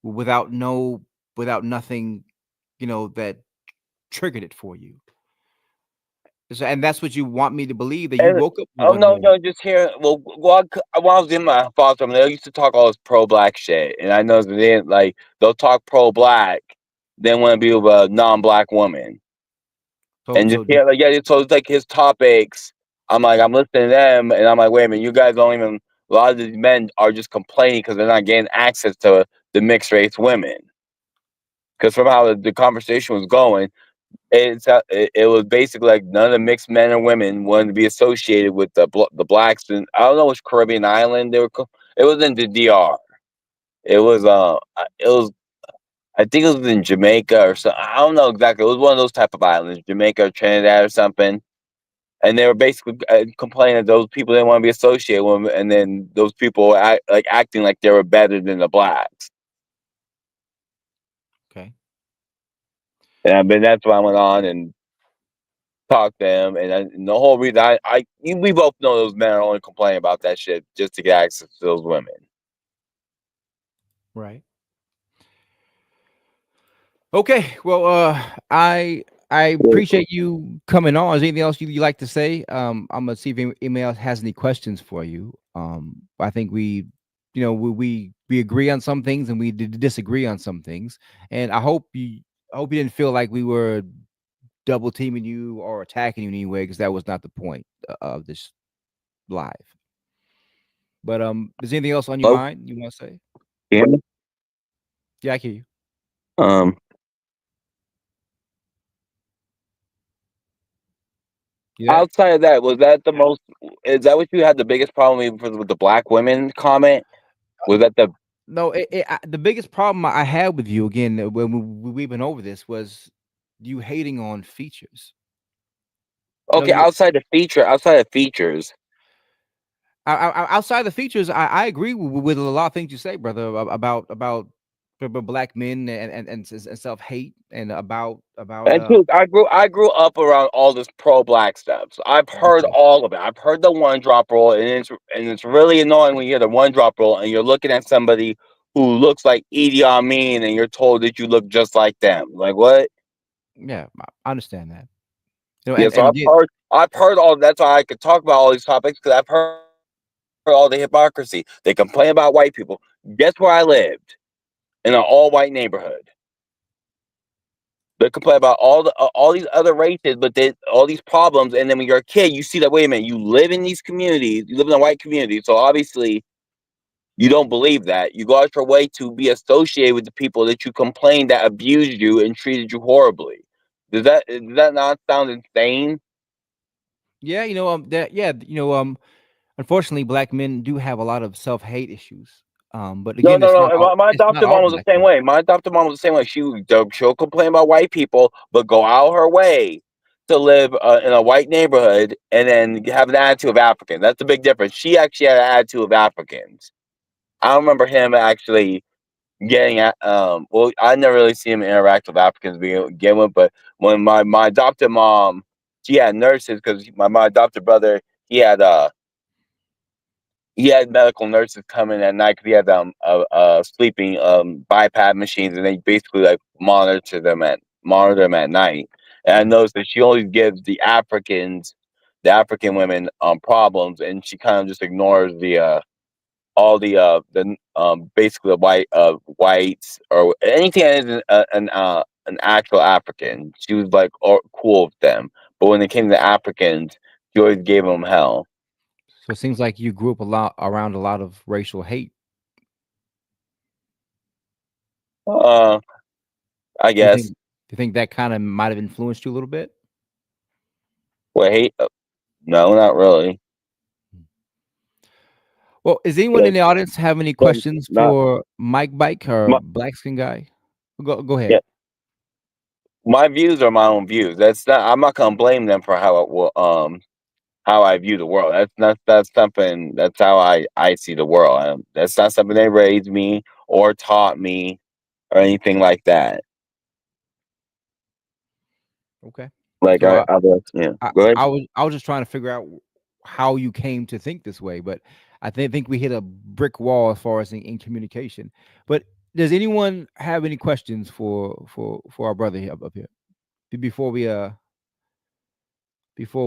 without no without nothing, that triggered it for you." So, and that's what you want me to believe that you And woke up oh one no, morning. no, just here. Well, while I was in my foster home, they used to talk all this pro-black shit, and I know that they like they'll talk pro-black, then want to be with a non-black woman, So and just so hear like yeah. So it's like his topics. I'm like I'm listening to them, and I'm like, wait a minute, you guys don't even. A lot of these men are just complaining because they're not getting access to the mixed race women. Because from how the conversation was going, it was basically like none of the mixed men or women wanted to be associated with the blacks, and I don't know which Caribbean island they were. It was in the DR. It was I think it was in Jamaica or something. I don't know exactly. It was one of those type of islands, Jamaica or Trinidad or something. And they were basically complaining that those people didn't want to be associated with them, and then those people were acting like they were better than the blacks. okay. And that's why I went on and talk to him, and the whole reason we both know those men are only complaining about that shit just to get access to those women. Right. Okay. Well, I appreciate you coming on. Is there anything else you like to say? I'm gonna see if email has any questions for you. I think we agree on some things and we disagree on some things, and I hope you didn't feel like we were double teaming you or attacking you in any way because that was not the point of this live. But is there anything else on your Oh, mind you want to say? yeah. Yeah, I hear you. Um, You there? outside of that, was that the most? Is that what you had the biggest problem with the black women comment? Was that the No, the biggest problem I had with you again when we've been over this was you hating on features. No, okay? you Outside of features. outside the features. I agree with a lot of things you say, brother, about black men and self hate and about And too, I grew up around all this pro black stuff. So I've heard okay. all of it. I've heard the one drop rule, and it's really annoying when you hear the one drop rule, and you're looking at somebody who looks like Idi Amin, and you're told that you look just like them. Like what? Yeah, I understand that. Yeah. And So again, I've heard all. That's why I could talk about all these topics because I've heard all the hypocrisy. They complain about white people. Guess where I lived? In an all white neighborhood. They complain about all these other races, but they all these problems. And then when you're a kid, you see that wait a minute, you live in these communities, you live in a white community, so obviously you don't believe that. You go out your way to be associated with the people that you complain that abused you and treated you horribly. Does that not sound insane? yeah, unfortunately, black men do have a lot of self hate issues. But No, again, no, no. My it's not adopted all mom was the black same men. way. My adopted mom was the same way. She'll complain about white people, but go out her way to live in a white neighborhood and then have an attitude of African. That's the big difference. She actually had an attitude of Africans. I don't remember him actually getting at. Well, I never really see him interact with Africans begin with. But when my adopted mom, she had nurses because my adopted brother, he had he had medical nurses come in at night because he had sleeping BiPAP machines, and they basically like monitor them at night. And I Mhm. noticed that she always gives the African women problems, and she kind of just ignores the basically the whites or anything that isn't an actual African. She was like cool with them, but when it came to Africans, she always gave them hell. So it seems like you grew up a lot around a lot of racial hate. Uh, I Do you think guess. do you think that kind of might have influenced you a little bit? Well, hate? No, not really. Well, is anyone in Like, the audience have any like questions not for Mike Bike or my black skin guy? Go ahead. yeah. My views are my own views. That's not. I'm not gonna blame them for how I view the world. That's something. That's how I see the world. That's not something they raised me or taught me or anything like that. Okay. Like So yeah. Go ahead. I was just trying to figure out how you came to think this way, but I think we hit a brick wall as far as in communication. But does anyone have any questions for our brother here up here before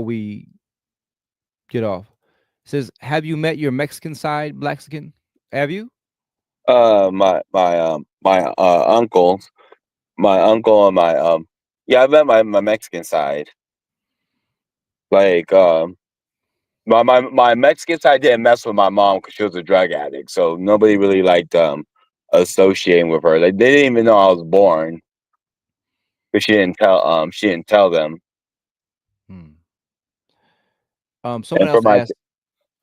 we get off? It says, have you met your Mexican side, black skin? Have you? My uncles, my uncle and my yeah, I met my Mexican side. Like my Mexican side didn't mess with my mom because she was a drug addict, so nobody really liked associating with her. Like they didn't even know I was born because she didn't tell them. Hmm. Someone And for else my asked.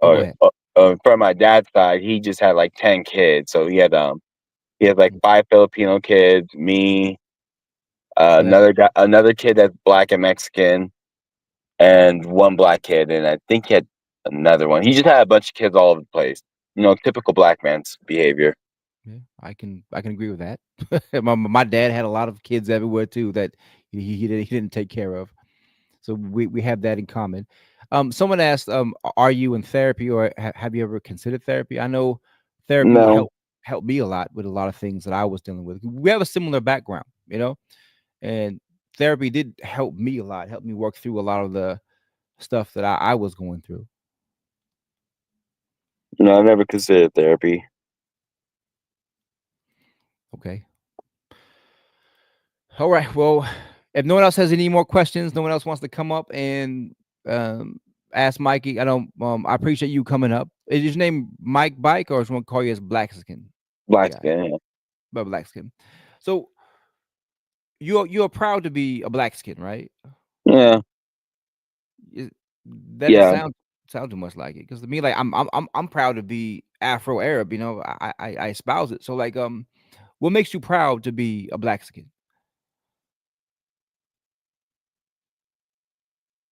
Oh, go ahead. for my dad's side, he just had like 10 kids, so he had like Mm. 5 Filipino kids, me, So that's another kid that's black and Mexican, and one black kid, and I think he had another one. He just had a bunch of kids all over the place. Typical black man's behavior. yeah, I can agree with that. My dad had a lot of kids everywhere too that he didn't take care of. So we have that in common. Someone asked, are you in therapy or have you ever considered therapy? I know therapy No, helped me a lot with a lot of things that I was dealing with. We have a similar background, and therapy did help me a lot, help me work through a lot of the stuff that I was going through. no, I never considered therapy. Okay. All right. Well, if no one else has any more questions, no one else wants to come up and um, ask Mikey. I don't. I appreciate you coming up. Is your name Mike Bike, or someone call you as Black Skin Black guy? skin. But Black Skin. So you're proud to be a black skin, right? Yeah, Is- that it yeah. sound too much like it because to me, like I'm proud to be Afro Arab. I espouse it. So like, what makes you proud to be a black skin?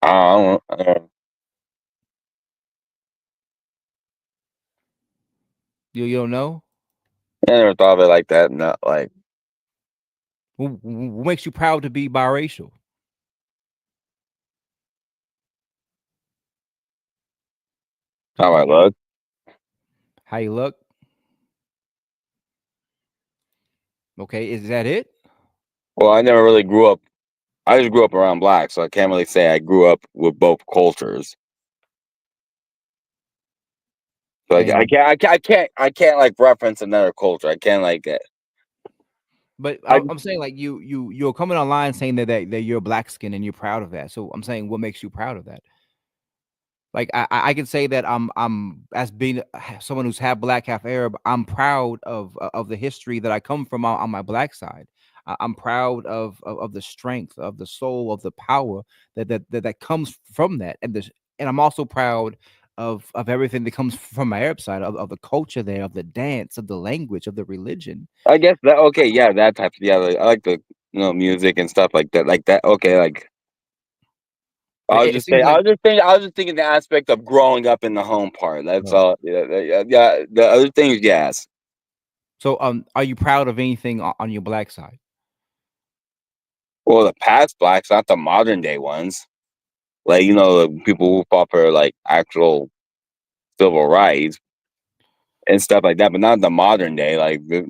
I You don't know never thought of it like that. Not like what makes you proud to be biracial? how I Okay. look. How you look? Okay, is that it? Well, I never really grew up. I just grew up around black, so I can't really say I grew up with both cultures. So And I can't like reference another culture. I can't like it. but I I'm saying like you're coming online saying that you're black skin and you're proud of that. So I'm saying what makes you proud of that? Like I can say that I'm as being someone who's half black, half Arab. I'm proud of the history that I come from on my black side. I'm proud of the strength, of the soul, of the power that comes from that, and I'm also proud of everything that comes from my Arab side, of the culture there, of the dance, of the language, of the religion. I guess that okay, yeah, that type. Yeah, like, I like the music and stuff like that. Like that. Okay, like But I was it just seems saying. like, I was just thinking the aspect of growing up in the home part. That's right. all. Yeah, yeah, yeah. The other things, yes. So are you proud of anything on your black side? Well, the past blacks, not the modern day ones. Like the people who fought for like actual civil rights and stuff like that, but not the modern day. Like they're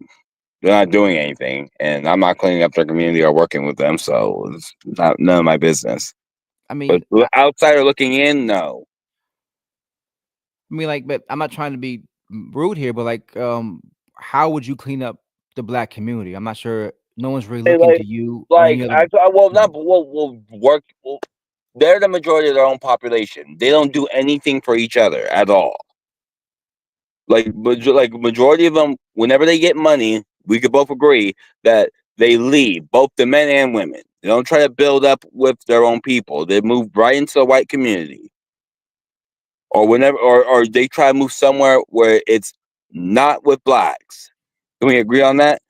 not doing anything, and I'm not cleaning up their community or working with them, so it's not none of my business. I But mean, outsider looking in, no. like, but I'm not trying to be rude here, but like, how would you clean up the black community? I'm not sure. No one's really Hey, looking to you or any other. well, No. not well, work. Well, they're the majority of their own population. They don't do anything for each other at all. Like majority of them, whenever they get money, we could both agree that they leave, both the men and women. They don't try to build up with their own people. They move right into the white community, or whenever, or they try to move somewhere where it's not with blacks. Can we agree on that?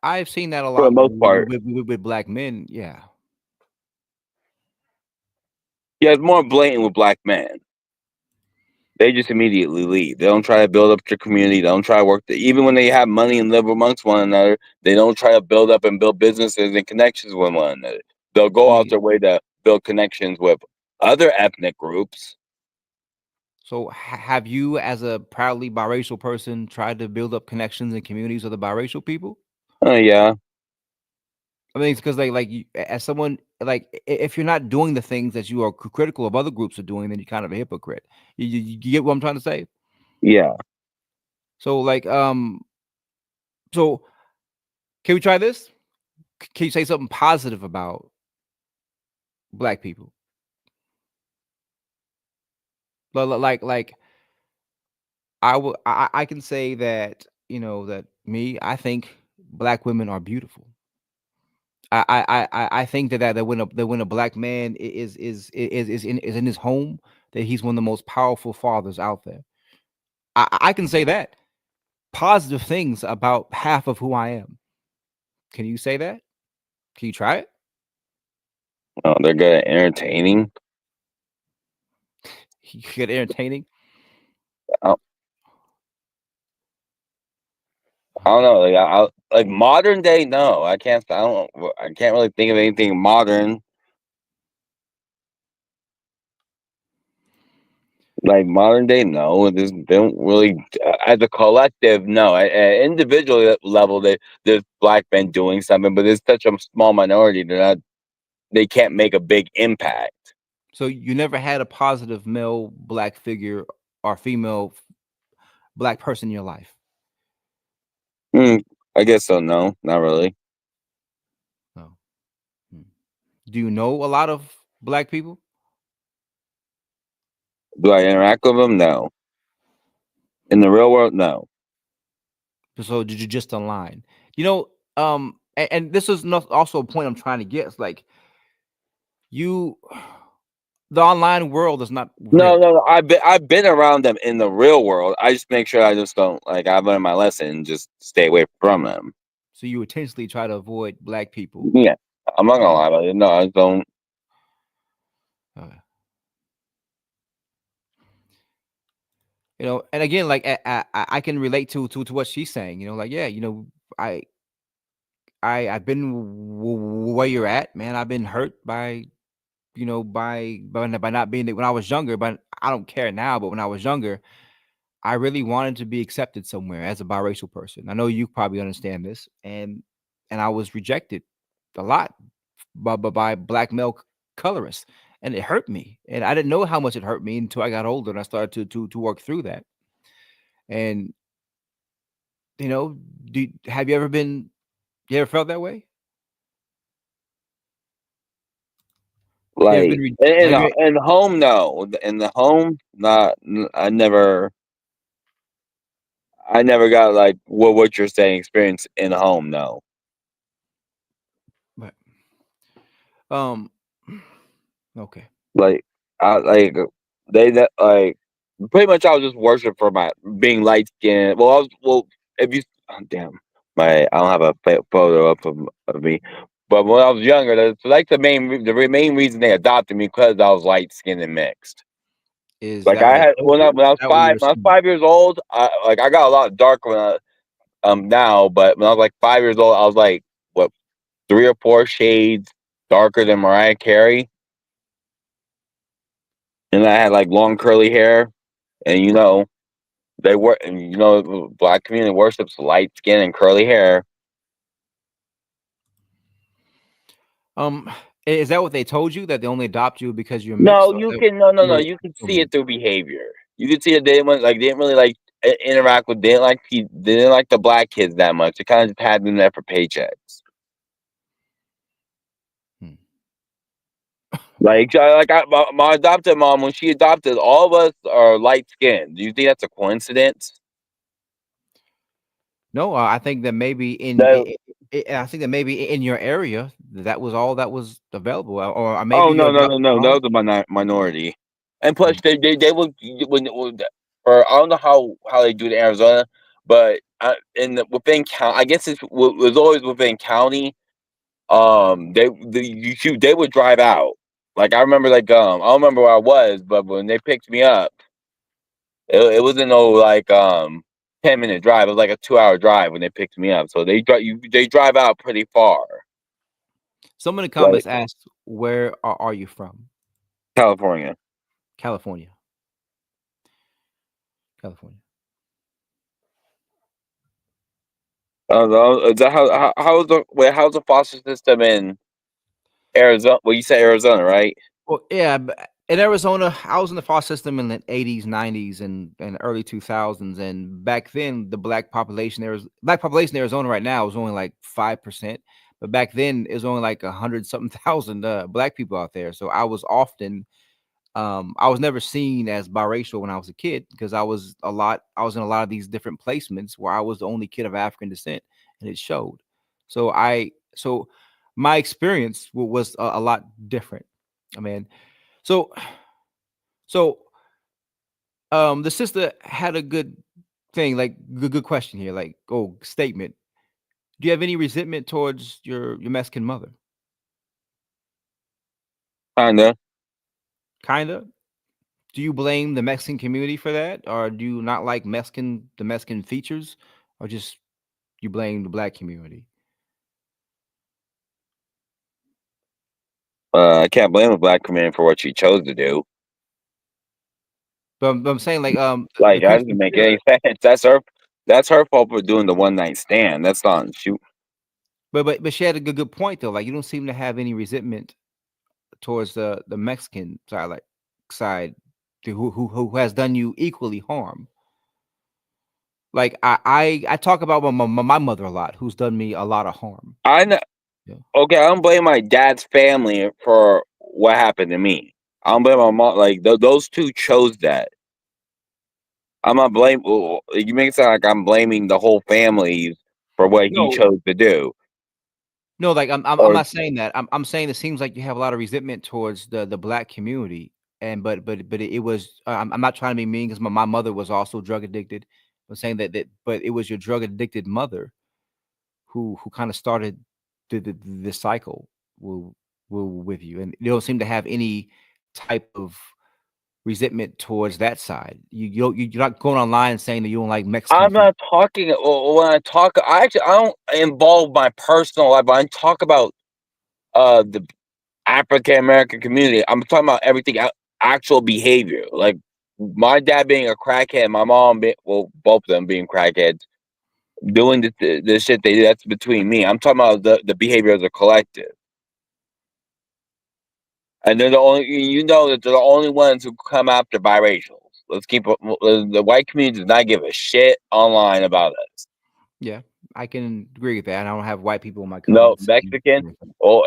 I've seen that a For the lot most part, with black men. Yeah. yeah, it's more blatant with black men. They just immediately leave. They don't try to build up their community. They don't try to work. Even when they have money and live amongst one another, they don't try to build up and build businesses and connections with one another. They'll go out See, their way to build connections with other ethnic groups. so have you, as a proudly biracial person, tried to build up connections and communities with the biracial people? Oh yeah, I mean, it's because like you, as someone like if you're not doing the things that you are critical of other groups are doing, then you're kind of a hypocrite. You get what I'm trying to say? yeah. So like so can we try this? Can you say something positive about black people? Like I can say that that I think black women are beautiful. I think that when a black man is in his home, that he's one of the most powerful fathers out there. I can say that positive things about half of who I am. Can you say that? Can you try it? Oh, they're good at entertaining. You get entertaining. I, I don't know. Like modern day, no. I can't. I don't. I can't really think of anything modern. Like modern day, no. They don't really, as a collective, no. At individual level, there's black men doing something, but it's such a small minority. They can't make a big impact. So you never had a positive male black figure or female black person in your life. Hmm, I guess so. No, not really. Oh. Hmm. Do you know a lot of black people? Do I interact with them? No. In the real world, no. So did you just online? You know, and this is not also a point I'm trying to get. It's like you, the online world is not No, real. no, no. I've been around them in the real world. I just make sure I just don't like. I've learned my lesson and just stay away from them. So you intentionally try to avoid black people. Yeah, I'm not gonna Uh, lie about it. No, I just don't. uh, and again, like I can relate to what she's saying. Like yeah, I I've been where you're at, man. I've been hurt by by not being there when I was younger, but I don't care now. But when I was younger, I really wanted to be accepted somewhere as a biracial person. I know you probably understand this, and I was rejected a lot by black male colorists, and it hurt me. And I didn't know how much it hurt me until I got older and I started to work through that. And you know, have you ever been? You ever felt that way? You ever been? Like Have you? in home, no. In the home, not. I never got like what you're saying. Experience in home, no. But, um. Okay. Like I like like pretty much I was just worshipped for my being light skinned. Well, if you damn I don't have a photo up of me, but when I was younger, that's like the main reason they adopted me because I was light skinned and mixed. Is Like that what I they had told you? when I Is was that what five you're when I was assuming? 5 years old. I got a lot darker when now, but when I was like 5 years old, I was like what 3 or 4 shades darker than Mariah Carey, and I had like long curly hair, and black community worships light skin and curly hair. Um, is that what they told you, that they only adopt you because you're mixed? No, Or is you that can no no you no. were You can see assuming? it through behavior. You can see that they didn't really like interact with they didn't like the black kids that much. They kind of just had them there for paychecks. Hmm. Like my adopted mom, when she adopted, all of us are light skinned. Do you think that's a coincidence? No, I think that maybe No. I think that maybe in your area that was all that was available, or maybe Oh your no no no adopted no. mom. That was a minority. And plus, Hmm. they would or I don't know how they do it in Arizona, but within county, I guess it was always within county. They would drive out. Like I remember, I don't remember where I was, but when they picked me up, it wasn't no 10-minute drive. It was like a 2-hour drive when they picked me up. So they drive out pretty far, Someone in the like comments asked, "Where are you from?" California. California. California. Is that how's the foster system in Arizona? Well, you said Arizona, right? Well, yeah, in Arizona, I was in the foster system in the 80s, 90s, and early 2000s. And back then, the black population in Arizona right now is only like 5%. But back then, it was only like 100 something thousand black people out there. So I was never seen as biracial when I was a kid because I was in a lot of these different placements where I was the only kid of African descent, and it showed. So my experience was a lot different. I mean, so so the sister had a good thing, like good question here, like statement. Do you have any resentment towards your Mexican mother? Kinda. Kinda. Do you blame the Mexican community for that, or do you not like the Mexican features, or just you blame the black community? I can't blame a black man for what she chose to do. But I'm saying like the Like that question doesn't make here, any sense. That's her fault for doing the one night stand. That's not shoot. but she had a good point though. Like you don't seem to have any resentment towards the Mexican side, like side who has done you equally harm. Like I talk about my mother a lot, who's done me a lot of harm. I know. Yeah. Okay, I don't blame my dad's family for what happened to me. I don't blame my mom. Like those two chose that. I'm not blame. You make it sound like I'm blaming the whole family for what he No, chose to do. no, like I'm Or not saying that. I'm saying it seems like you have a lot of resentment towards the black community, and but it was I'm not trying to be mean because my mother was also drug addicted. I'm saying but it was your drug addicted mother who kind of started the cycle will with you, and you don't seem to have any type of resentment towards that side. You're not going online and saying that you don't like Mexican I'm feet. not talking. When I talk, I don't involve my personal life. I talk about the African American community. I'm talking about everything actual behavior. Like my dad being a crackhead, my mom both of them being crackheads, doing the shit they do. That's between me. I'm talking about the behavior as a collective. And they're the only that they're the only ones who come after biracials. The white community does not give a shit online about us. Yeah, I can agree with that. I don't have white people in my No comments. Mexican. Well,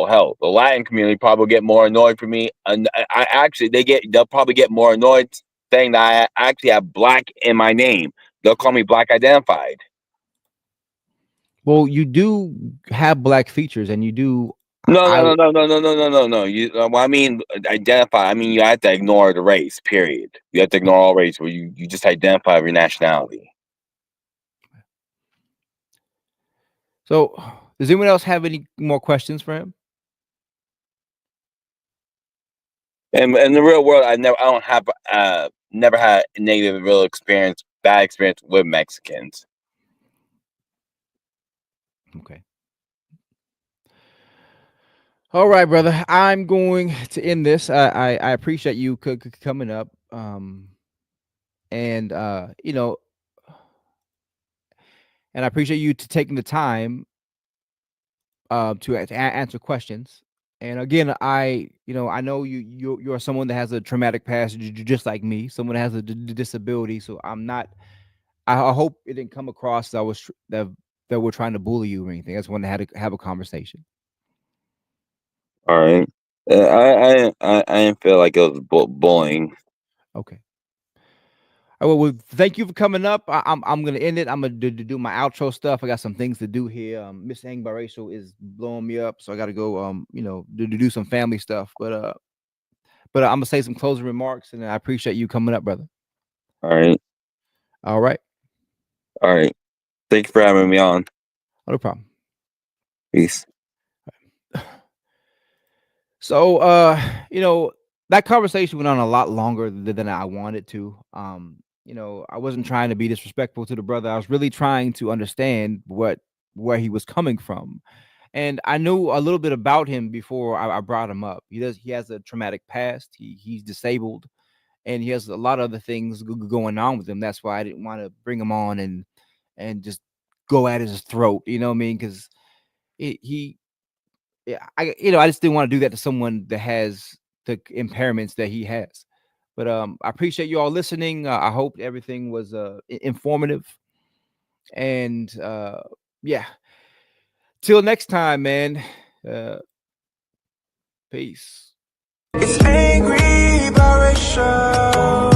hell, the Latin community probably get more annoyed for me, and I actually they'll probably get more annoyed saying that I actually have black in my name. They'll call me black identified. Well, you do have black features, and you do No. I mean, identify. I mean, you have to ignore the race. Period. You have to ignore all race. Where you just identify your nationality. So, does anyone else have any more questions for him? And in the real world, I don't have never had a negative real experience, bad experience with Mexicans. Okay. All right, brother. I'm going to end this. I appreciate you coming up. And and I appreciate you taking the time to answer questions. And again, I know you're someone that has a traumatic past, just like me, someone that has a disability. So I'm not. I hope it didn't come across that I was that we're trying to bully you or anything. I just wanted to have a conversation. All right. I didn't feel like it was bullying. Okay. Well, thank you for coming up. I'm gonna end it. I'm gonna do my outro stuff. I got some things to do here. Miss Angrbiracial is blowing me up, so I got to go. Do some family stuff. But I'm gonna say some closing remarks, and I appreciate you coming up, brother. All right. All right. All right. Thank you for having me on. No problem. Peace. So, that conversation went on a lot longer than I wanted to. I wasn't trying to be disrespectful to the brother. I was really trying to understand where he was coming from. And I knew a little bit about him before I brought him up. He has a traumatic past. He's disabled, and he has a lot of other things going on with him. That's why I didn't want to bring him on and just go at his throat. You know what I mean? Because I just didn't want to do that to someone that has the impairments that he has. But I appreciate you all listening. I hope everything was informative. And yeah. Till next time, man. Peace. It's angry biracial.